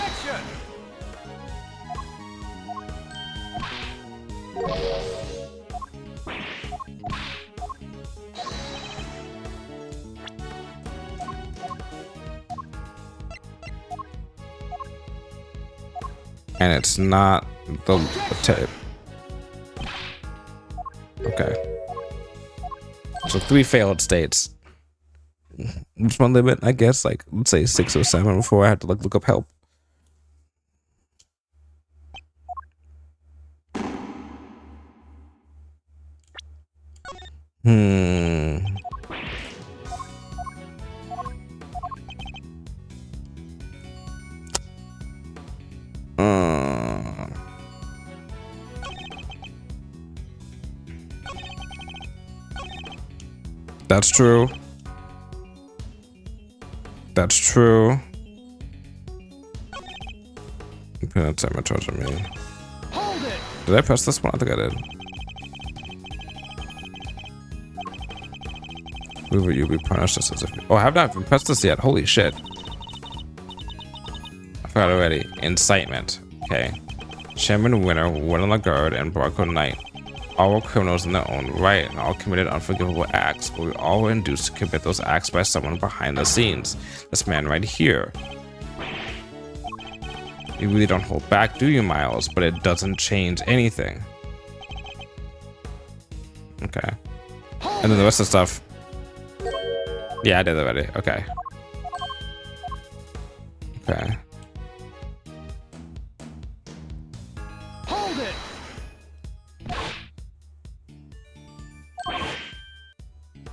And it's not the tape. Okay. So 3 failed states. What's my limit? I guess like let's say 6 or 7 before I have to like look up help. That's true. That's true. That's my charge on me. Hold it. Did I press this one? I think I did. We will you be punished as if. Oh, I have not even pressed this yet. Holy shit. I forgot already. Incitement. Okay. Chairman Winner, Winner Lagarde, and Bronco Knight. All were criminals in their own right and all committed unforgivable acts, but we all were induced to commit those acts by someone behind the scenes. This man right here. You really don't hold back, do you, Miles? But it doesn't change anything. Okay. And then the rest of the stuff. Yeah, I did already. Okay. Okay. Hold it.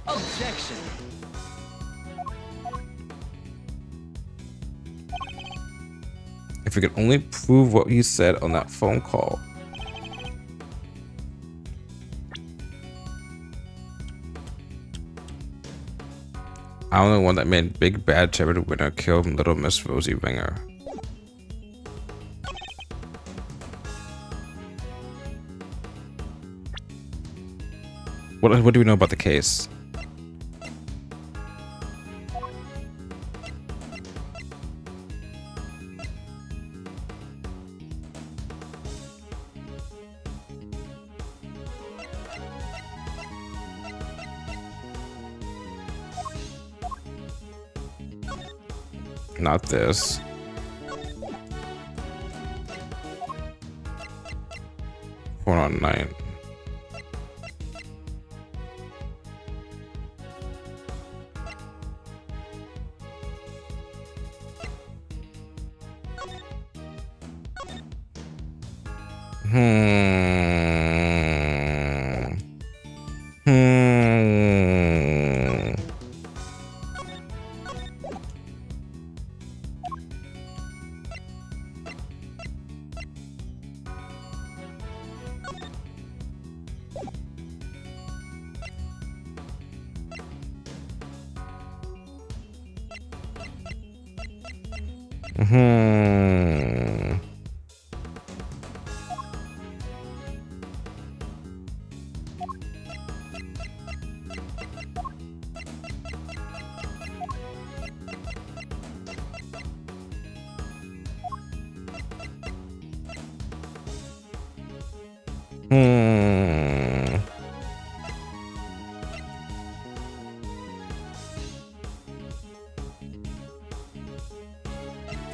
Objection. If we could only prove what he said on that phone call. I'm the one that made Big Bad Chairman Winner kill Little Miss Rosie Ringer. What do we know about the case? Not this. Hold on, 9.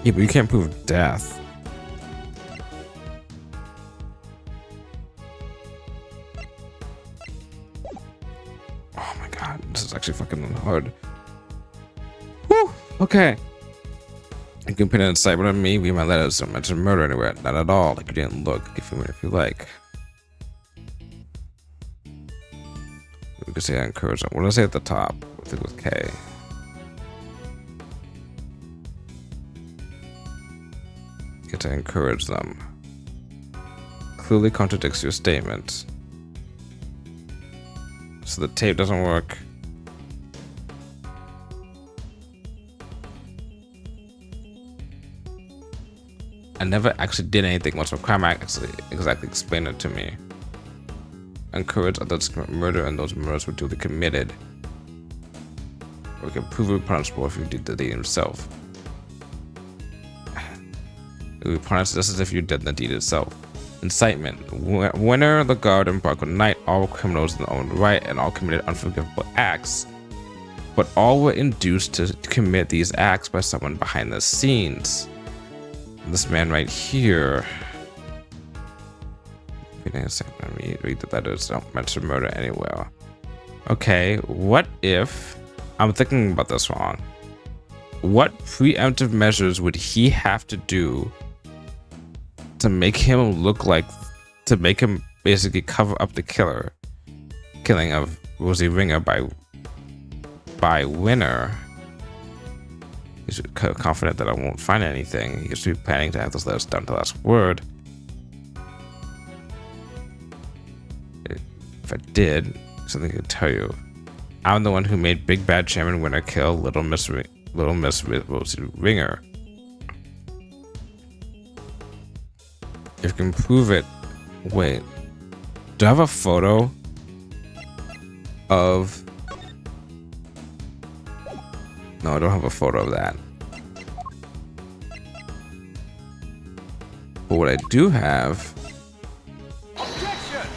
Yeah, but you can't prove death. actually fucking hard. Whew. Okay. You can pin an incitement on me. Read my letters. Don't mention murder anywhere. Not at all. Like you didn't look. If you like. We could say I encourage them. What did I say at the top? I think with K. Get to encourage them. Clearly contradicts your statement. So the tape doesn't work. I never actually did anything once crime actually exactly explained it to me. Encourage others to commit murder and those murders were duly committed. Or you can prove it punishable if you did the deed yourself. It will be punished just as if you did the deed itself. Incitement. Winter, the guard, and Barco Knight, all criminals in their own right and all committed unforgivable acts. But all were induced to commit these acts by someone behind the scenes. This man right here. Read the letters, don't mention murder anywhere. Okay, what if I'm thinking about this wrong? What preemptive measures would he have to do to make him look like, to make him basically cover up the killing of Rosie Ringer by Winner? He's confident that I won't find anything. He should be planning to have those letters down to the last word. If I did, something I could tell you. I'm the one who made Big Bad Chairman Winner kill Little Miss Rosie Ringer. If you can prove it, wait. Do I have a photo of? No, I don't have a photo of that. But what I do have. Objection!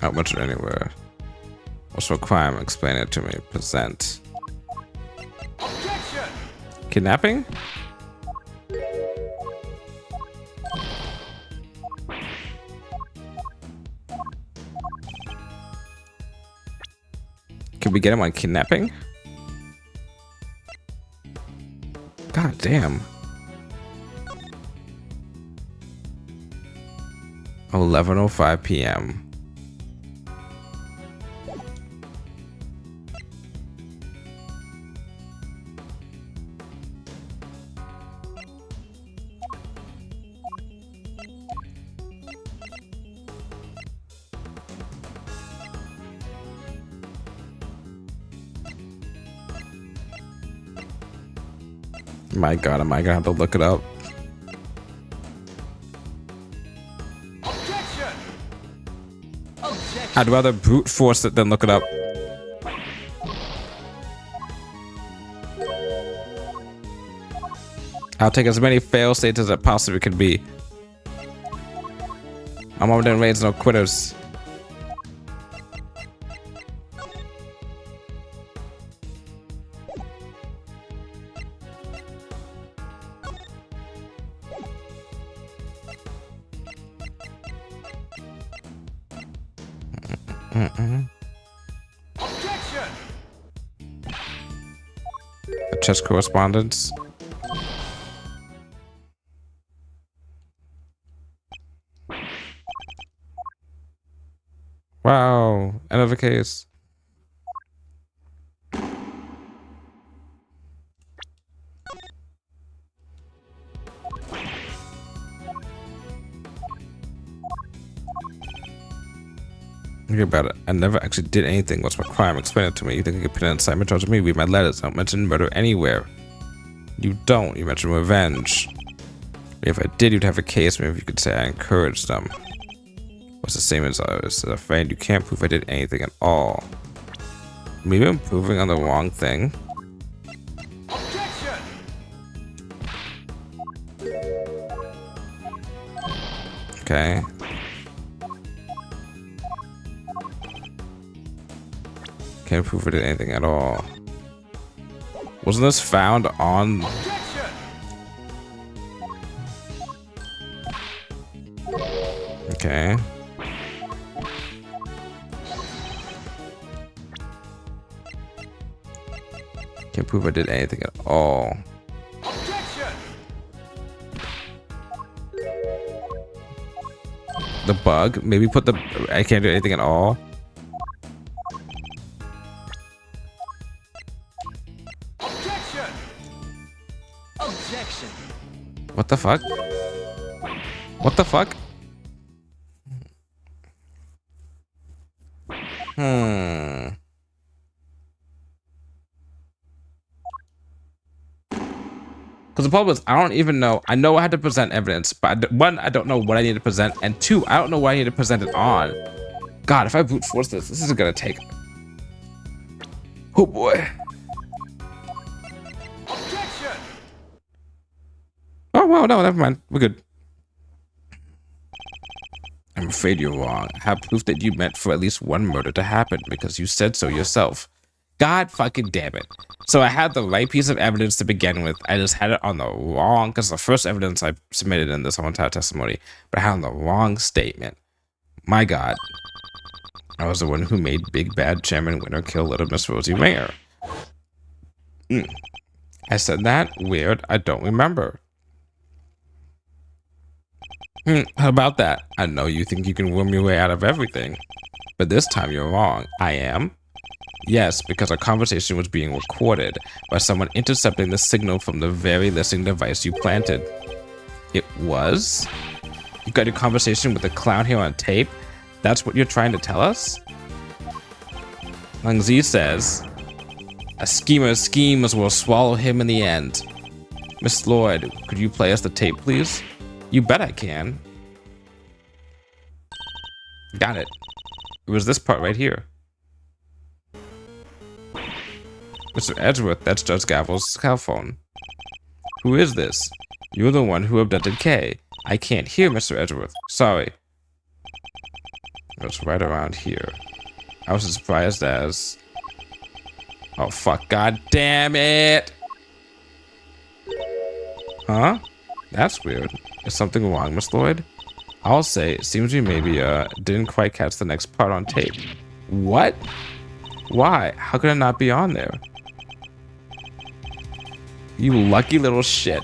Not much anywhere. What's for crime? Explain it to me. Present. Objection! Kidnapping? Can we get him on kidnapping? God damn. 11:05 p.m. My God, am I gonna have to look it up? Objection! Objection! I'd rather brute force it than look it up. I'll take as many fail states as it possibly could be. My mom didn't raise no quitters. Objection! A chess correspondence. Wow, end of the case. Think about it. I never actually did anything. What's my crime? Explain it to me. You think you could pin an incitement charge on me? Read my letters. Don't mention murder anywhere. You don't. You mention revenge. If I did, you'd have a case. Maybe you could say I encouraged them. What's the same as I was a friend? You can't prove I did anything at all. Maybe I'm proving on the wrong thing. Objection! Okay. Can't prove I did anything at all. Wasn't this found on... Objection! Okay. Can't prove I did anything at all. Objection! The bug? Maybe put the... I can't do anything at all? Objection! Objection! What the fuck? What the fuck? Because the problem is, I don't even know. I know I had to present evidence, but one, I don't know what I need to present, and two, I don't know what I need to present it on. God, if I brute force this, this is gonna take... Oh boy. Objection! Oh, well, no, never mind. We're good. I'm afraid you're wrong. I have proof that you meant for at least one murder to happen because you said so yourself. God fucking damn it. So I had the right piece of evidence to begin with. I just had it on the wrong, because the first evidence I submitted in this whole entire testimony, but I had on the wrong statement. My God. I was the one who made Big Bad Chairman Winter kill Little Miss Rosie Ringer. I said that? Weird. I don't remember. How about that? I know you think you can worm your way out of everything, but this time you're wrong. I am? Yes, because our conversation was being recorded by someone intercepting the signal from the very listening device you planted. It was? You got your conversation with the clown here on tape? That's what you're trying to tell us? Lang Zi says, a schemer's schemes will swallow him in the end. Miss Lloyd, could you play us the tape, please? You bet I can. Got it. It was this part right here. Mr. Edgeworth, that's Judge Gavel's cell phone. Who is this? You're the one who abducted Kay. I can't hear Mr. Edgeworth. Sorry. It's right around here. I was as surprised as... Oh, fuck. God damn it! Huh? That's weird. Is something wrong, Miss Lloyd? I'll say, it seems you maybe, didn't quite catch the next part on tape. What? Why? How could it not be on there? You lucky little shit.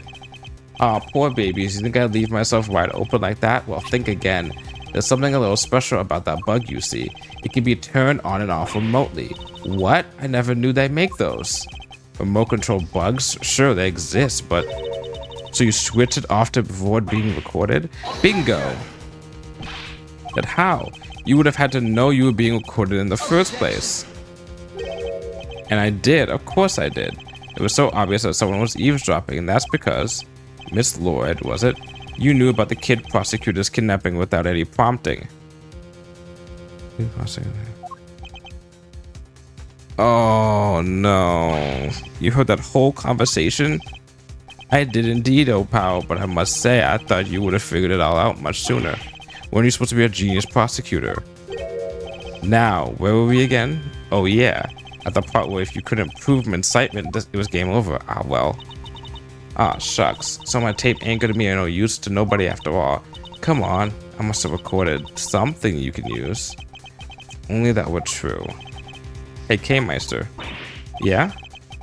Aw, poor babies. You think I'd leave myself wide open like that? Well, think again. There's something a little special about that bug you see. It can be turned on and off remotely. What? I never knew they make those. Remote control bugs? Sure, they exist, but... So you switch it off to avoid being recorded? Bingo! But how? You would have had to know you were being recorded in the first place. And I did. Of course I did. It was so obvious that someone was eavesdropping, and that's because... Miss Lloyd, was it? You knew about the kid prosecutor's kidnapping without any prompting. Oh no. You heard that whole conversation? I did indeed, oh pal, but I must say I thought you would have figured it all out much sooner. Weren't you supposed to be a genius prosecutor? Now, where were we again? Oh yeah, at the part where if you couldn't prove incitement, it was game over. Ah well. Ah shucks, so my tape ain't gonna be no use to nobody after all. Come on, I must have recorded something you can use. Only that were true. Hey K-Meister. Yeah?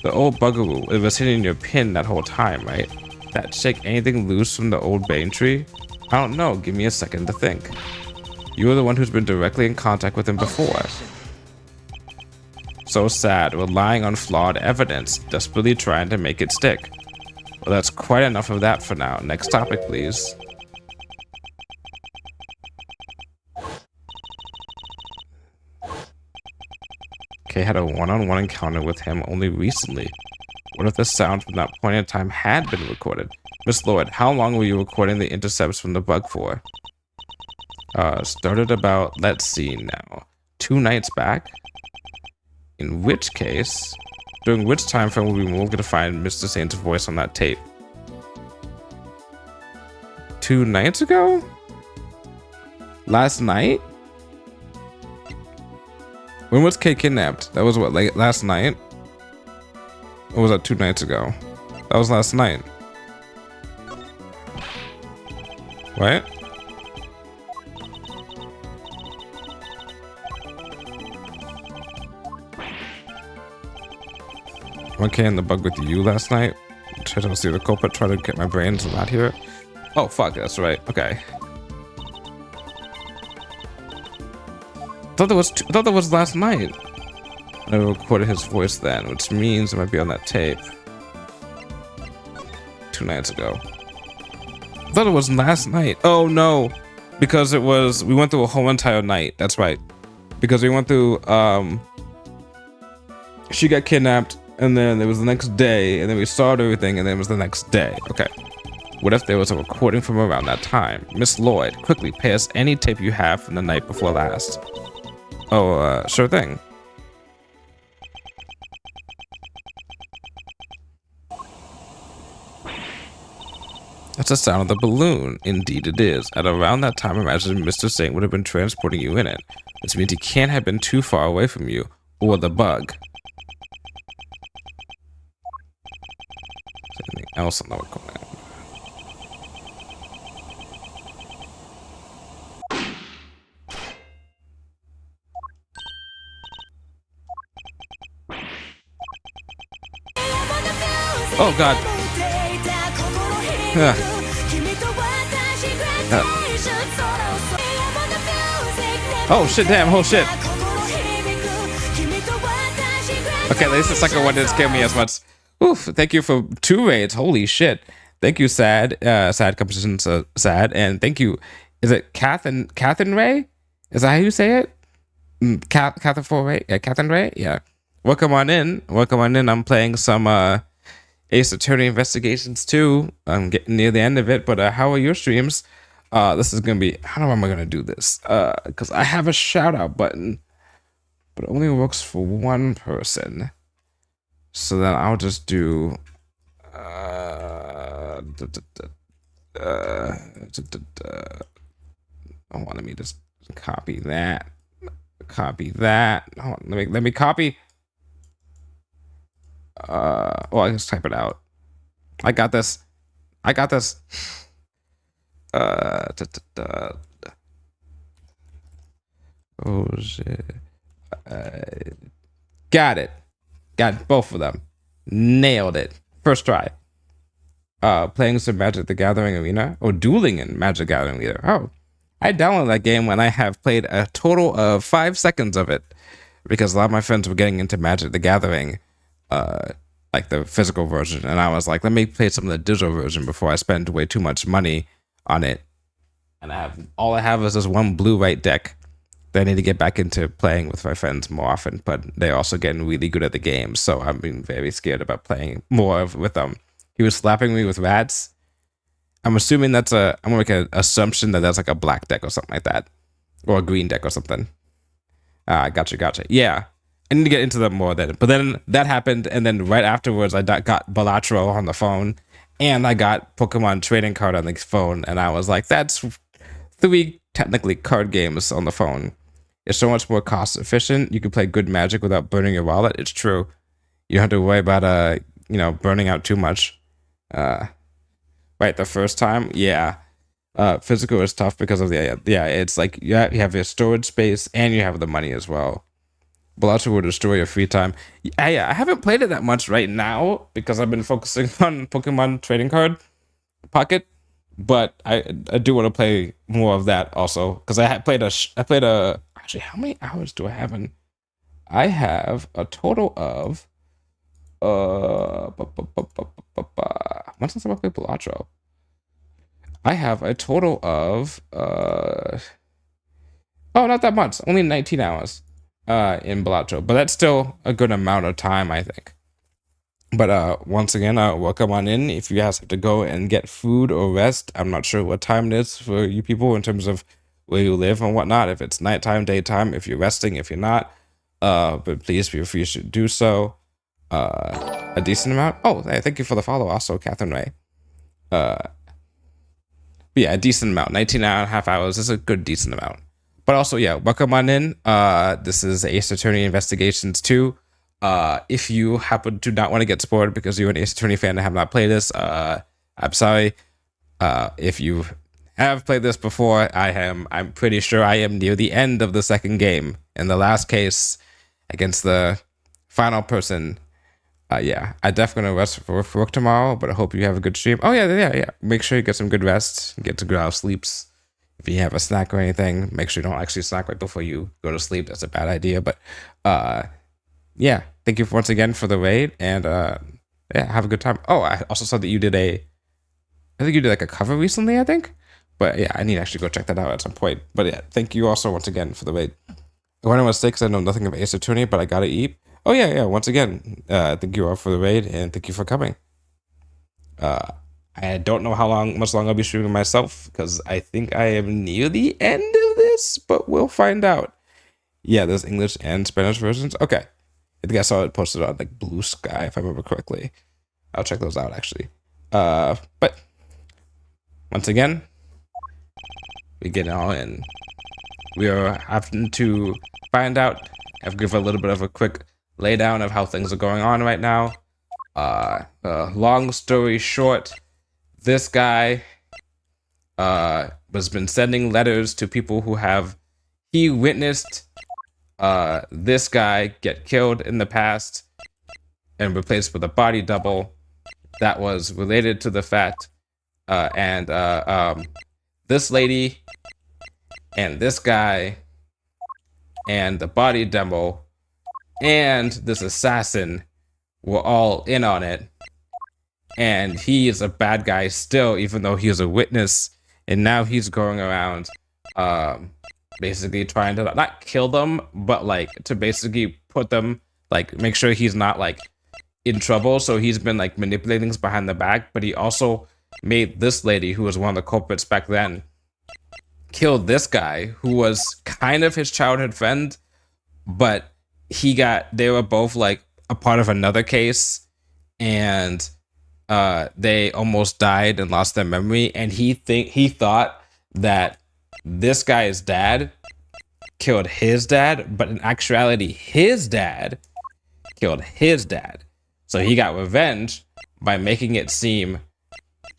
The old buggeroo, it was hitting your pin that whole time, right? That shake anything loose from the old bane tree? I don't know, give me a second to think. You were the one who's been directly in contact with him before. So sad, relying on flawed evidence, desperately trying to make it stick. Well, that's quite enough of that for now. Next topic, please. Kay had a one-on-one encounter with him only recently. What if the sound from that point in time had been recorded? Miss Lloyd, how long were you recording the intercepts from the bug for? Started about, let's see now, 2 nights back? In which case, during which time frame will we more going to find Mr. Saint's voice on that tape? 2 nights ago? Last night? When was Kay kidnapped? That was what, like last night? Or was that 2 nights ago? That was last night. What? Okay, in the bug with you last night. Try to see the culprit, try to get my brains out here. Oh, fuck, that's right. Okay. I thought that was last night. I recorded his voice then, which means it might be on that tape. 2 nights ago. I thought it was last night. Oh no, because we went through a whole entire night. That's right. Because we went through, she got kidnapped, and then there was the next day, and then we saw everything, and then it was the next day. Okay. What if there was a recording from around that time? Miss Lloyd, quickly pay us any tape you have from the night before last. Oh, sure thing. That's the sound of the balloon. Indeed it is. At around that time, imagine Mr. Saint would have been transporting you in it. This means he can't have been too far away from you, or the bug. Is there anything else on the recording? Oh god. Oh shit, damn, oh shit. Okay, at least the second one didn't scare me as much. Oof, thank you for 2 raids. Holy shit. Thank you, Sad. Sad Composition, Sad. And thank you. Is it Catherine Ray? Is that how you say it? Catherine Ray? Yeah, Catherine Ray? Yeah. Welcome on in. Welcome on in. I'm playing some Ace Attorney Investigations 2. I'm getting near the end of it, but how are your streams? This is gonna be, how am I gonna do this? Because I have a shout out button, but it only works for 1 person. So then I'll just do hold on, let me just copy that. Copy that. Hold on, let me copy. Well, I just type it out. I got this. I got this. Oh shit. Got it. Got both of them. Nailed it. First try. Playing some Magic the Gathering Arena. Oh, dueling in Magic the Gathering Arena. Oh. I downloaded that game when I have played a total of 5 seconds of it. Because a lot of my friends were getting into Magic the Gathering. Like the physical version, and I was like, let me play some of the digital version before I spend way too much money on it. And all I have is this 1 blue white deck that I need to get back into playing with my friends more often, but they're also getting really good at the game, so I'm being very scared about playing more with them. He was slapping me with rats. I'm assuming I'm gonna make an assumption that that's like a black deck or something like that, or a green deck or something. Gotcha. Yeah. I need to get into them more then. But then that happened, and then right afterwards, I got Balatro on the phone, and I got Pokemon Trading Card on the phone, and I was like, that's 3 technically card games on the phone. It's so much more cost efficient. You can play good Magic without burning your wallet. It's true. You don't have to worry about burning out too much. Right, the first time, yeah. Physical is tough because of it's like you have your storage space and you have the money as well. Balatro will destroy your free time. Yeah, I haven't played it that much right now because I've been focusing on Pokemon Trading Card Pocket, but I do want to play more of that also because I played a. Actually, how many hours do I have in? I have a total of when's the time I played Balatro? I have a total of not that much, only 19 hours. In Balatro, but that's still a good amount of time, I think. But once again, welcome on in. If you guys have to go and get food or rest, I'm not sure what time it is for you people in terms of where you live and whatnot. If it's nighttime, daytime, if you're resting, if you're not, but please feel free to do so. A decent amount. Oh, hey, thank you for the follow, also, Catherine Ray. Yeah, a decent amount. 19.5 hours is a good decent amount. But also, yeah, welcome on in. This is Ace Attorney Investigations 2. If you happen to not want to get spoiled because you're an Ace Attorney fan and have not played this, I'm sorry. If you have played this before, I'm pretty sure I am near the end of the second game. In the last case against the final person. Yeah, I definitely gonna rest for work tomorrow, but I hope you have a good stream. Oh yeah. Make sure you get some good rest, get some good hours sleeps. If you have a snack or anything, make sure you don't actually snack right before you go to sleep. That's a bad idea. But yeah, thank you once again for the raid, and yeah, have a good time. Oh, I also saw that you did I think you did like a cover recently, I think. But yeah, I need to actually go check that out at some point. But yeah, thank you also once again for the raid. I want to mistake because I know nothing of Ace Attorney, but I gotta eat. Oh yeah. Once again, thank you all for the raid and thank you for coming. I don't know much longer I'll be streaming myself because I think I am near the end of this, but we'll find out. Yeah, there's English and Spanish versions. Okay, I think I saw it posted on like Blue Sky if I remember correctly. I'll check those out actually. But once again, we get it all in. We are having to find out. I've given a little bit of a quick laydown of how things are going on right now. Long story short, this guy has been sending letters to people who he witnessed this guy get killed in the past and replaced with a body double that was related to the fact and this lady and this guy and the body demo and this assassin were all in on it, and he is a bad guy still, even though he is a witness, and now he's going around basically trying to not kill them, but like to basically put them, like make sure he's not like in trouble. So he's been like manipulating things behind the back, but he also made this lady, who was one of the culprits back then, killed this guy who was kind of his childhood friend, but they were both like a part of another case, and they almost died and lost their memory, and he thought that this guy's dad killed his dad, but in actuality his dad killed his dad. So he got revenge by making it seem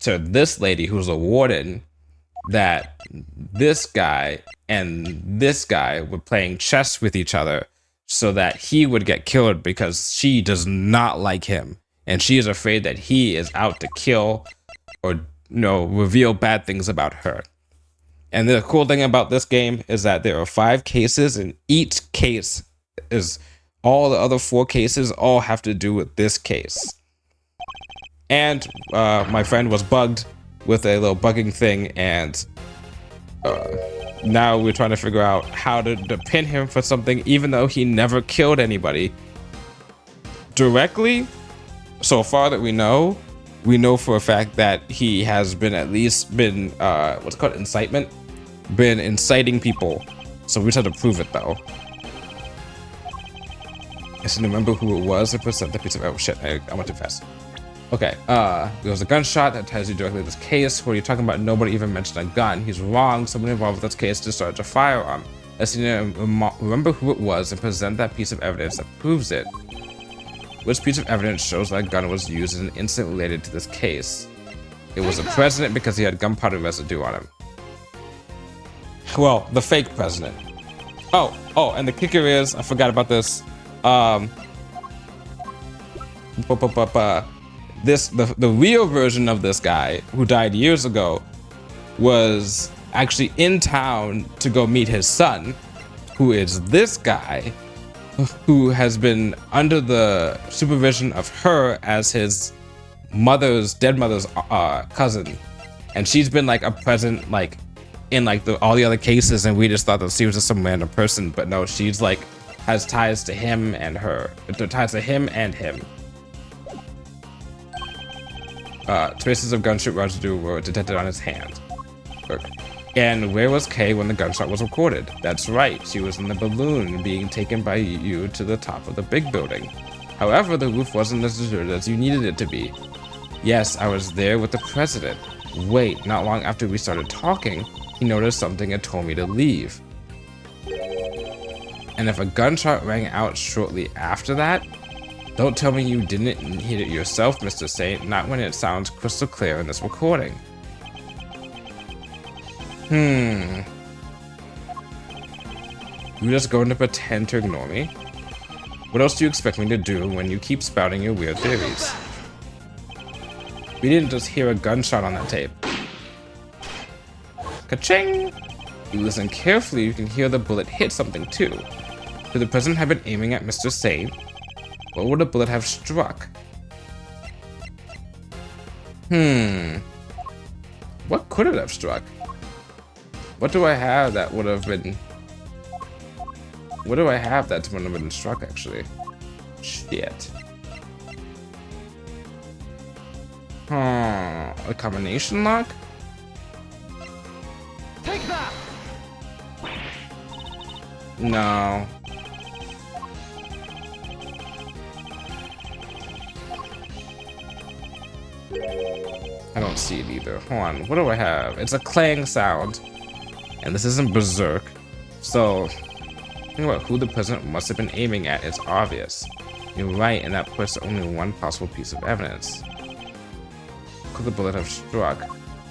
to this lady, who's a warden, that this guy and this guy were playing chess with each other so that he would get killed because she does not like him, and she is afraid that he is out to kill or reveal bad things about her. And the cool thing about this game is that there are 5 cases, and each case is all the other 4 cases all have to do with this case. And my friend was bugged with a little bugging thing, and now we're trying to figure out how to pin him for something, even though he never killed anybody directly. So far that we know for a fact that he has been what's called incitement, been inciting people. So we just have to prove it though. I just remember who it was and present the piece of, oh shit, I went too fast. Okay, there was a gunshot that ties you directly to this case. What are you talking about? Nobody even mentioned a gun. He's wrong. Someone involved with this case discharged a firearm. Let's remember who it was and present that piece of evidence that proves it. Which piece of evidence shows that a gun was used in an incident related to this case? It was the president because he had gunpowder residue on him. Well, the fake president. Oh, and the kicker is, I forgot about this. The real version of this guy who died years ago was actually in town to go meet his son, who is this guy, who has been under the supervision of her as his dead mother's cousin, and she's been like a present like in like all the other cases, and we just thought that she was just some random person, but no, she's like has ties to him and her, ties to him and him. Traces of gunshot residue were detected on his hand. And where was Kay when the gunshot was recorded? That's right, she was in the balloon being taken by you to the top of the big building. However, the roof wasn't as deserted as you needed it to be. Yes, I was there with the president. Wait, not long after we started talking, he noticed something and told me to leave. And if a gunshot rang out shortly after that, Don't tell me you didn't hit it yourself, Mr. Saint, not when it sounds crystal clear in this recording. You're just going to pretend to ignore me? What else do you expect me to do when you keep spouting your weird theories? We didn't just hear a gunshot on that tape. Ka-ching! If you listen carefully, you can hear the bullet hit something too. Could the president have been aiming at Mr. Saint? What would the bullet have struck? What could it have struck? What do I have that would have been... What do I have that would have been struck, actually? Shit. A combination lock? Take that! No. I don't see it either. Hold on. What do I have? It's a clang sound. And this isn't Berserk. So, think about who the president must have been aiming at. It's obvious. You're right, and that puts only one possible piece of evidence. Could the bullet have struck?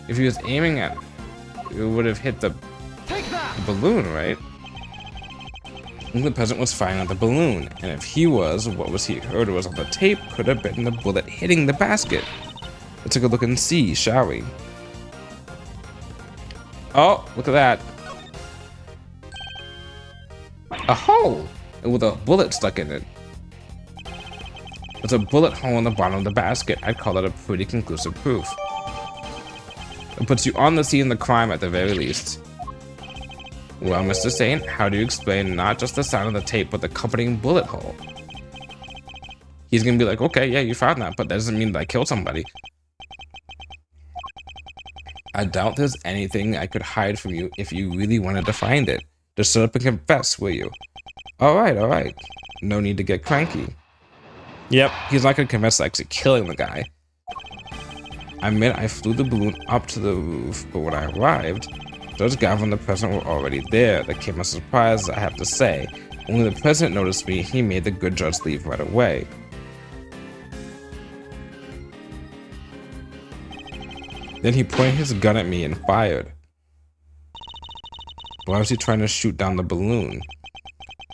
If he was aiming at it, would have hit the balloon, right? The president was firing at the balloon, and if he was, what was he heard was on the tape could have been the bullet hitting the basket. Let's take a look and see, shall we? Oh, look at that. A hole! And with a bullet stuck in it. There's a bullet hole in the bottom of the basket. I'd call that a pretty conclusive proof. It puts you on the scene of the crime at the very least. Well, Mr. Saint, how do you explain not just the sound of the tape, but the accompanying bullet hole? He's gonna be like, okay, yeah, you found that, but that doesn't mean that I killed somebody. I doubt there's anything I could hide from you if you really wanted to find it. Just shut up and confess, will you? Alright. No need to get cranky. Yep, he's not gonna confess to actually killing the guy. I admit I flew the balloon up to the roof, but when I arrived, Judge Gavin and the president were already there. That came as a surprise, I have to say. Only the president noticed me, he made the good judge leave right away. Then he pointed his gun at me and fired. Why was he trying to shoot down the balloon?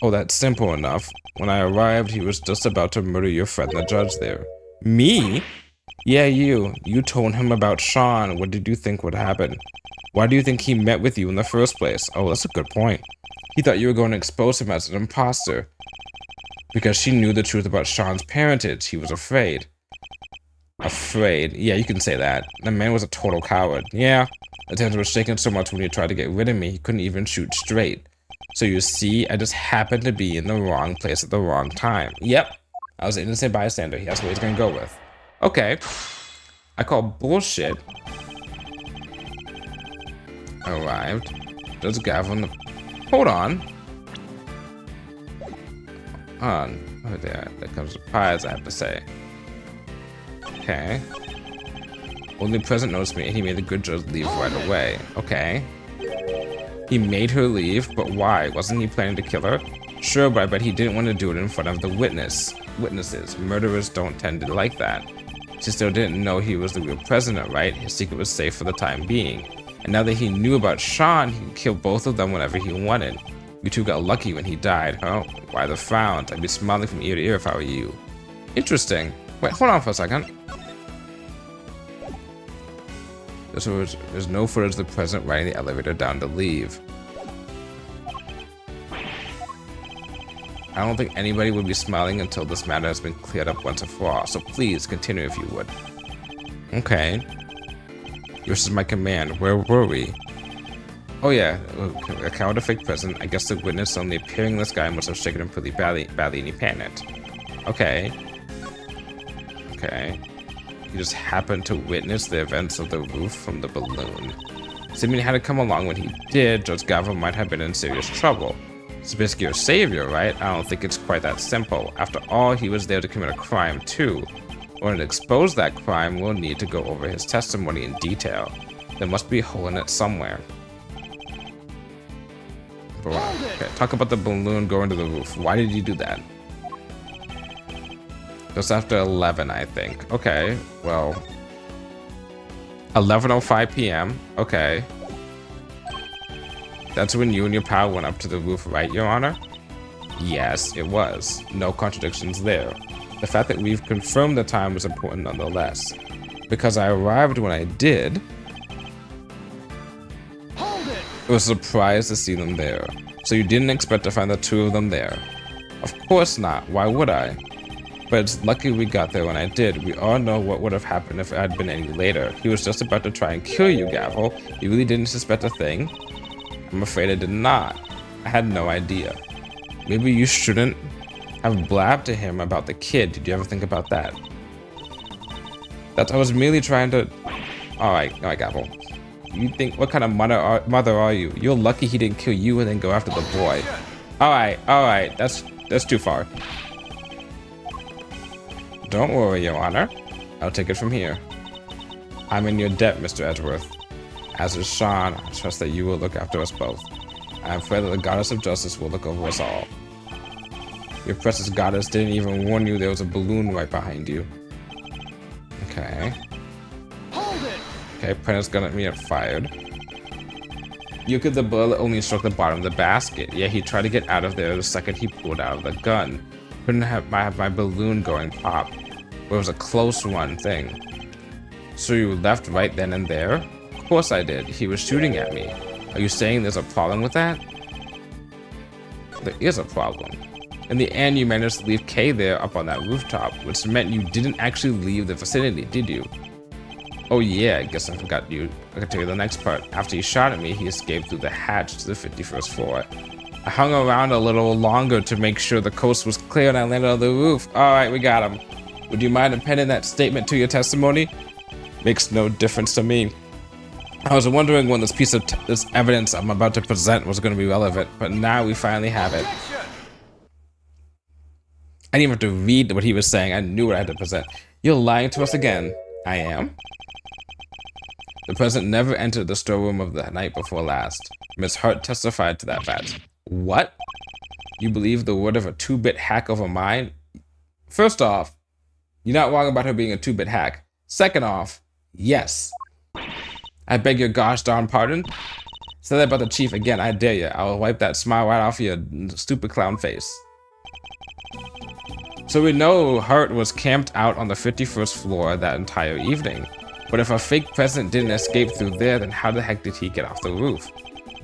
Oh, that's simple enough. When I arrived, he was just about to murder your friend, the judge there. Me? Yeah, you. You told him about Sean. What did you think would happen? Why do you think he met with you in the first place? Oh, that's a good point. He thought you were going to expose him as an imposter. Because she knew the truth about Sean's parentage. He was afraid. Afraid? Yeah, you can say that. The man was a total coward. Yeah. His hands were shaking so much when he tried to get rid of me, he couldn't even shoot straight. So you see, I just happened to be in the wrong place at the wrong time. Yep. I was an innocent bystander. That's what he's gonna go with. Okay. I call bullshit. Arrived. Does Gavin... Hold on. Oh, there comes a surprise, I have to say. Okay. Only the president noticed me and he made the good judge leave right away. Okay. He made her leave, but why? Wasn't he planning to kill her? Sure, but I bet he didn't want to do it in front of the witnesses. Murderers don't tend to like that. She still didn't know he was the real president, right? His secret was safe for the time being. And now that he knew about Sean, he could kill both of them whenever he wanted. You two got lucky when he died, huh? Why the frowns? I'd be smiling from ear to ear if I were you. Interesting. Wait, hold on for a second. There's no footage of the president riding the elevator down to leave. I don't think anybody would be smiling until this matter has been cleared up once and for all, so please continue if you would. Okay. Yours is my command. Where were we? Oh yeah, a coward of fake president. I guess the witness only appearing this guy must have shaken him pretty badly and he panicked. Okay. Okay. He just happened to witness the events of the roof from the balloon. Assuming he had to come along when he did, Judge Gavin might have been in serious trouble. He's basically your savior, right? I don't think it's quite that simple. After all, he was there to commit a crime too. In order to expose that crime, we'll need to go over his testimony in detail. There must be a hole in it somewhere. Okay, talk about the balloon going to the roof. Why did you do that? Just after 11, I think. Okay, well, 11:05 p.m. Okay. That's when you and your pal went up to the roof, right, Your Honor? Yes, it was. No contradictions there. The fact that we've confirmed the time was important nonetheless. Because I arrived when I did, Hold it! I was surprised to see them there. So you didn't expect to find the two of them there? Of course not. Why would I? But it's lucky we got there when I did. We all know what would have happened if it had been any later. He was just about to try and kill you, Gavel. You really didn't suspect a thing? I'm afraid I did not. I had no idea. Maybe you shouldn't have blabbed to him about the kid. Did you ever think about that? I was merely trying to... Alright, Gavel. You think, what kind of mother are you? You're lucky he didn't kill you and then go after the boy. Alright, that's too far. Don't worry, Your Honor. I'll take it from here. I'm in your debt, Mr. Edgeworth. As is Sean, I trust that you will look after us both. I pray that the goddess of justice will look over us all. Your precious goddess didn't even warn you there was a balloon right behind you. Okay. Hold it! Okay, Prentice gun at me and fired. You could the bullet only struck the bottom of the basket, yet he tried to get out of there the second he pulled out of the gun. Couldn't have my balloon going pop. But it was a close one thing. So you left right then and there? Of course I did. He was shooting at me. Are you saying there's a problem with that? There is a problem. In the end, you managed to leave Kay there up on that rooftop, which meant you didn't actually leave the vicinity, did you? Oh yeah, I guess I forgot you. I can tell you the next part. After he shot at me, he escaped through the hatch to the 51st floor. I hung around a little longer to make sure the coast was clear and I landed on the roof. Alright, we got him. Would you mind appending that statement to your testimony? Makes no difference to me. I was wondering when this piece of this evidence I'm about to present was going to be relevant, but now we finally have it. I didn't even have to read what he was saying. I knew what I had to present. You're lying to us again. I am? The president never entered the storeroom of the night before last. Miss Hart testified to that fact. What? You believe the word of a 2-bit hack over mine? First off, you're not wrong about her being a 2-bit hack. Second off, yes. I beg your gosh darn pardon. Say that about the chief again, I dare you. I will wipe that smile right off your stupid clown face. So we know Hart was camped out on the 51st floor that entire evening. But if a fake president didn't escape through there, then how the heck did he get off the roof?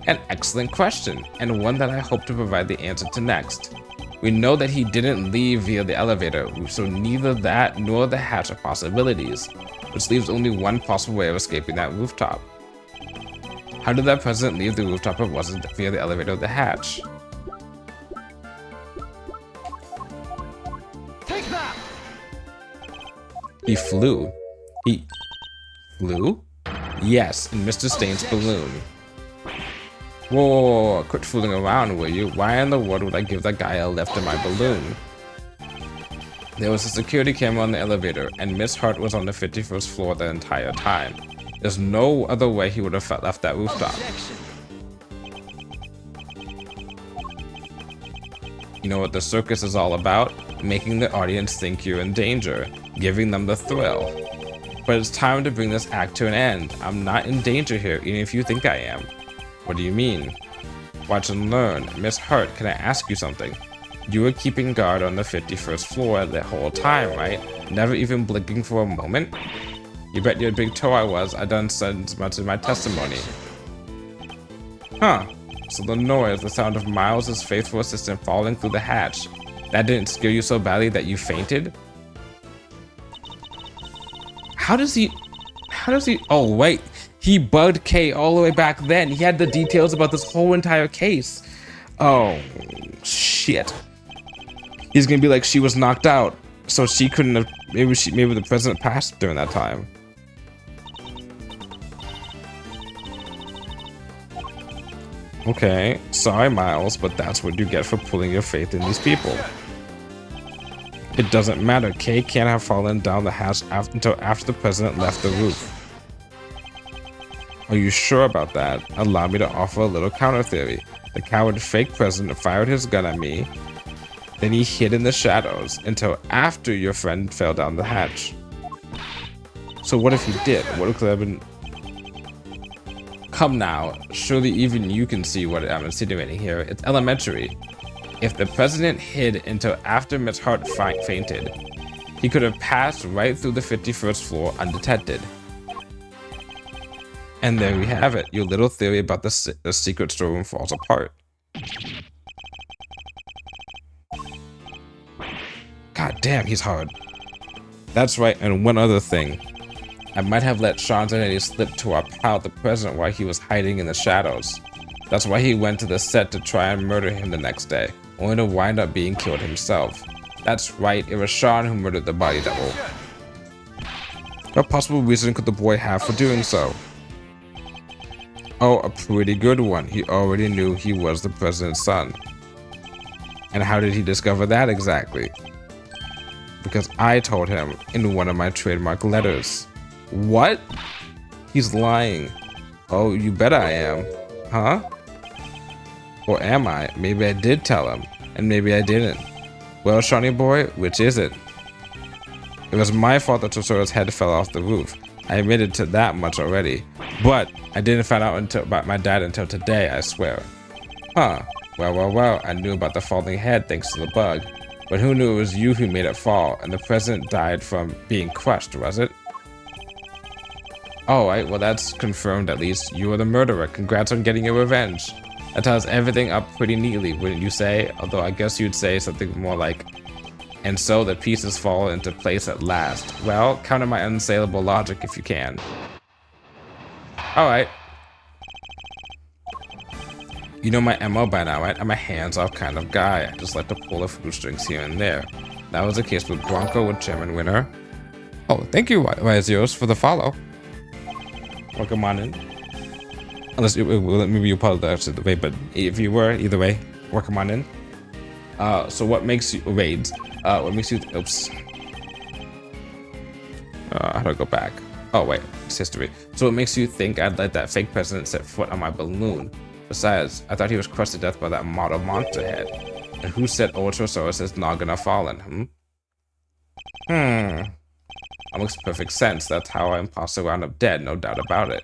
An excellent question, and one that I hope to provide the answer to next. We know that he didn't leave via the elevator, so neither that nor the hatch are possibilities, which leaves only one possible way of escaping that rooftop. How did that president leave the rooftop if it wasn't via the elevator or the hatch? Take that! He flew. He flew? Yes, in Mr. Stain's balloon. Whoa, quit fooling around, will you? Why in the world would I give that guy a lift in my balloon? There was a security camera on the elevator, and Miss Hart was on the 51st floor the entire time. There's no other way he would have left that rooftop. You know what the circus is all about? Making the audience think you're in danger, giving them the thrill. But it's time to bring this act to an end. I'm not in danger here, even if you think I am. What do you mean? Watch and learn. Miss Hart, can I ask you something? You were keeping guard on the 51st floor the whole time, right? Never even blinking for a moment? You bet your big toe I was. I done said as much in my testimony. Huh. So the noise, the sound of Miles' faithful assistant falling through the hatch, that didn't scare you so badly that you fainted? How does he, oh wait, he bugged Kay all the way back then. He had the details about this whole entire case. Oh, shit. He's gonna be like, she was knocked out, so she couldn't have, maybe the president passed during that time. Okay, sorry Miles, but that's what you get for putting your faith in these people. It doesn't matter, Kay can't have fallen down the hatch until after the president left the roof. Are you sure about that? Allow me to offer a little counter theory. The coward fake president fired his gun at me, Then he hid in the shadows until after your friend fell down the hatch. So what if he did? What could have been? Come now, surely even you can see what I'm insinuating here. It's elementary. If the president hid until after Miss Hart fainted, he could have passed right through the 51st floor undetected. And there we have it. Your little theory about the secret storeroom falls apart. God damn, he's hard. That's right, and one other thing. I might have let Sean's identity slip to our pal, the president, while he was hiding in the shadows. That's why he went to the set to try and murder him the next day, only to wind up being killed himself. That's right, it was Sean who murdered the body double. What possible reason could the boy have for doing so? Oh, a pretty good one. He already knew he was the president's son. And how did he discover that exactly? Because I told him in one of my trademark letters. What? He's lying. Oh, you bet I am. Huh? Or am I? Maybe I did tell him, and maybe I didn't. Well, Shawnee boy, which is it? It was my fault that Tesoro's head fell off the roof. I admitted to that much already. But I didn't find out about my dad until today, I swear. Huh. Well, I knew about the falling head thanks to the bug. But who knew it was you who made it fall, and the president died from being crushed, was it? Alright, well that's confirmed at least. You were the murderer. Congrats on getting your revenge. That ties everything up pretty neatly, wouldn't you say? Although I guess you'd say something more like, and so the pieces fall into place at last. Well, counter my unsaleable logic if you can. Alright. You know my MO by now, right? I'm a hands-off kind of guy. I just like to pull the food strings here and there. That was the case with Bronco with Chairman Winner. Oh, thank you, Rizios, for the follow. Welcome on in. Unless maybe you apologize to the way, but if you were, either way, welcome on in. So what makes you raids? What makes you? Oops. How do I go back? Oh wait, it's history. So what makes you think I'd let that fake president set foot on my balloon? Besides, I thought he was crushed to death by that model monster head. And who said Ultrasaurus not gonna fallen? That makes perfect sense. That's how our imposter wound up dead, no doubt about it.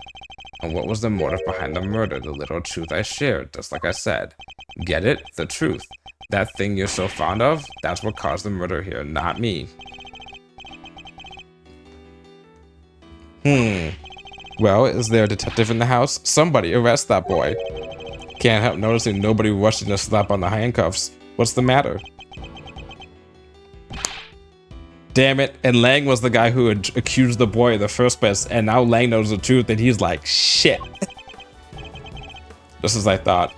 And what was the motive behind the murder? The little truth I shared, just like I said. Get it? The truth. That thing you're so fond of? That's what caused the murder here, not me. Well, is there a detective in the house? Somebody arrest that boy. Can't help noticing nobody rushing to slap on the handcuffs. What's the matter? Damn it, and Lang was the guy who had accused the boy in the first place, and now Lang knows the truth and he's like, shit. Just as I thought.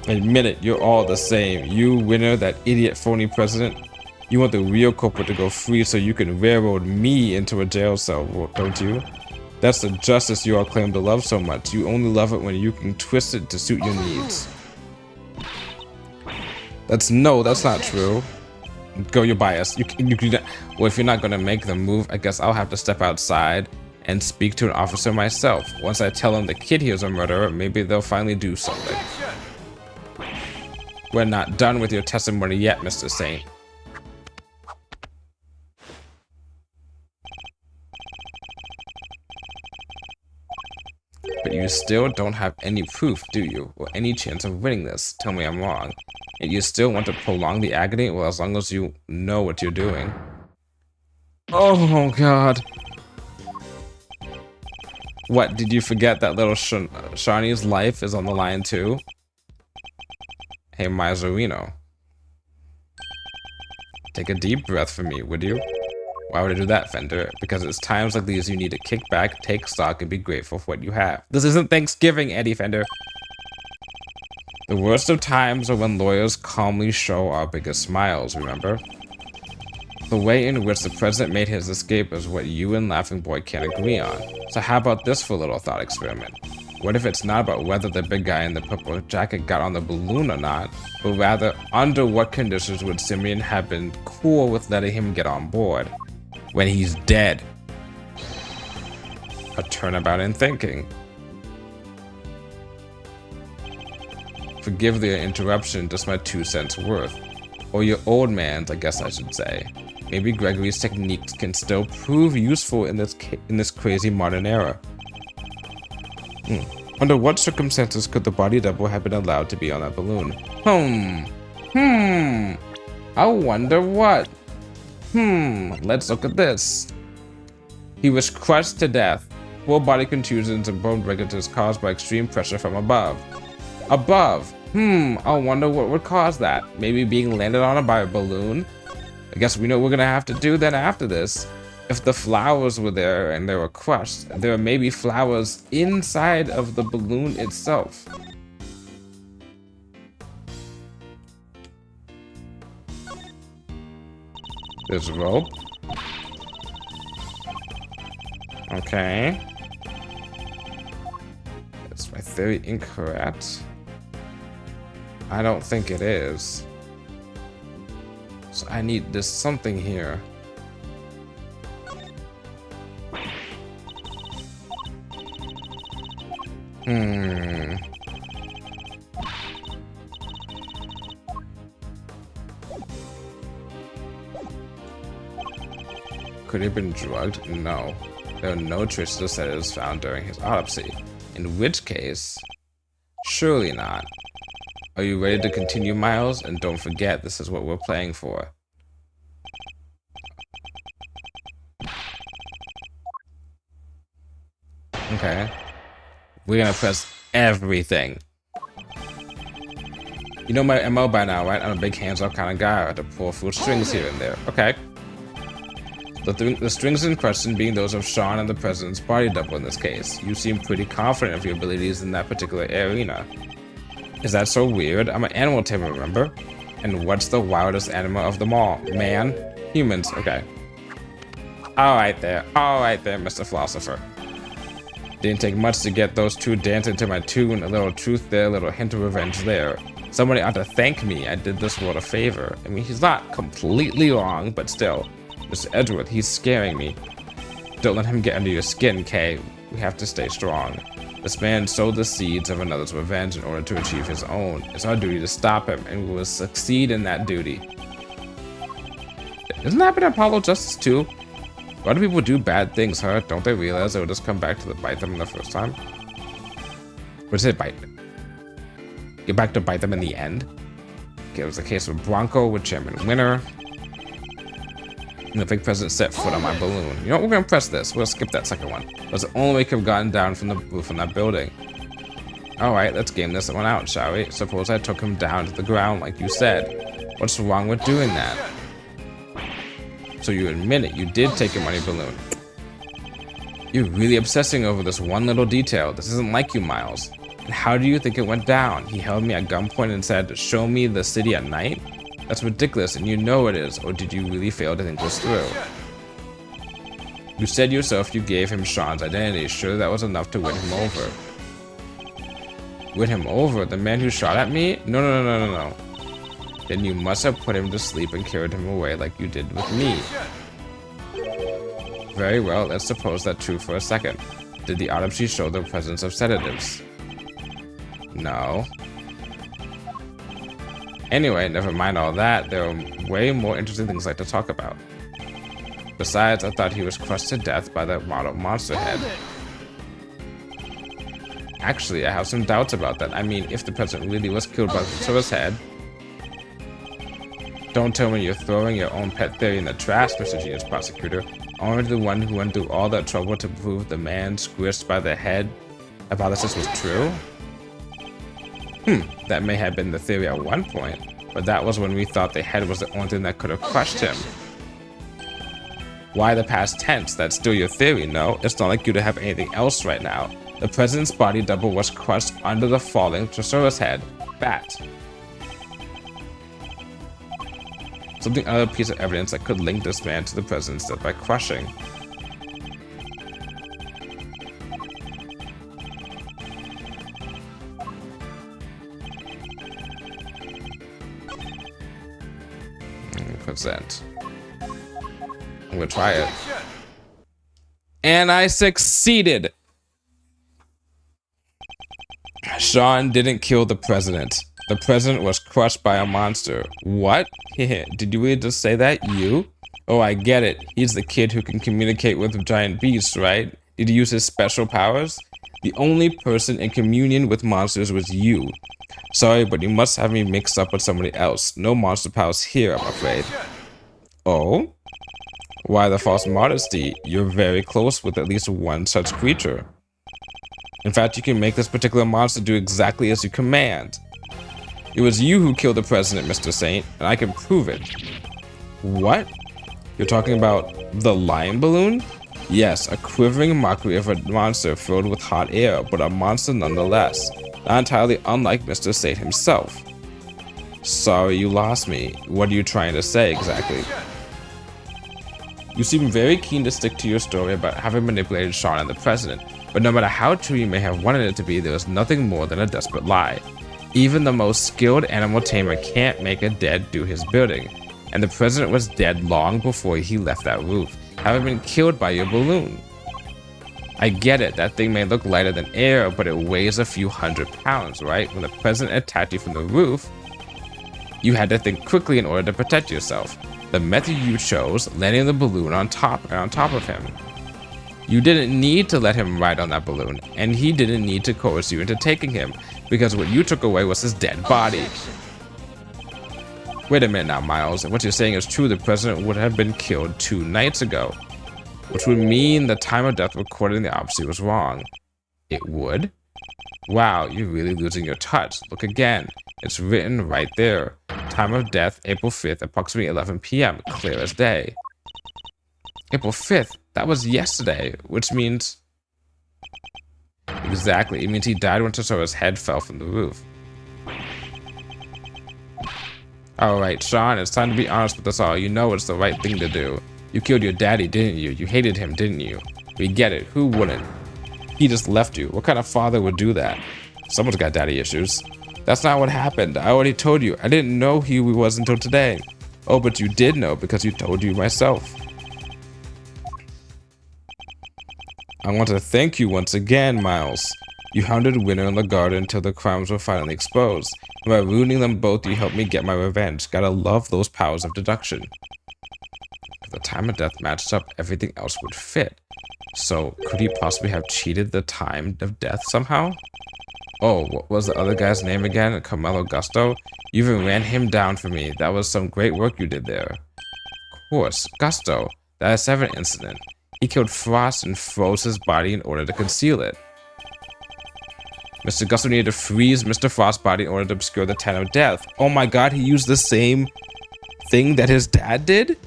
Admit it, you're all the same. You, Winner, that idiot phony president. You want the real culprit to go free so you can railroad me into a jail cell, don't you? That's the justice you all claim to love so much. You only love it when you can twist it to suit your needs. That's not true. Go, you're biased. Well, if you're not gonna make the move, I guess I'll have to step outside and speak to an officer myself. Once I tell them the kid here's a murderer, maybe they'll finally do something. We're not done with your testimony yet, Mr. Saint. But you still don't have any proof, do you? Or any chance of winning this? Tell me I'm wrong. And you still want to prolong the agony? Well, as long as you know what you're doing. Oh, God. What, did you forget that little Shawnee's life is on the line, too? Hey, Miserino. Take a deep breath for me, would you? Why would I do that, Fender? Because it's times like these you need to kick back, take stock, and be grateful for what you have. This isn't Thanksgiving, Eddie Fender. The worst of times are when lawyers calmly show our biggest smiles, remember? The way in which the president made his escape is what you and Laughing Boy can't agree on. So how about this for a little thought experiment? What if it's not about whether the big guy in the purple jacket got on the balloon or not, but rather under what conditions would Simeon have been cool with letting him get on board? When he's dead. A turnabout in thinking. Forgive the interruption, just my 2 cents worth. Or your old man's, I guess I should say. Maybe Gregory's techniques can still prove useful in this crazy modern era. Under what circumstances could the body double have been allowed to be on that balloon? I wonder what. Let's look at this. He was crushed to death. Full body contusions and bone breakages caused by extreme pressure from above. I wonder what would cause that. Maybe being landed on by a balloon? I guess we know what we're gonna have to do then after this. If the flowers were there and they were crushed, there may be flowers inside of the balloon itself. There's rope. Okay. Is my theory incorrect? I don't think it is. So there's something here. Could he have been drugged? No. There are no traces of sedatives found during his autopsy. In which case, surely not. Are you ready to continue, Miles? And don't forget, this is what we're playing for. Okay. We're gonna press everything. You know my MO by now, right? I'm a big hands-off kind of guy. I have to pull through strings here and there. Okay. The strings in question being those of Sean and the president's body double in this case. You seem pretty confident of your abilities in that particular arena. Is that so weird? I'm an animal tamer, remember? And what's the wildest animal of them all? Man? Humans. Okay. Alright there, Mr. Philosopher. Didn't take much to get those two dancing to my tune. A little truth there, a little hint of revenge there. Somebody ought to thank me. I did this world a favor. I mean, he's not completely wrong, but still. Mr. Edgeworth, he's scaring me. Don't let him get under your skin, Kay. We have to stay strong. This man sowed the seeds of another's revenge in order to achieve his own. It's our duty to stop him, and we will succeed in that duty. Isn't that been Apollo Justice too? Why do people do bad things, huh? Don't they realize it will just come back to bite them the first time? What does it bite? Get back to bite them in the end? Okay, it was the case with Bronco with Chairman Winner. And the fake president set foot on my balloon. You know what? We're gonna press this. We'll skip that second one. That's the only way we could have gotten down from the roof of that building. Alright, let's game this one out, shall we? Suppose I took him down to the ground like you said. What's wrong with doing that? So you admit it, you did take him on your balloon. You're really obsessing over this one little detail. This isn't like you, Miles. And how do you think it went down? He held me at gunpoint and said, "Show me the city at night?" That's ridiculous, and you know it is. Or did you really fail to think this through? You said yourself you gave him Sean's identity. Sure, that was enough to win him over. Win him over? The man who shot at me? No. Then you must have put him to sleep and carried him away like you did with me. Very well, let's suppose that's true for a second. Did the autopsy show the presence of sedatives? No. Anyway, never mind all that. There are way more interesting things I'd like to talk about. Besides, I thought he was crushed to death by the model monster head. Actually, I have some doubts about that. I mean, if the president really was killed by the service head. Don't tell me you're throwing your own pet theory in the trash, Mr. Genius Prosecutor. Only the one who went through all that trouble to prove the man squished by the head about this was true? That may have been the theory at one point, but that was when we thought the head was the only thing that could have crushed him. Why the past tense? That's still your theory, no? It's not like you to have anything else right now. The president's body double was crushed under the falling Treasure's head. Bat. Something other piece of evidence that could link this man to the president's death by crushing. Present. I'm gonna try it. And I succeeded! Sean didn't kill the president. The president was crushed by a monster. What? Did you really just say that? You? Oh, I get it. He's the kid who can communicate with giant beasts, right? Did he use his special powers? The only person in communion with monsters was you. Sorry, but you must have me mixed up with somebody else. No monster powers here, I'm afraid. Oh? Why the false modesty? You're very close with at least one such creature. In fact, you can make this particular monster do exactly as you command. It was you who killed the president, Mr. Saint, and I can prove it. What? You're talking about the lion balloon? Yes, a quivering mockery of a monster filled with hot air, but a monster nonetheless. Not entirely unlike Mr. Saint himself. Sorry you lost me. What are you trying to say exactly? You seem very keen to stick to your story about having manipulated Sean and the president, but no matter how true you may have wanted it to be, there was nothing more than a desperate lie. Even the most skilled animal tamer can't make a dead do his bidding, and the president was dead long before he left that roof, having been killed by your balloon. I get it, that thing may look lighter than air, but it weighs a few hundred pounds, right? When the president attacked you from the roof, you had to think quickly in order to protect yourself. The method you chose, landing the balloon on top of him. You didn't need to let him ride on that balloon, and he didn't need to coerce you into taking him, because what you took away was his dead body. Wait a minute now, Miles. What you're saying is true. The president would have been killed 2 nights ago, which would mean the time of death recorded in the autopsy was wrong. It would? Wow, you're really losing your touch. Look again. It's written right there. Time of death, April 5th, approximately 11 p.m., clear as day. April 5th? That was yesterday, which means... Exactly, it means he died when Tesoro's head fell from the roof. Alright, Sean, it's time to be honest with us all. You know it's the right thing to do. You killed your daddy, didn't you? You hated him, didn't you? We get it. Who wouldn't? He just left you. What kind of father would do that? Someone's got daddy issues. That's not what happened. I already told you. I didn't know who he was until today. Oh, but you did know because you told you myself. I want to thank you once again, Miles. You hounded Winter in the garden until the crimes were finally exposed. And by ruining them both, you helped me get my revenge. Gotta love those powers of deduction. If the time of death matched up, everything else would fit. So, could he possibly have cheated the time of death somehow? Oh, what was the other guy's name again? Carmelo Gusto? You even ran him down for me. That was some great work you did there. Of course, Gusto. That S7 incident. He killed Frost and froze his body in order to conceal it. Mr. Gusto needed to freeze Mr. Frost's body in order to obscure the time of death. Oh my god, he used the same thing that his dad did?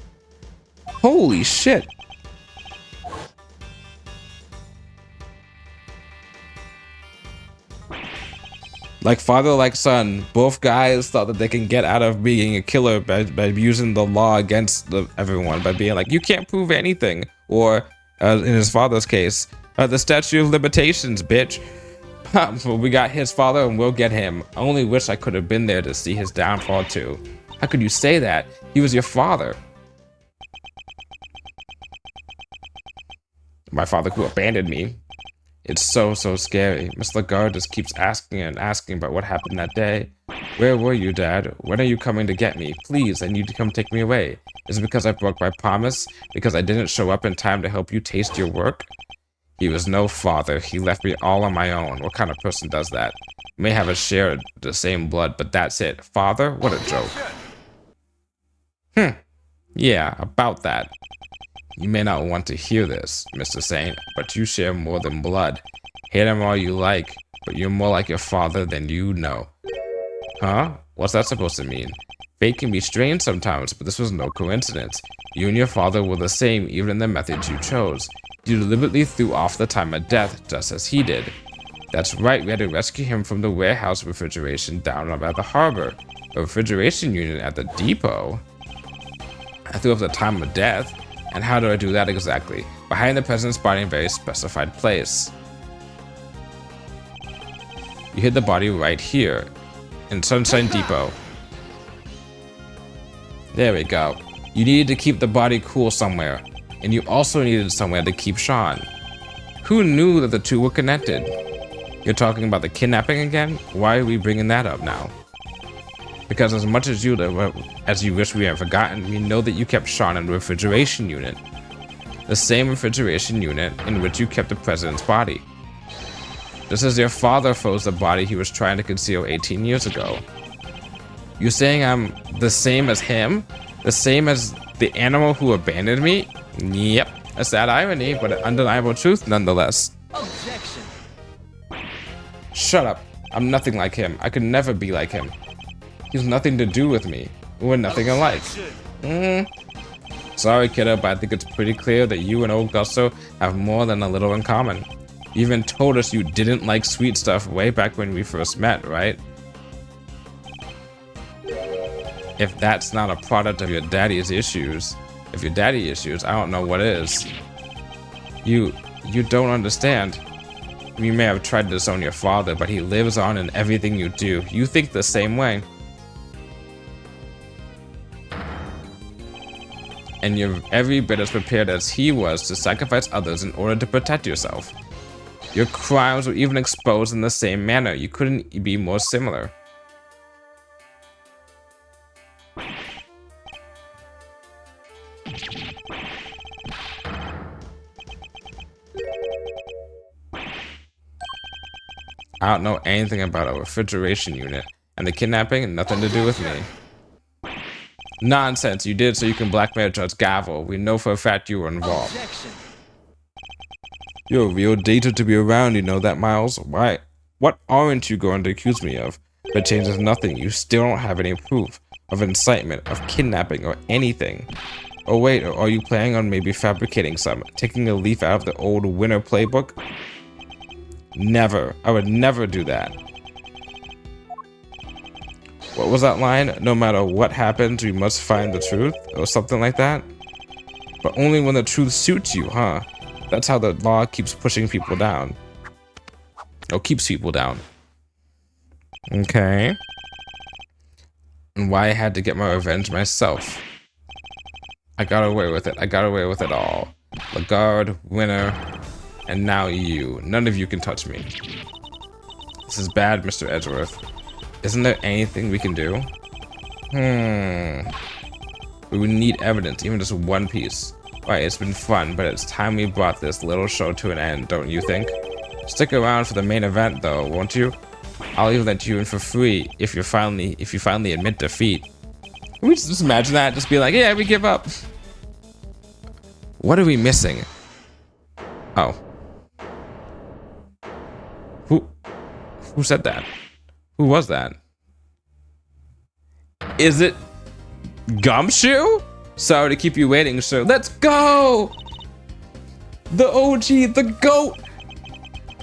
Holy shit. Like father, like son, both guys thought that they can get out of being a killer by using the law against everyone, by being like, you can't prove anything. Or, in his father's case, the statute of limitations, bitch. We got his father and we'll get him. I only wish I could have been there to see his downfall too. How could you say that? He was your father. My father who abandoned me. It's so scary. Miss Lagarde just keeps asking and asking about what happened that day. Where were you, Dad? When are you coming to get me? Please, I need to come take me away. Is it because I broke my promise? Because I didn't show up in time to help you taste your work? He was no father. He left me all on my own. What kind of person does that? May have a share of the same blood, but that's it. Father? What a joke. Yeah, about that. You may not want to hear this, Mr. Saint, but you share more than blood. Hate him all you like, but you're more like your father than you know. Huh? What's that supposed to mean? Fate can be strange sometimes, but this was no coincidence. You and your father were the same even in the methods you chose. You deliberately threw off the time of death, just as he did. That's right, we had to rescue him from the warehouse refrigeration down at the harbor. A refrigeration unit at the depot? I threw off the time of death. And how do I do that exactly? Behind the president's body in a very specified place. You hid the body right here, in Sunshine Depot. There we go. You needed to keep the body cool somewhere, and you also needed somewhere to keep Sean. Who knew that the two were connected? You're talking about the kidnapping again? Why are we bringing that up now? Because as much as you wish we had forgotten, we know that you kept Sean in the refrigeration unit. The same refrigeration unit in which you kept the president's body. Just as your father froze the body he was trying to conceal 18 years ago. You saying I'm the same as him? The same as the animal who abandoned me? Yep, a sad irony, but an undeniable truth nonetheless. Objection. Shut up. I'm nothing like him. I could never be like him. He's nothing to do with me. We're nothing alike. Sorry, kiddo, but I think it's pretty clear that you and old Gusto have more than a little in common. You even told us you didn't like sweet stuff way back when we first met, right? If that's not a product of your daddy's issues, if your daddy issues, I don't know what is. You don't understand. You may have tried to disown your father, but he lives on in everything you do. You think the same way. And you're every bit as prepared as he was to sacrifice others in order to protect yourself. Your crimes were even exposed in the same manner. You couldn't be more similar. I don't know anything about a refrigeration unit, and the kidnapping, nothing to do with me. Nonsense, you did so you can blackmail Judge Gavel. We know for a fact you were involved. Objection. You're real data to be around, you know that, Miles? Why? What aren't you going to accuse me of? But changes nothing. You still don't have any proof of incitement, of kidnapping, or anything. Oh wait, or are you planning on maybe fabricating some? Taking a leaf out of the old winner playbook? Never. I would never do that. What was that line? No matter what happens, we must find the truth? Or something like that? But only when the truth suits you, huh? That's how the law keeps pushing people down. Or keeps people down. Okay. And why I had to get my revenge myself. I got away with it. I got away with it all. Lagarde, winner, and now you. None of you can touch me. This is bad, Mr. Edgeworth. Isn't there anything we can do? We would need evidence, even just one piece. Right, it's been fun, but it's time we brought this little show to an end, don't you think? Stick around for the main event, though, won't you? I'll even let you in for free if you finally admit defeat. Can we just imagine that? Just be like, yeah, we give up. What are we missing? Oh. Who said that? Who was that? Is it Gumshoe? Sorry to keep you waiting, sir. Let's go! The OG, the GOAT!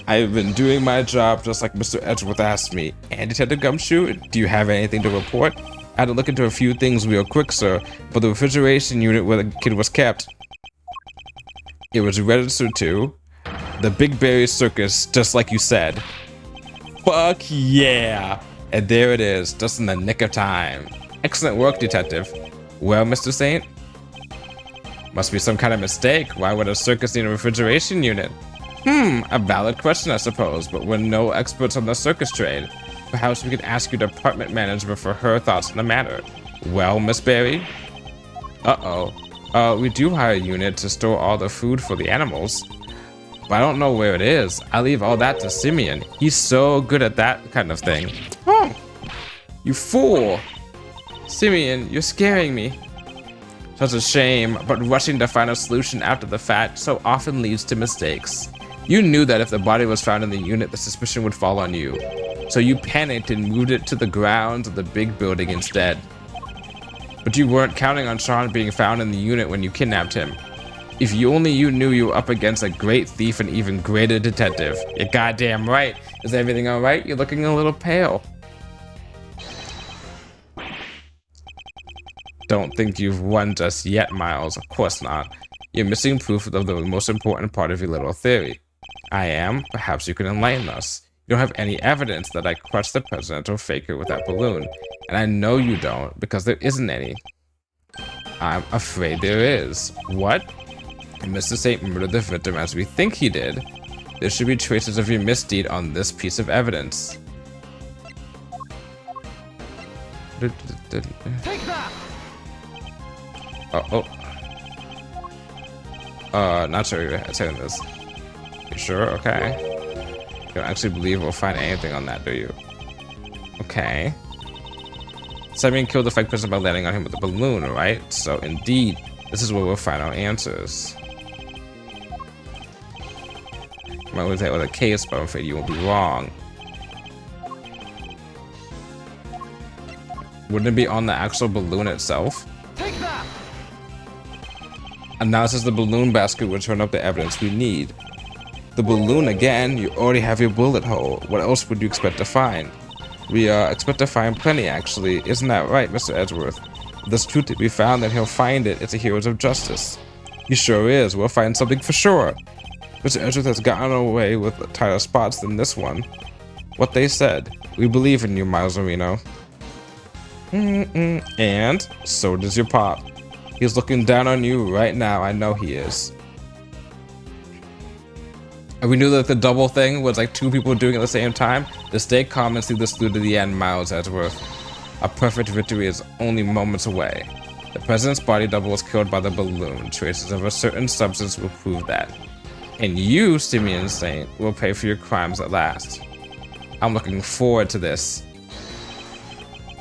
I've been doing my job just like Mr. Edgeworth asked me. And Detective Gumshoe, do you have anything to report? I had to look into a few things real quick, sir, but the refrigeration unit where the kid was kept, it was registered to the Big Berry Circus, just like you said. Fuck yeah! And there it is, just in the nick of time. Excellent work, Detective. Well, Mr. Saint? Must be some kind of mistake. Why would a circus need a refrigeration unit? A valid question, I suppose, but we're no experts on the circus trade. Perhaps we could ask your department manager for her thoughts on the matter. Well, Miss Berry? We do hire a unit to store all the food for the animals. But I don't know where it is. I leave all that to Simeon. He's so good at that kind of thing. Oh, you fool. Simeon, you're scaring me. Such a shame, but rushing to find a solution after the fact so often leads to mistakes. You knew that if the body was found in the unit, the suspicion would fall on you. So you panicked and moved it to the grounds of the big building instead. But you weren't counting on Sean being found in the unit when you kidnapped him. If you knew you were up against a great thief and even greater detective. You're goddamn right. Is everything alright? You're looking a little pale. Don't think you've won just yet, Miles. Of course not. You're missing proof of the most important part of your little theory. I am. Perhaps you can enlighten us. You don't have any evidence that I crushed the president or Faker with that balloon. And I know you don't, because there isn't any. I'm afraid there is. What? Mr. Saint murdered the victim as we think he did. There should be traces of your misdeed on this piece of evidence. Take that! Not sure you're saying this. You sure? Okay. You don't actually believe we'll find anything on that, do you? Okay. Simeon killed the fake person by landing on him with a balloon, right? So indeed, this is where we'll find our answers. You might lose that with a case, but I'm afraid you won't be wrong. Wouldn't it be on the actual balloon itself? Take that! Analysis of the balloon basket will turn up the evidence we need. The balloon again? You already have your bullet hole. What else would you expect to find? We expect to find plenty, actually. Isn't that right, Mr. Edgeworth? If there's truth to be found, then he'll find it. It's a heroes of justice. He sure is. We'll find something for sure. Mr. Edgeworth has gotten away with tighter spots than this one. What they said. We believe in you, Miles Marino. And so does your pop. He's looking down on you right now. I know he is. And we knew that the double thing was like two people doing it at the same time. To stay calm and see this through to the end, Miles Edgeworth. A perfect victory is only moments away. The president's body double was killed by the balloon. Traces of a certain substance will prove that. And you, Simeon Saint, will pay for your crimes at last. I'm looking forward to this.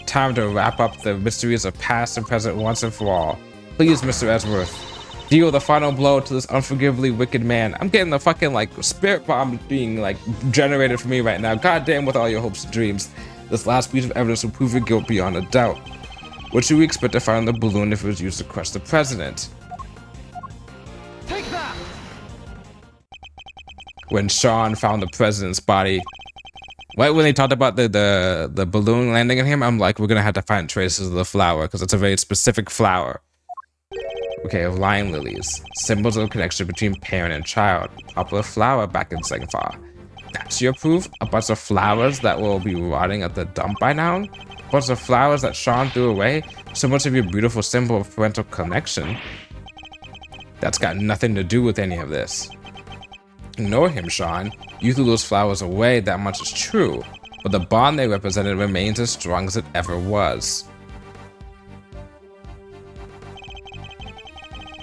Time to wrap up the mysteries of past and present once and for all. Please, Mr. Edgeworth. Deal the final blow to this unforgivably wicked man. I'm getting the fucking like spirit bomb being like generated for me right now. Goddamn, with all your hopes and dreams. This last piece of evidence will prove your guilt beyond a doubt. What should we expect to find on the balloon if it was used to crush the president? Take that! When Sean found the president's body, right when they talked about the balloon landing on him, I'm like, we're gonna have to find traces of the flower because it's a very specific flower. Okay, of lion lilies, symbols of connection between parent and child. Popular flower back in Sengfa. That's your proof? A bunch of flowers that will be rotting at the dump by now? A bunch of flowers that Sean threw away? So much of your beautiful symbol of parental connection. That's got nothing to do with any of this. Ignore him, Sean. You threw those flowers away, that much is true. But the bond they represented remains as strong as it ever was.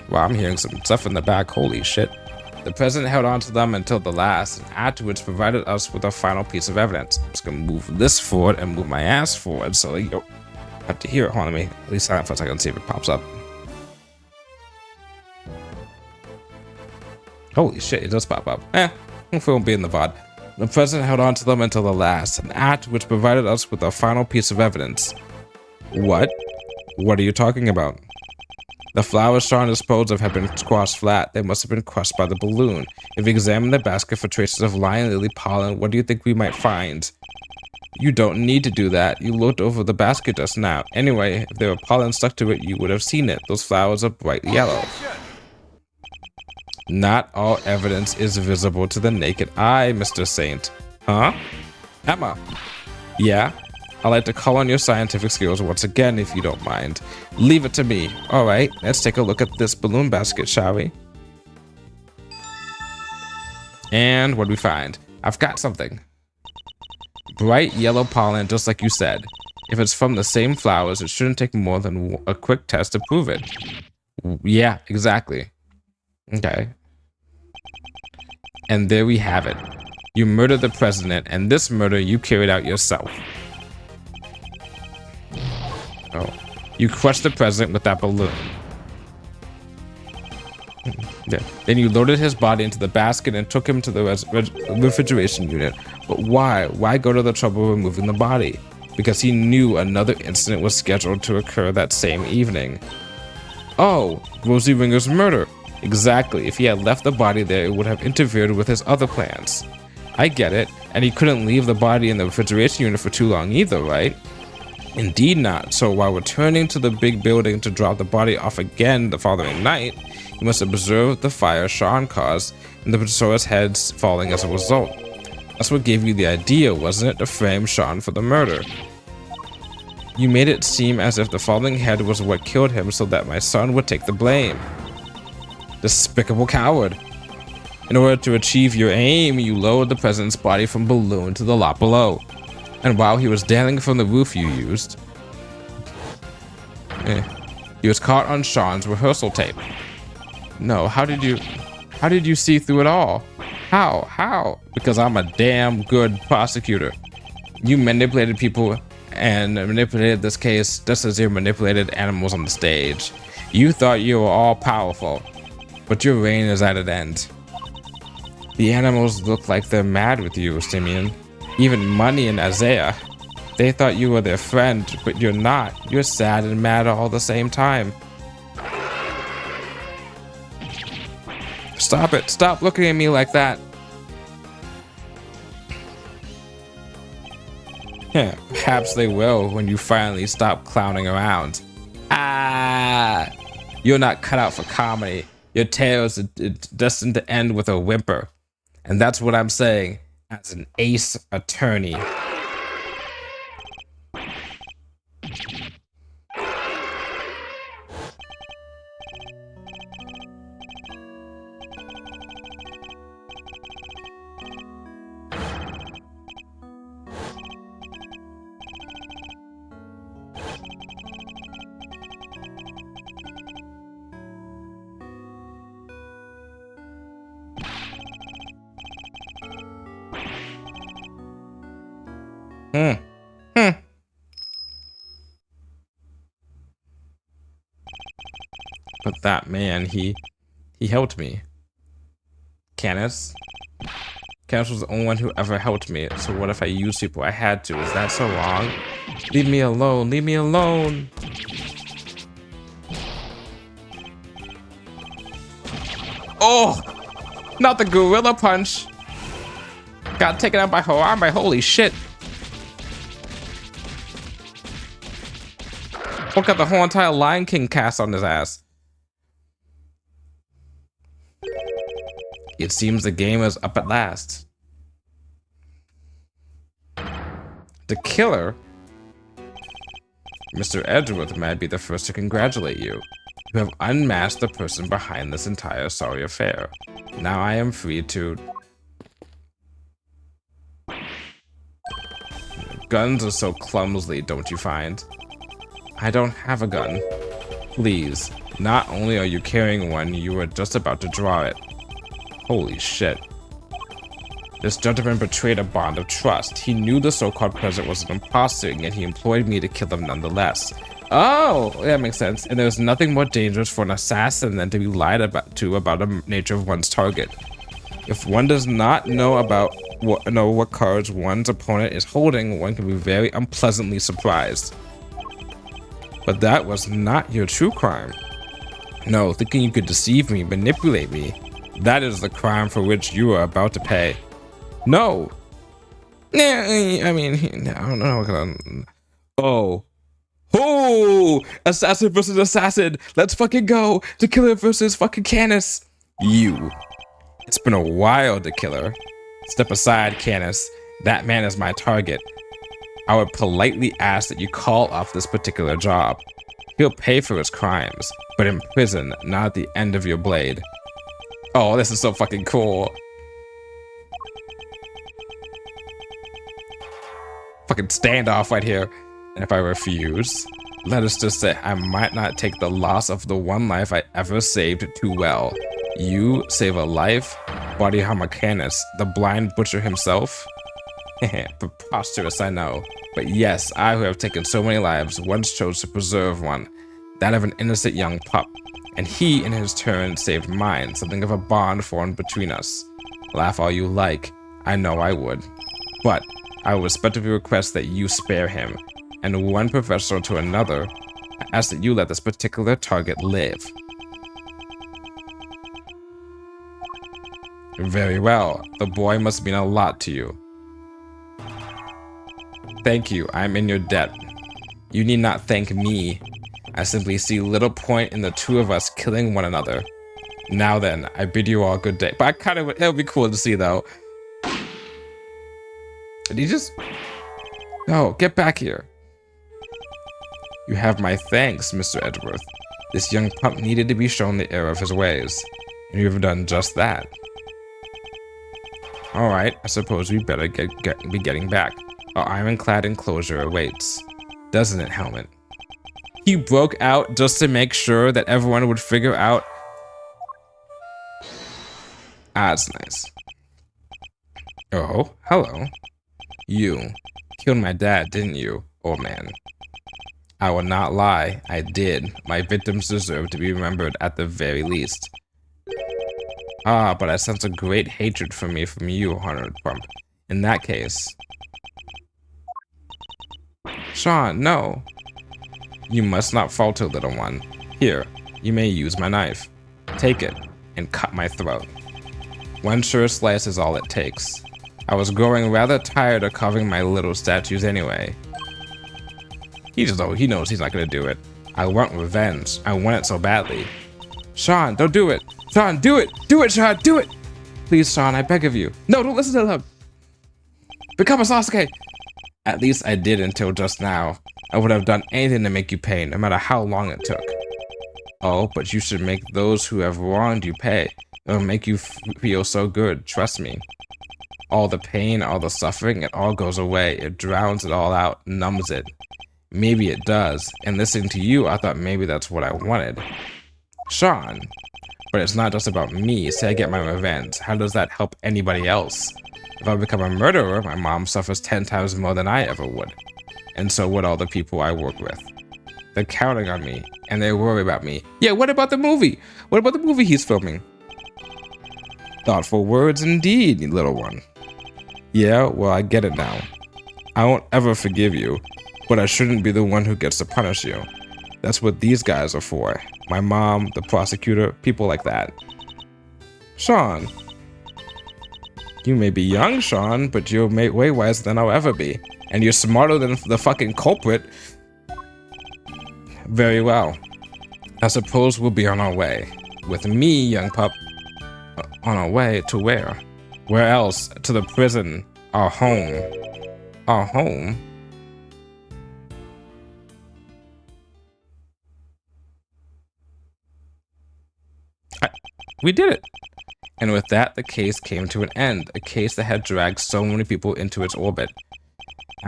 Wow, I'm hearing some stuff in the back, holy shit. The president held on to them until the last, and afterwards provided us with a final piece of evidence. I'm just gonna move this forward and move my ass forward, so you don't have to hear it. Hold on, let me at least silent for a second and see if it pops up. Holy shit, it does pop up. It won't be in the VOD. The president held on to them until the last, and afterwards provided us with a final piece of evidence. What? What are you talking about? The flowers Sean disposed of had been squashed flat. They must have been crushed by the balloon. If we examine the basket for traces of lion lily pollen, what do you think we might find? You don't need to do that. You looked over the basket just now. Anyway, if there were pollen stuck to it, you would have seen it. Those flowers are bright yellow. Not all evidence is visible to the naked eye, Mr. Saint. Huh? Emma. Yeah? I'd like to call on your scientific skills once again, if you don't mind. Leave it to me. All right, let's take a look at this balloon basket, shall we? And what do we find? I've got something. Bright yellow pollen, just like you said. If it's from the same flowers, it shouldn't take more than a quick test to prove it. Yeah, exactly. Okay. And there we have it. You murdered the president, and this murder you carried out yourself. Oh. You crushed the president with that balloon. Yeah. Then you loaded his body into the basket and took him to the refrigeration unit. But why? Why go to the trouble of removing the body? Because he knew another incident was scheduled to occur that same evening. Oh, Rosie Ringer's murder. Exactly. If he had left the body there, it would have interfered with his other plans. I get it. And he couldn't leave the body in the refrigeration unit for too long either, right? Indeed not. So while returning to the big building to drop the body off again the following night, he must have observed the fire Sean caused and the Professor's heads falling as a result. That's what gave you the idea, wasn't it, to frame Sean for the murder? You made it seem as if the falling head was what killed him so that my son would take the blame. Despicable coward. In order to achieve your aim, you lowered the president's body from balloon to the lot below. And while he was dangling from the roof you used, He was caught on Sean's rehearsal tape. No, how did you see through it all? How? Because I'm a damn good prosecutor. You manipulated people and manipulated this case just as you manipulated animals on the stage. You thought you were all powerful, but your reign is at an end. The animals look like they're mad with you, Simeon. Even Money and Isaiah. They thought you were their friend, but you're not. You're sad and mad all the same time. Stop it. Stop looking at me like that. Yeah, perhaps they will when you finally stop clowning around. You're not cut out for comedy. Your tale is destined to end with a whimper. And that's what I'm saying as an ace attorney. But that man, he helped me. Canis was the only one who ever helped me. So what if I used people? I had to. Is that so wrong? Leave me alone. Leave me alone. Oh, not the gorilla punch. Got taken out by Harambe. Holy shit. Look at the whole entire Lion King cast on his ass. It seems the game is up at last. The killer, Mr. Edgeworth, might be the first to congratulate you. You have unmasked the person behind this entire sorry affair. Now I am free to... Guns are so clumsily, don't you find? I don't have a gun. Please, not only are you carrying one, you are just about to draw it. Holy shit. This gentleman betrayed a bond of trust. He knew the so-called president was an imposter, and yet he employed me to kill him nonetheless. Oh, that makes sense. And there's nothing more dangerous for an assassin than to be lied about the nature of one's target. If one does not know what cards one's opponent is holding, one can be very unpleasantly surprised. But that was not your true crime. No, thinking you could deceive me, manipulate me. That is the crime for which you are about to pay. No. I mean, I don't know. Oh, assassin versus assassin. Let's fucking go. The killer versus fucking Canis. You. It's been a while, the killer. Step aside, Canis. That man is my target. I would politely ask that you call off this particular job. He'll pay for his crimes, but in prison, not at the end of your blade. Oh, this is so fucking cool. Fucking standoff right here. And if I refuse, let us just say I might not take the loss of the one life I ever saved too well. You save a life? Body Canis, the blind butcher himself? Preposterous, I know. But yes, I who have taken so many lives once chose to preserve one. That of an innocent young pup. And he, in his turn, saved mine, something of a bond formed between us. Laugh all you like. I know I would. But I will respectfully request that you spare him. And one professional to another, I ask that you let this particular target live. Very well. The boy must mean a lot to you. Thank you. I am in your debt. You need not thank me. I simply see little point in the two of us killing one another. Now then, I bid you all good day. But it would be cool to see though. Did he just... No, get back here. You have my thanks, Mr. Edgeworth. This young pup needed to be shown the error of his ways. And you have done just that. Alright, I suppose we better be getting back. Our ironclad enclosure awaits. Doesn't it, Helmet? He broke out just to make sure that everyone would figure out. Ah, that's nice. Oh, hello. You killed my dad, didn't you, old man? I will not lie, I did. My victims deserve to be remembered at the very least. Ah, but I sense a great hatred for me from you, Honored Plump. In that case... Sean, no. You must not falter, little one. Here, you may use my knife. Take it, and cut my throat. One sure slice is all it takes. I was growing rather tired of carving my little statues anyway. He knows he's not gonna do it. I want revenge. I want it so badly. Sean, don't do it. Sean, do it. Do it, Sean, do it. Please, Sean, I beg of you. No, don't listen to them. Become a Sasuke. At least I did until just now. I would have done anything to make you pay, no matter how long it took. Oh, but you should make those who have wronged you pay. It will make you feel so good, trust me. All the pain, all the suffering, it all goes away. It drowns it all out, numbs it. Maybe it does, and listening to you, I thought maybe that's what I wanted. Sean, but it's not just about me. Say I get my revenge. How does that help anybody else? If I become a murderer, my mom suffers 10 times more than I ever would. And so would all the people I work with. They're counting on me, and they worry about me. Yeah, what about the movie? What about the movie he's filming? Thoughtful words indeed, little one. Yeah, well, I get it now. I won't ever forgive you, but I shouldn't be the one who gets to punish you. That's what these guys are for. My mom, the prosecutor, people like that. Sean. You may be young, Sean, but you're way wiser than I'll ever be. And you're smarter than the fucking culprit. Very well. I suppose we'll be on our way. With me, young pup. On our way to where? Where else? To the prison. Our home. Our home? We did it. And with that, the case came to an end, a case that had dragged so many people into its orbit.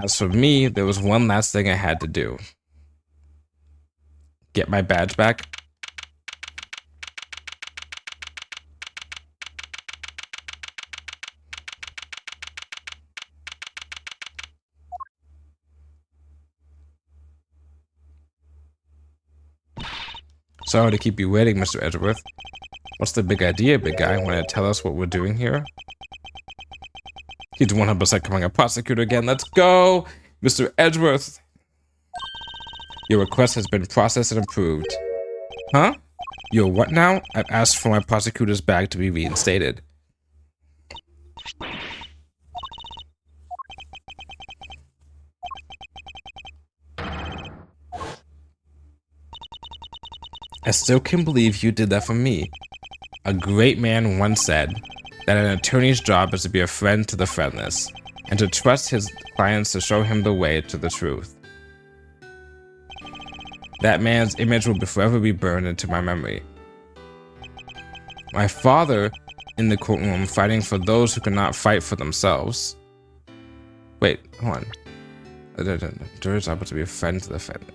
As for me, there was one last thing I had to do. Get my badge back. Sorry to keep you waiting, Mr. Edgeworth. What's the big idea, big guy? Want to tell us what we're doing here? He's 100% becoming a prosecutor again. Let's go! Mr. Edgeworth! Your request has been processed and approved. Huh? Your what now? I've asked for my prosecutor's bag to be reinstated. I still can't believe you did that for me. A great man once said that an attorney's job is to be a friend to the friendless and to trust his clients to show him the way to the truth. That man's image will forever be burned into my memory. My father in the courtroom fighting for those who cannot fight for themselves. Wait, hold on. The jury's job is to be a friend to the friendless.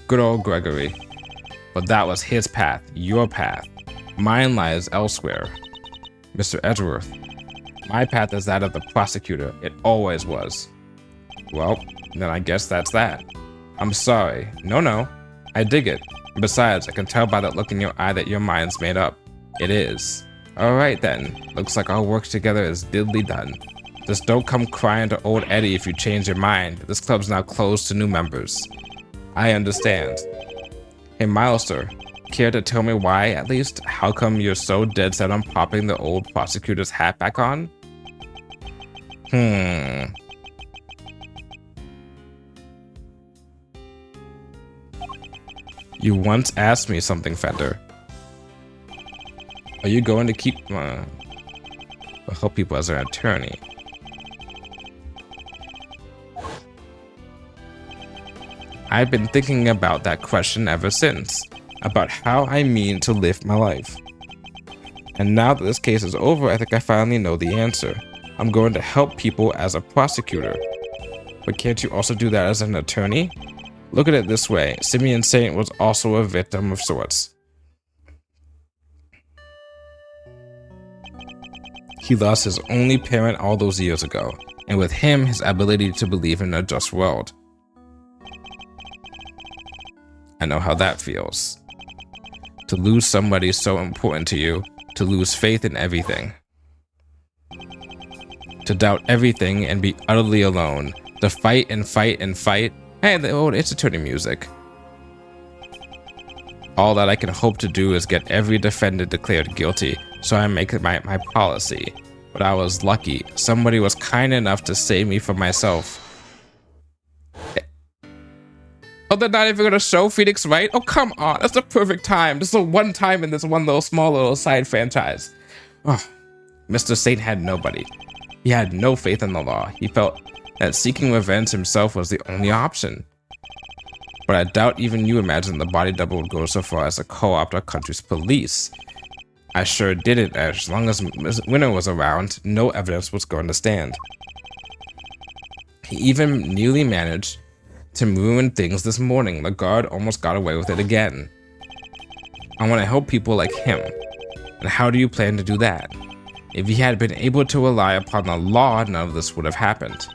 Good old Gregory. But that was his path, your path. Mine lies elsewhere. Mr. Edgeworth, my path is that of the prosecutor. It always was. Well, then I guess that's that. I'm sorry. No. I dig it. Besides, I can tell by that look in your eye that your mind's made up. It is. Alright then. Looks like our work together is diddly done. Just don't come crying to old Eddie if you change your mind. This club's now closed to new members. I understand. Hey, Milester, care to tell me why, at least? How come you're so dead set on popping the old prosecutor's hat back on? You once asked me something, Fender. Are you going to keep... help people as an attorney? I've been thinking about that question ever since, about how I mean to live my life. And now that this case is over, I think I finally know the answer. I'm going to help people as a prosecutor. But can't you also do that as an attorney? Look at it this way. Simeon Saint was also a victim of sorts. He lost his only parent all those years ago, and with him, his ability to believe in a just world. I know how that feels. To lose somebody so important to you, to lose faith in everything. To doubt everything and be utterly alone. To fight and fight and fight. Hey, the old It's Attorney music. All that I can hope to do is get every defendant declared guilty, so I make it my policy. But I was lucky. Somebody was kind enough to save me from myself. Oh, they're not even gonna show Phoenix Wright? Oh, come on. That's the perfect time. This is the one time in this one little small little side franchise. Oh, Mr. Saint had nobody. He had no faith in the law. He felt that seeking revenge himself was the only option. But I doubt even you imagined the body double would go so far as to co-opt our country's police. I sure didn't. As long as Winner was around, no evidence was going to stand. He even nearly managed to ruin things this morning. The guard almost got away with it again. I want to help people like him. And how do you plan to do that? If he had been able to rely upon the law, none of this would have happened.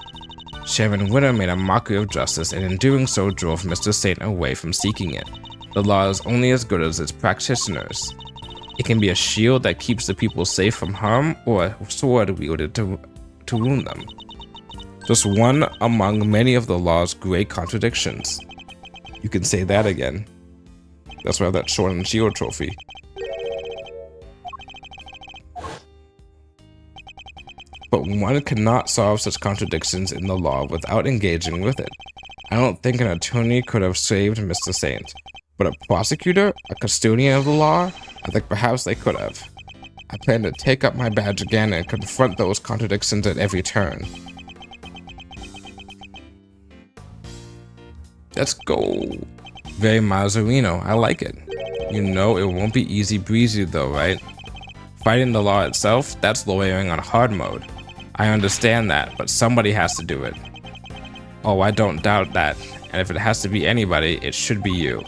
Sharon Winner made a mockery of justice, and in doing so drove Mr. Saint away from seeking it. The law is only as good as its practitioners. It can be a shield that keeps the people safe from harm, or a sword wielded to wound them. Just one among many of the law's great contradictions. You can say that again. That's why I have that sword and shield trophy. But one cannot solve such contradictions in the law without engaging with it. I don't think an attorney could have saved Mr. Saint. But a prosecutor? A custodian of the law? I think perhaps they could have. I plan to take up my badge again and confront those contradictions at every turn. Let's go. Very Mazzarino. I like it. You know it won't be easy breezy though, right? Fighting the law itself, that's lawyering on hard mode. I understand that, but somebody has to do it. Oh, I don't doubt that. And if it has to be anybody, it should be you.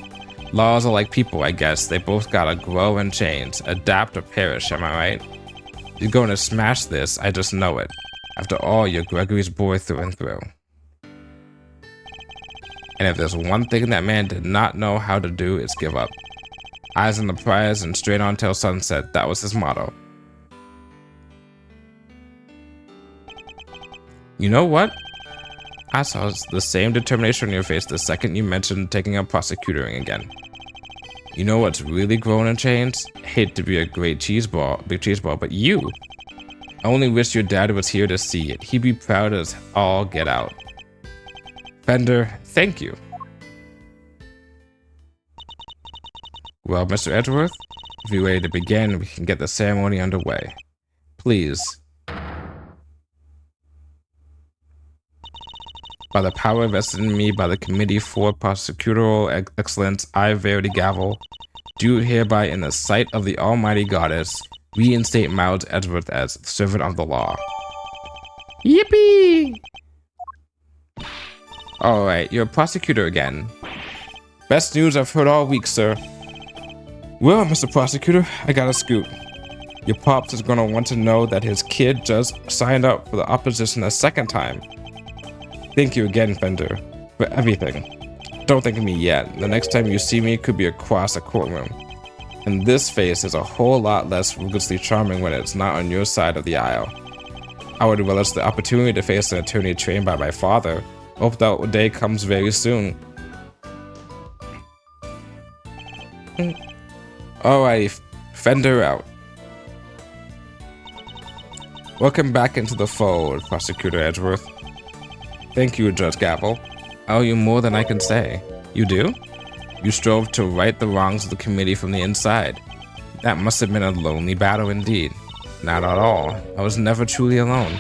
Laws are like people, I guess. They both gotta grow and change, adapt or perish, am I right? You're going to smash this, I just know it. After all, you're Gregory's boy through and through. And if there's one thing that man did not know how to do, it's give up. Eyes on the prize and straight on till sunset, that was his motto. You know what? I saw the same determination on your face the second you mentioned taking up prosecutoring again. You know what's really grown and changed? Hate to be a big cheese ball, but you. I only wish your dad was here to see it. He'd be proud as all get out. Fender, thank you. Well, Mr. Edgeworth, if you're ready to begin, we can get the ceremony underway. Please. By the power vested in me by the Committee for Prosecutorial Excellence, I, Verity Gavel, do hereby in the sight of the Almighty Goddess, reinstate Miles Edgeworth as servant of the law. Yippee! Alright, you're a prosecutor again. Best news I've heard all week, sir. Well, Mr. Prosecutor, I got a scoop. Your pops is gonna want to know that his kid just signed up for the opposition a second time. Thank you again, Fender, for everything. Don't think of me yet. The next time you see me could be across a courtroom. And this face is a whole lot less ruthlessly charming when it's not on your side of the aisle. I would relish the opportunity to face an attorney trained by my father. Hope that day comes very soon. Alrighty, Fender out. Welcome back into the fold, Prosecutor Edgeworth. Thank you, Judge Gavel. I owe you more than I can say. You do? You strove to right the wrongs of the committee from the inside. That must have been a lonely battle indeed. Not at all. I was never truly alone.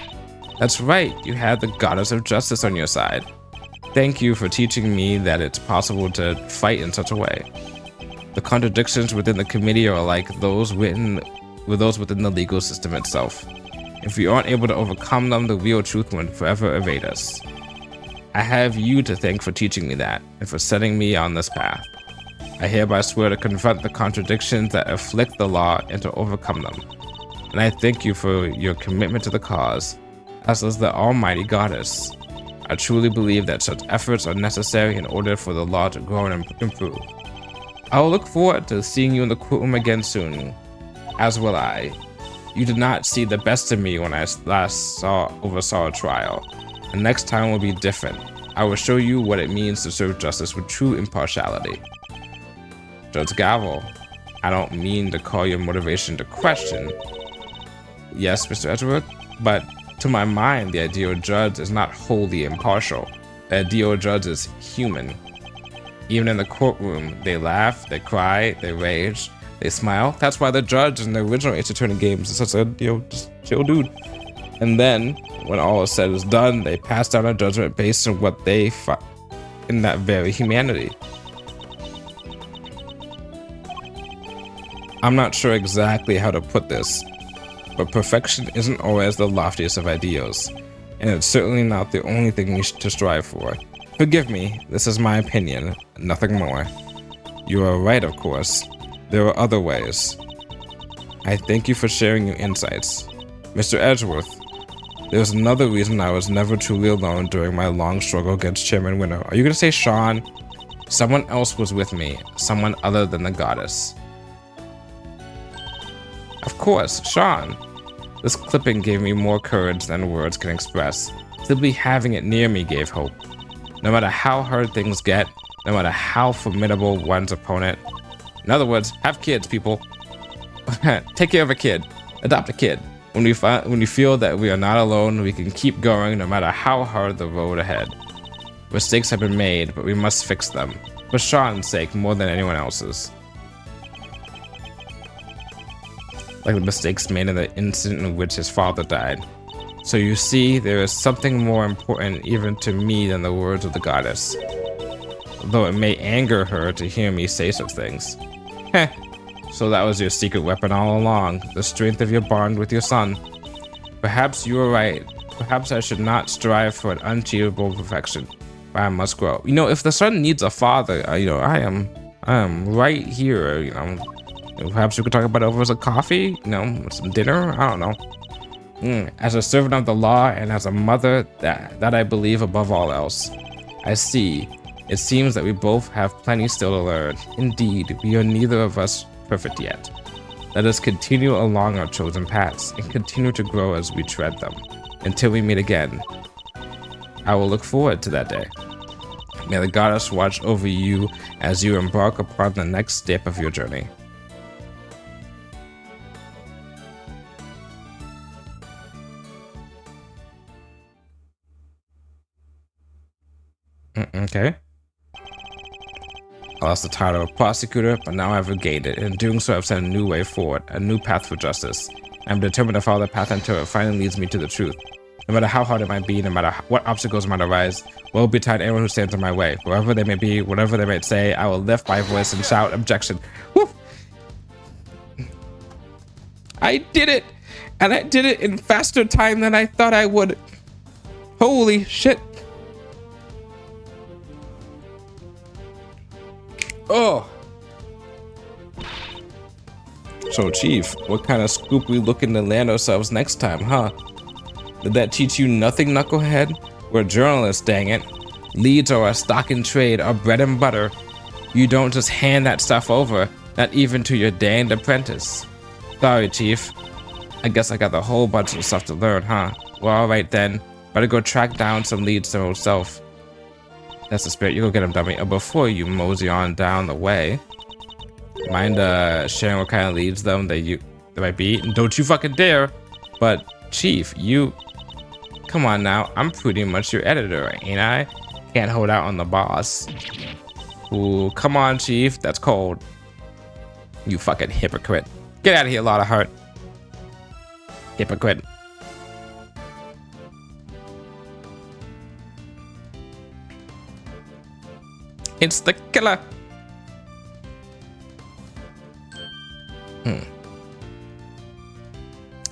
That's right, you had the goddess of justice on your side. Thank you for teaching me that it's possible to fight in such a way. The contradictions within the committee are like those within the legal system itself. If we aren't able to overcome them, the real truth will forever evade us. I have you to thank for teaching me that and for setting me on this path. I hereby swear to confront the contradictions that afflict the law and to overcome them. And I thank you for your commitment to the cause, as does the Almighty Goddess. I truly believe that such efforts are necessary in order for the law to grow and improve. I will look forward to seeing you in the courtroom again soon, as will I. You did not see the best of me when I last oversaw a trial. The next time will be different. I will show you what it means to serve justice with true impartiality. Judge Gavel, I don't mean to call your motivation to question. Yes, Mr. Edgeworth, but to my mind, the ideal judge is not wholly impartial. The ideal judge is human. Even in the courtroom, they laugh, they cry, they rage, they smile. That's why the judge in the original Ace Attorney games is such a, just chill dude. And then, when all is said is done, they pass down a judgment based on what they find in that very humanity. I'm not sure exactly how to put this, but perfection isn't always the loftiest of ideals, and it's certainly not the only thing we should strive for. Forgive me, this is my opinion, nothing more. You are right, of course. There are other ways. I thank you for sharing your insights. Mr. Edgeworth, there's another reason I was never truly alone during my long struggle against Chairman Winnow. Are you gonna say Sean? Someone else was with me, someone other than the goddess. Of course, Sean. This clipping gave me more courage than words can express. Simply having it near me gave hope. No matter how hard things get, no matter how formidable one's opponent. In other words, have kids, people. Take care of a kid. Adopt a kid. When we feel that we are not alone, we can keep going no matter how hard the road ahead. Mistakes have been made, but we must fix them. For Sean's sake more than anyone else's. Like the mistakes made in the incident in which his father died. So you see, there is something more important even to me than the words of the goddess. Though it may anger her to hear me say such things. Heh, so that was your secret weapon all along, the strength of your bond with your son. Perhaps you are right. Perhaps I should not strive for an unachievable perfection, but I must grow. You know, if the son needs a father, I am right here, Perhaps we could talk about it over some coffee, some dinner, I don't know. As a servant of the law and as a mother that I believe above all else. I see. It seems that we both have plenty still to learn. Indeed, we are neither of us perfect yet. Let us continue along our chosen paths and continue to grow as we tread them until we meet again. I will look forward to that day. May the goddess watch over you as you embark upon the next step of your journey. Okay. I lost the title of Prosecutor, but now I've regained it. In doing so, I've set a new way forward, a new path for justice. I'm determined to follow the path until it finally leads me to the truth. No matter how hard it might be, no matter what obstacles might arise, woe betide anyone who stands in my way. Wherever they may be, whatever they might say, I will lift my voice and shout objection. Woof! I did it! And I did it in faster time than I thought I would. Holy shit. Oh. So, Chief, what kind of scoop we looking to land ourselves next time, huh? Did that teach you nothing, knucklehead? We're journalists, dang it. Leads are our stock in trade, our bread and butter. You don't just hand that stuff over, not even to your danged apprentice. Sorry, Chief. I guess I got a whole bunch of stuff to learn, huh? Well, alright then. Better go track down some leads to myself. That's the spirit. You go get him, dummy. Before you mosey on down the way, mind sharing what kind of leads them that might be? Don't you fucking dare! But Chief, come on now. I'm pretty much your editor, ain't I? Can't hold out on the boss. Ooh, come on, Chief. That's cold. You fucking hypocrite. Get out of here, lot of heart. Hypocrite. It's the killer.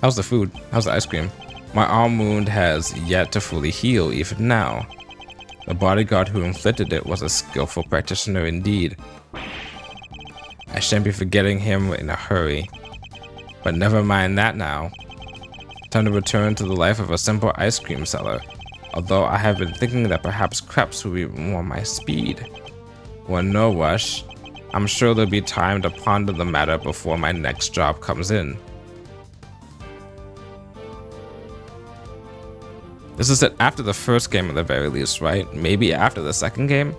How's the food? How's the ice cream? My arm wound has yet to fully heal even now. The bodyguard who inflicted it was a skillful practitioner indeed. I shan't be forgetting him in a hurry. But never mind that now. Time to return to the life of a simple ice cream seller. Although I have been thinking that perhaps crepes will be more my speed. Well, no rush. I'm sure there'll be time to ponder the matter before my next job comes in. This is it after the first game at the very least, right? Maybe after the second game?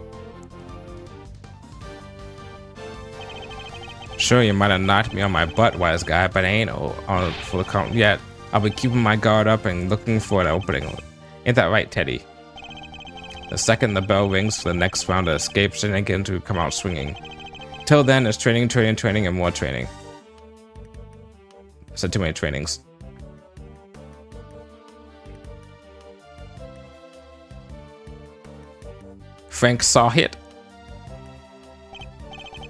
Sure, you might have knocked me on my butt, wise guy, but I ain't on full account yet. I'll be keeping my guard up and looking for an opening. Ain't that right, Teddy? The second the bell rings for the next round of escape shenanigans to come out swinging. Till then, it's training, training, training, and more training. I said too many trainings. Frank saw it.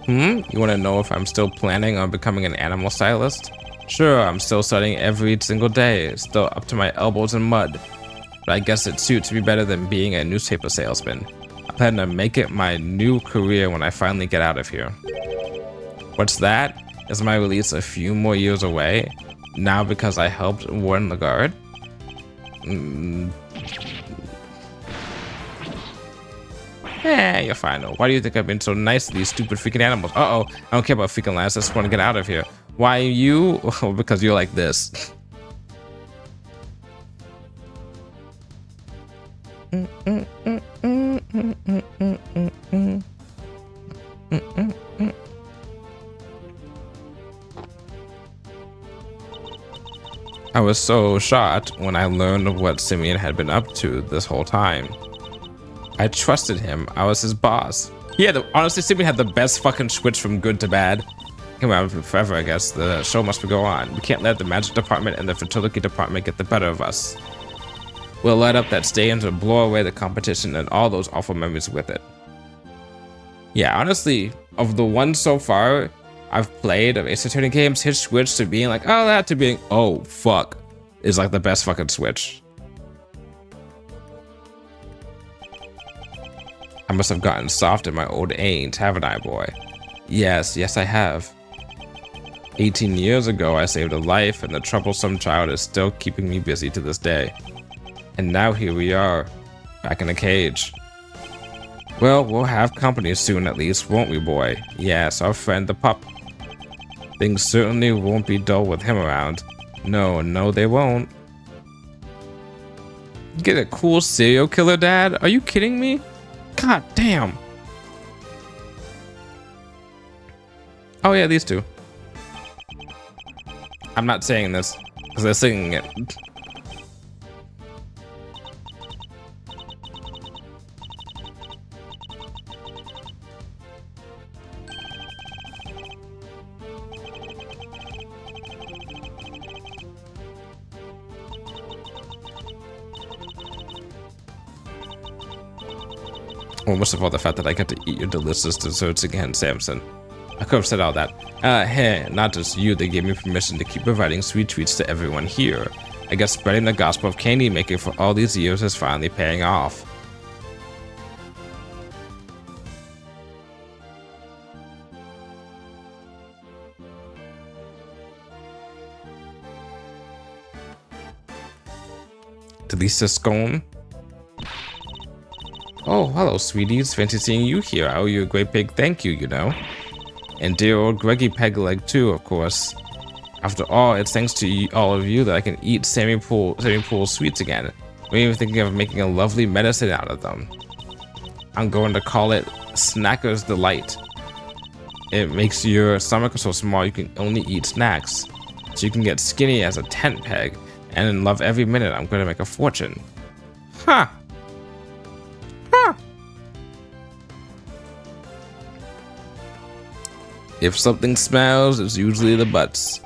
You want to know if I'm still planning on becoming an animal stylist? Sure, I'm still studying every single day, still up to my elbows in mud. But I guess it suits me better than being a newspaper salesman. I plan to make it my new career when I finally get out of here. What's that? Is my release a few more years away? Now because I helped warn the guard? You're fine. Why do you think I've been so nice to these stupid freaking animals? Uh-oh, I don't care about freaking lions. I just want to get out of here. Why you? Well, because you're like this. I was so shocked when I learned of what Simeon had been up to this whole time. I trusted him. I was his boss. Yeah, honestly, Simeon had the best fucking switch from good to bad. Come on, forever, I guess. The show must go on. We can't let the magic department and the fertility department get the better of us. We'll light up that stage and blow away the competition and all those awful memories with it. Yeah, honestly, of the ones so far I've played of Ace Attorney games, his switch to being like, oh, that, to being, oh, fuck, is like the best fucking switch. I must have gotten soft in my old age, haven't I, boy? Yes, I have. 18 years ago, I saved a life, and the troublesome child is still keeping me busy to this day. And now here we are, back in a cage. Well, we'll have company soon at least, won't we, boy? Yes, our friend the pup. Things certainly won't be dull with him around. No, they won't. Get a cool serial killer dad? Are you kidding me? God damn. Oh yeah, these two. I'm not saying this because they're singing it. Well, most of all, the fact that I get to eat your delicious desserts again, Samson. I could have said all that. Hey, not just you, they gave me permission to keep providing sweet treats to everyone here. I guess spreading the gospel of candy making for all these years is finally paying off. Delicious scone. Oh, hello, sweeties. Fancy seeing you here. I owe you a great big thank you, you know. And dear old Greggy Pegleg, too, of course. After all, it's thanks to all of you that I can eat Sammy Pool sweets again. I'm even thinking of making a lovely medicine out of them. I'm going to call it Snacker's Delight. It makes your stomach so small you can only eat snacks. So you can get skinny as a tent peg. And in love every minute, I'm going to make a fortune. Huh. If something smells, it's usually the butts.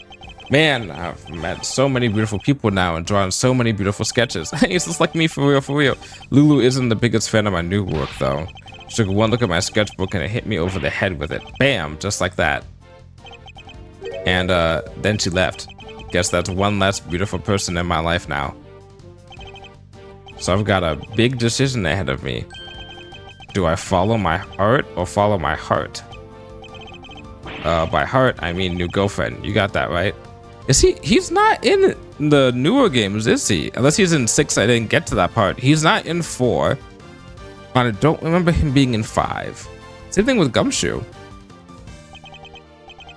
Man, I've met so many beautiful people now and drawn so many beautiful sketches. It's just like me, for real. Lulu isn't the biggest fan of my new work, though. She took one look at my sketchbook and it hit me over the head with it. Bam, just like that. And then she left. Guess that's one less beautiful person in my life now. So I've got a big decision ahead of me. Do I follow my heart or follow my heart? By heart, I mean new girlfriend. You got that right. Is he? He's not in the newer games, is he? Unless he's in 6, I didn't get to that part. He's not in 4. I don't remember him being in 5. Same thing with Gumshoe.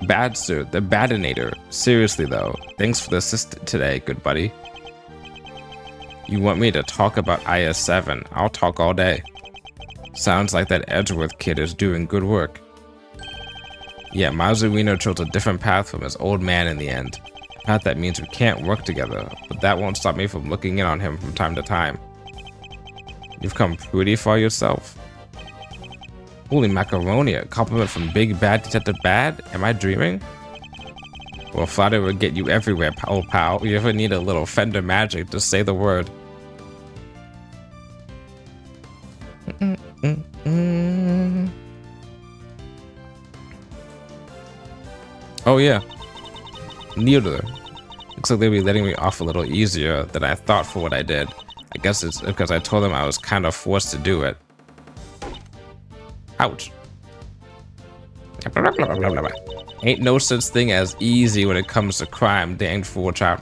Badster, the Badinator. Seriously though, thanks for the assist today, good buddy. You want me to talk about IS-7? I'll talk all day. Sounds like that Edgeworth kid is doing good work. Yeah, Mazarino chose a different path from his old man in the end. A path that means we can't work together, but that won't stop me from looking in on him from time to time. You've come pretty far yourself. Holy macaroni, a compliment from Big Bad Detective Bad? Am I dreaming? Well, flattery will get you everywhere, pal. You ever need a little Fender magic, just say the word. Oh yeah, neither. Looks like they'll be letting me off a little easier than I thought for what I did. I guess it's because I told them I was kind of forced to do it. Ouch. Ain't no such thing as easy when it comes to crime, dang fool child.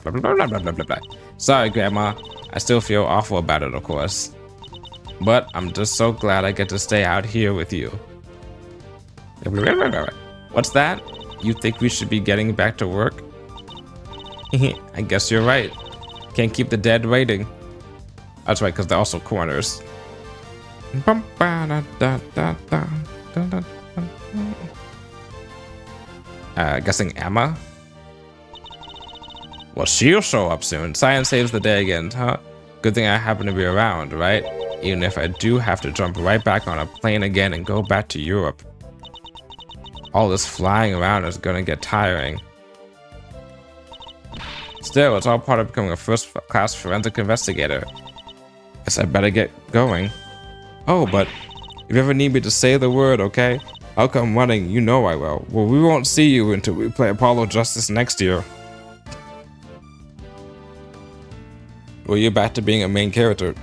Sorry, Grandma. I still feel awful about it, of course. But I'm just so glad I get to stay out here with you. What's that? You think we should be getting back to work? I guess you're right. Can't keep the dead waiting. That's right, because they're also corners. Guessing Emma? Well, she'll show up soon. Science saves the day again, huh? Good thing I happen to be around, right? Even if I do have to jump right back on a plane again and go back to Europe. All this flying around is gonna get tiring. Still, it's all part of becoming a first-class forensic investigator. Guess I better get going. Oh, but if you ever need me to say the word, okay? I'll come running, you know I will. Well, we won't see you until we play Apollo Justice next year. Well, you're back to being a main character.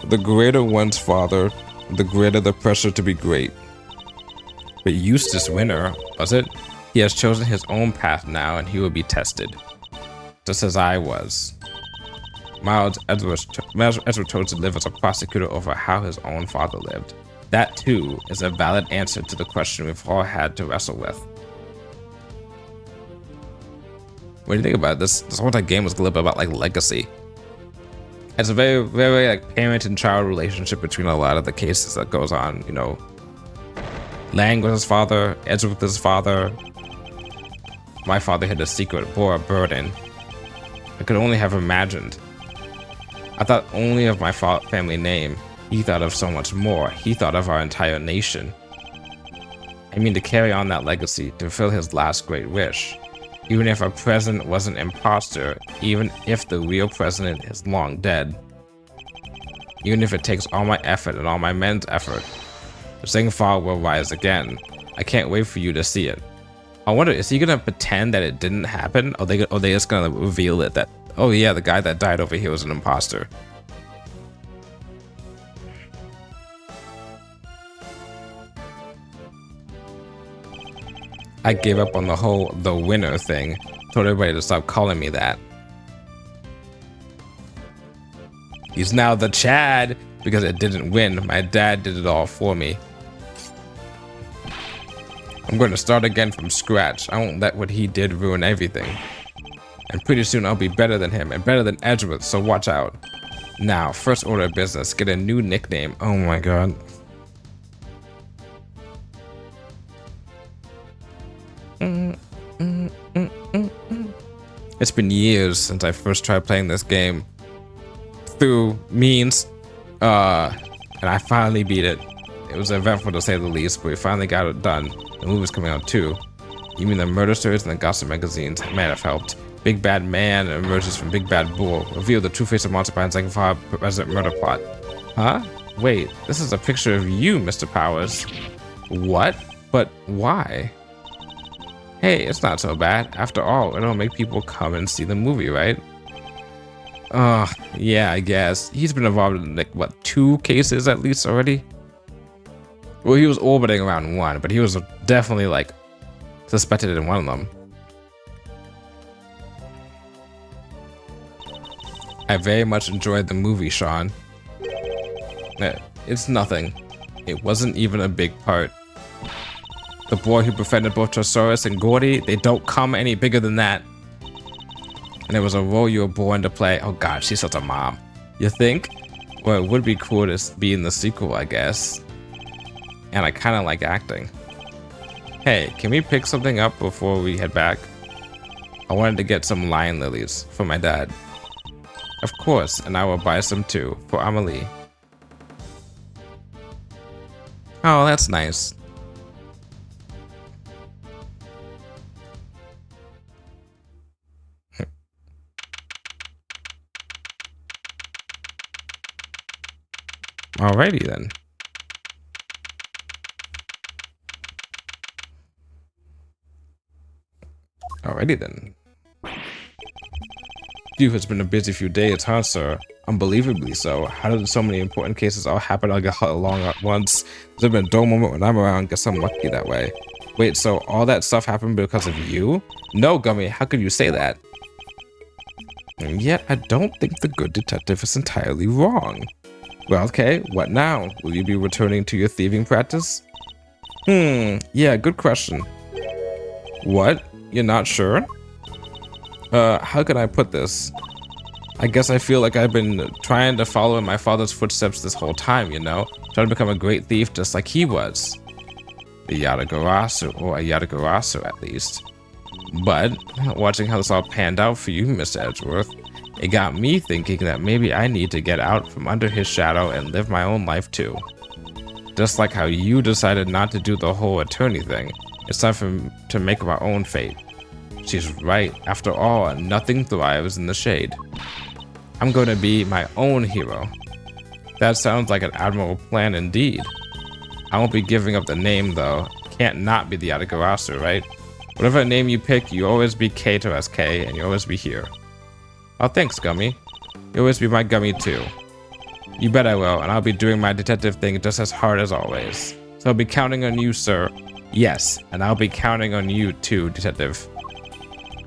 The greater one's father, the greater the pressure to be great. But Eustace Winter, was it? He has chosen his own path now and he will be tested. Just as I was. Miles Edward chose to live as a prosecutor over how his own father lived. That too is a valid answer to the question we've all had to wrestle with. What do you think about this? This whole entire game was a little bit about like legacy. It's a very, very like parent and child relationship between a lot of the cases that goes on, you know. Lang was his father, Edward was his father. My father hid a secret, bore a burden. I could only have imagined. I thought only of my family name. He thought of so much more. He thought of our entire nation. I mean, to carry on that legacy, to fulfill his last great wish. Even if our president was an imposter, even if the real president is long dead. Even if it takes all my effort and all my men's effort, the same fall will rise again. I can't wait for you to see it. I wonder, is he gonna pretend that it didn't happen? Or are they just gonna reveal it that, oh yeah, the guy that died over here was an imposter? I gave up on the winner thing. Told everybody to stop calling me that. He's now the Chad because it didn't win. My dad did it all for me. I'm going to start again from scratch. I won't let what he did ruin everything. And pretty soon I'll be better than him and better than Edgeworth, so watch out. Now, first order of business, get a new nickname. Oh my god. It's been years since I first tried playing this game through means, and I finally beat it. It was eventful to say the least, but we finally got it done. The movie's coming out too. You mean the murder stories and the gossip magazines might have helped. Big Bad Man emerges from Big Bad Bull. Reveal the true face of Monster behind second file president murder plot. Huh? Wait, this is a picture of you, Mr. Powers. What? But why? Hey, it's not so bad. After all, it'll make people come and see the movie, right? Yeah, I guess. He's been involved in, like, what, 2 cases at least already? Well, he was orbiting around 1, but he was definitely, like, suspected in one of them. I very much enjoyed the movie, Sean. It's nothing. It wasn't even a big part. The boy who befriended both Trosaurus and Gordy, they don't come any bigger than that. And it was a role you were born to play. Oh god, she's such a mom. You think? Well, it would be cool to be in the sequel, I guess. And I kind of like acting. Hey, can we pick something up before we head back? I wanted to get some lion lilies for my dad. Of course, and I will buy some too, for Amelie. Oh, that's nice. Alrighty then. Alrighty then. Phew, it's been a busy few days, huh, sir? Unbelievably so. How did so many important cases all happen along at once? There's been a dull moment when I'm around. Guess I'm lucky that way. Wait, so all that stuff happened because of you? No, Gummy, how could you say that? And yet, I don't think the good detective is entirely wrong. Well, okay, what now? Will you be returning to your thieving practice? Yeah, good question. What? You're not sure? How can I put this? I guess I feel like I've been trying to follow in my father's footsteps this whole time, you know? Trying to become a great thief just like he was. The Yatagarasu, or a Yatagarasu at least. But, watching how this all panned out for you, Mr. Edgeworth, it got me thinking that maybe I need to get out from under his shadow and live my own life too. Just like how you decided not to do the whole attorney thing. It's time to make our own fate. She's right. After all, nothing thrives in the shade. I'm going to be my own hero. That sounds like an admirable plan indeed. I won't be giving up the name though. Can't not be the Yatagarasu, right? Whatever name you pick, you always be K to SK, and you always be here. Oh, thanks, Gummy. You always be my Gummy too. You bet I will, and I'll be doing my detective thing just as hard as always. So I'll be counting on you, sir. Yes, and I'll be counting on you too, detective.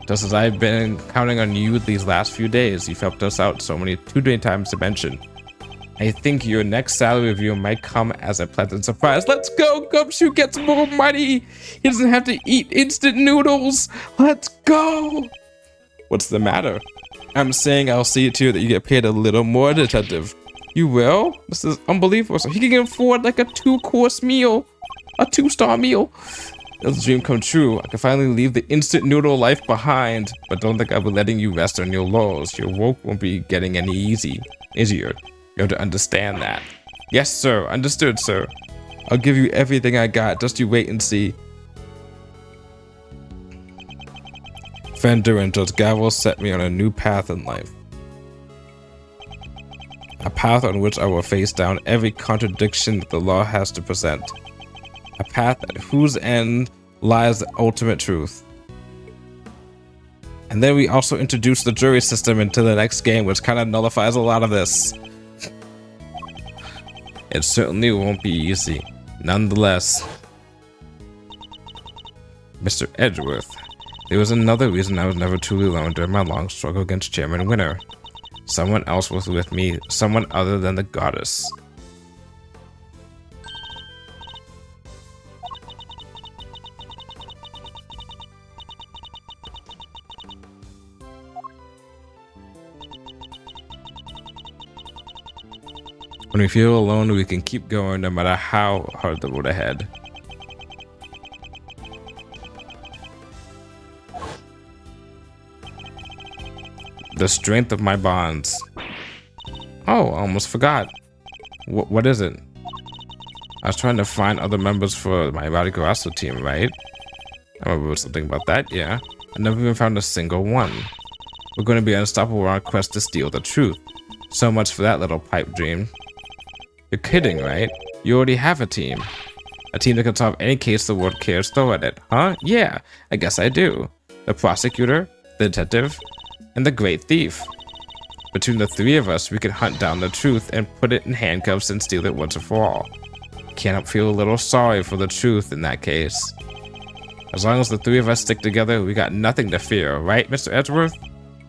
Just as I've been counting on you these last few days, you've helped us out too many times to mention. I think your next salary review might come as a pleasant surprise. Let's go! Gumshoe gets more money! He doesn't have to eat instant noodles! Let's go! What's the matter? I'm saying I'll see to it that you get paid a little more, detective. You will? This is unbelievable. So he can afford like a 2-course meal. A 2-star meal. It's a dream come true. I can finally leave the instant noodle life behind. But don't think I'll be letting you rest on your laurels. Your work won't be getting any easier. You have to understand that. Yes, sir. Understood, sir. I'll give you everything I got. Just you wait and see. Fender and Judge Gavel set me on a new path in life. A path on which I will face down every contradiction that the law has to present. A path at whose end lies the ultimate truth. And then we also introduce the jury system into the next game, which kind of nullifies a lot of this. It certainly won't be easy. Nonetheless, Mr. Edgeworth, there was another reason I was never truly alone during my long struggle against Chairman Winter. Someone else was with me, someone other than the goddess. When we feel alone, we can keep going no matter how hard the road ahead. The strength of my bonds. Oh, I almost forgot. What is it? I was trying to find other members for my Yatagarasu team, right? I remember something about that, yeah. I never even found a single one. We're going to be unstoppable on our quest to steal the truth. So much for that little pipe dream. You're kidding, right? You already have a team. A team that can solve any case the world cares throw at it. Huh? Yeah, I guess I do. The prosecutor, the detective, and the great thief. Between the three of us, we can hunt down the truth and put it in handcuffs and steal it once and for all. Can't help feel a little sorry for the truth in that case. As long as the three of us stick together, we got nothing to fear, right, Mr. Edgeworth?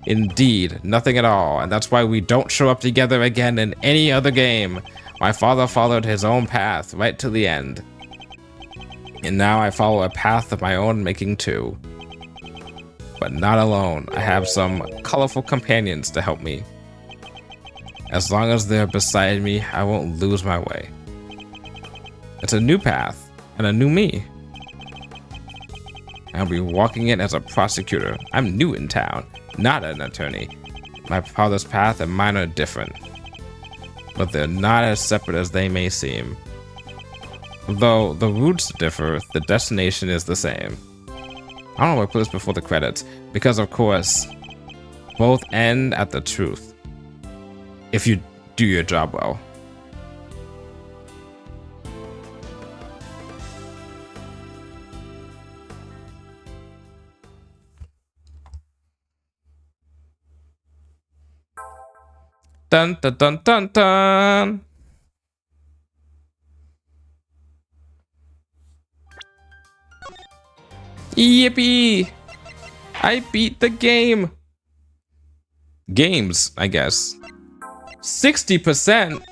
Indeed, nothing at all, and that's why we don't show up together again in any other game. My father followed his own path right to the end. And now I follow a path of my own making too. But not alone. I have some colorful companions to help me. As long as they're beside me, I won't lose my way. It's a new path and a new me. I'll be walking it as a prosecutor. I'm new in town, not an attorney. My father's path and mine are different, but they're not as separate as they may seem. Though the routes differ, the destination is the same. I don't know why I put this before the credits, because of course, both end at the truth. If you do your job well. Dun dun dun dun dun. Yippee! I beat the game. Games, I guess. 60%.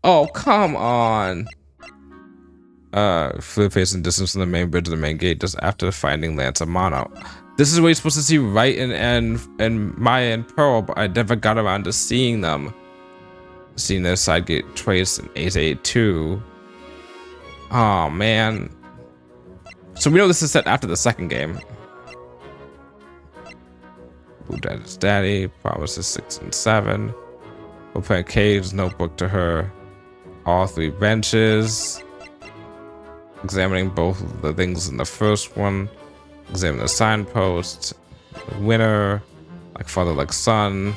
Oh, come on. Flew facing distance from the main bridge to the main gate just after finding Lance Amano. This is what you're supposed to see right in Maya and Pearl, but I never got around to seeing them. Seeing their side gate trace in 882. Oh man. So we know this is set after the second game. Blue Daddy's Daddy, Promises 6 and 7. Open Cave's notebook to her. All three benches. Examining both of the things in the first one. Examine the signpost. The winner. Like father, like son.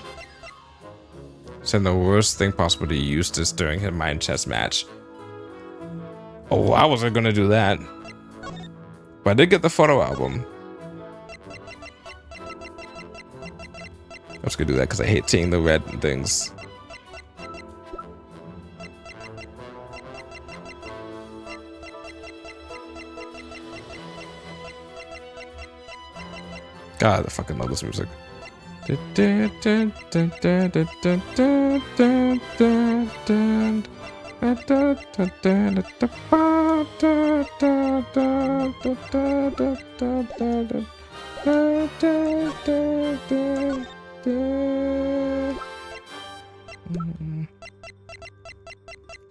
Saying the worst thing possible to Eustace during his mind chess match. Oh, I wasn't gonna do that. But I did get the photo album. I was gonna do that because I hate seeing the red things. God, I fucking love this music. So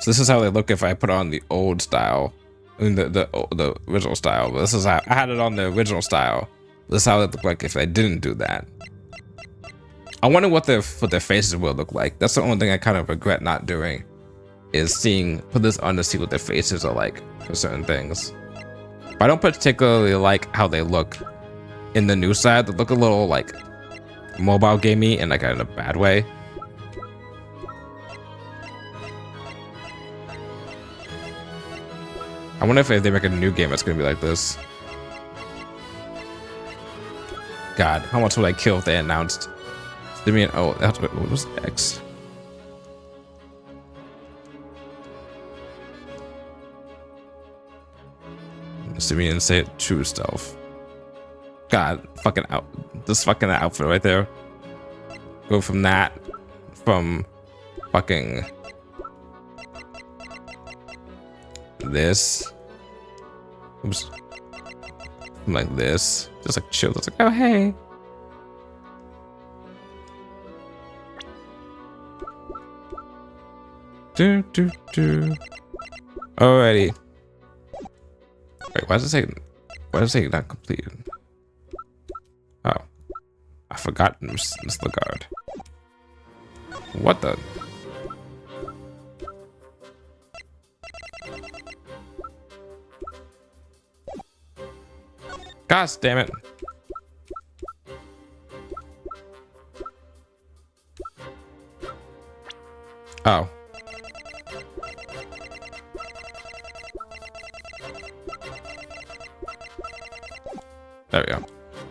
this is how they look if I put on the old style. I mean the original style. But this is how I had it on the original style. This is how it looked like if I didn't do that. I wonder what their faces will look like. That's the only thing I kind of regret not doing, is put this on to see what their faces are like for certain things. But I don't particularly like how they look in the new side. They look a little like mobile gamey in like in a bad way. I wonder if they make a new game that's gonna be like this. God, how much would I kill if they announced? Oh, that's what was X. Simeon say it true self. God, fucking this fucking outfit right there. Go from that, from fucking this. Oops. Like this, just like chill. It's like, oh hey. Alrighty. Wait, why does it say not completed? Oh, I forgot Miss Lagarde. What the? Gosh damn it. Oh.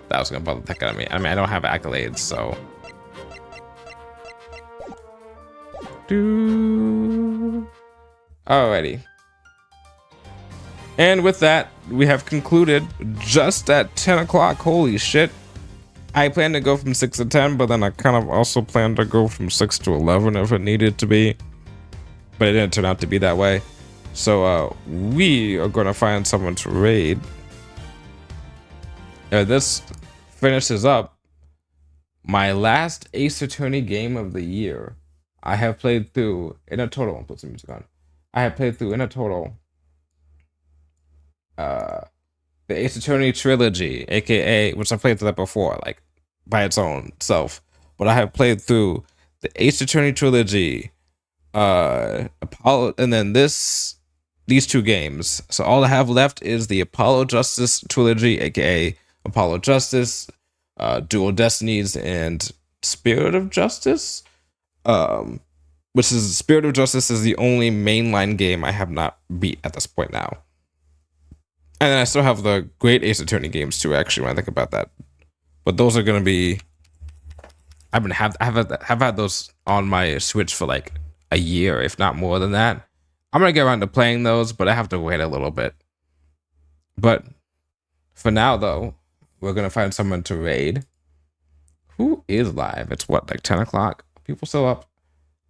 That was gonna bother the heck out of me. I mean, I don't have accolades, so. Alrighty. And with that, we have concluded just at 10 o'clock. Holy shit. I plan to go from 6 to 10, but then I kind of also plan to go from 6 to 11 if it needed to be. But it didn't turn out to be that way. So we are going to find someone to raid. This finishes up my last Ace Attorney game of the year. I have played through, in a total, put some music on. I have played through in a total the Ace Attorney trilogy, aka, which I played through that before, like by its own self. But I have played through the Ace Attorney trilogy, Apollo, and then these two games. So all I have left is the Apollo Justice trilogy, aka Apollo Justice, Dual Destinies, and Spirit of Justice. Which is Spirit of Justice is the only mainline game I have not beat at this point now. And then I still have the great Ace Attorney games too, actually, when I think about that. But those are gonna be. I've had those on my Switch for like a year, if not more than that. I'm gonna get around to playing those, but I have to wait a little bit. But for now, though, we're gonna find someone to raid. Who is live? It's what, like 10 o'clock? People still up?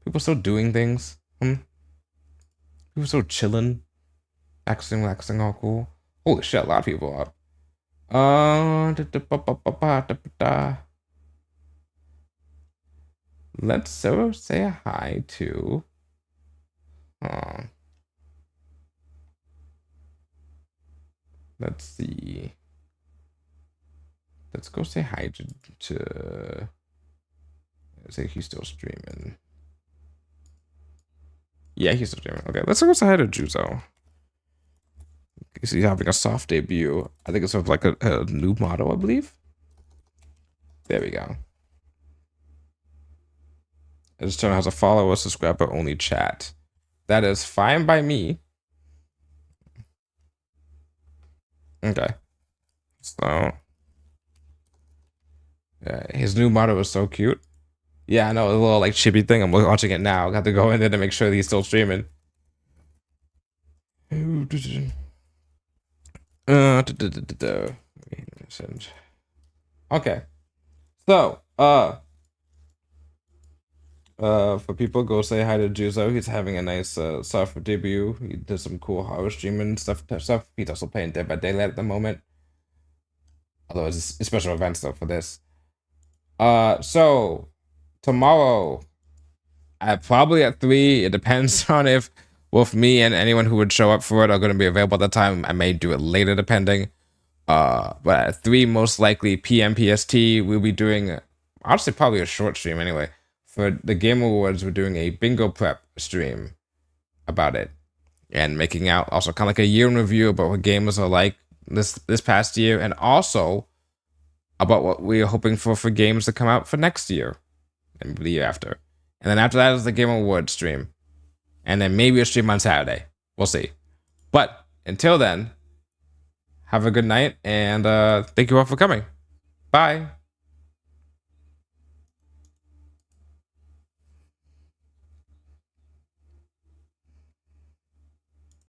People still doing things? People still chilling? Relaxing, all cool. Holy shit, a lot of people up. Let's say a hi to. Let's see. Let's go say hi to say he's still streaming. Yeah, he's still streaming. Okay, let's go say hi to Juzo. He's having a soft debut. I think it's sort of like a new motto, I believe. There we go. This channel has a follower, subscriber only chat. That is fine by me. Okay. So yeah, his new motto is so cute. Yeah, I know, a little like chibi thing. I'm watching it now. Got to go in there to make sure that he's still streaming. Okay. So, for people, go say hi to Juzo. He's having a nice software debut. He did some cool horror streaming stuff. He's also playing Dead by Daylight at the moment. Although it's a special event stuff for this. So tomorrow, probably at 3. It depends on if both me and anyone who would show up for it are going to be available at the time. I may do it later, depending. But at 3, most likely PM PST, we'll be doing, honestly, probably a short stream anyway. For the Game Awards, we're doing a bingo prep stream about it and making out also kind of like a year in review about what gamers are like this past year, and also about what we are hoping for games to come out for next year and the year after. And then after that is the Game Awards stream, and then maybe a stream on Saturday. We'll see. But until then, have a good night, and thank you all for coming. Bye.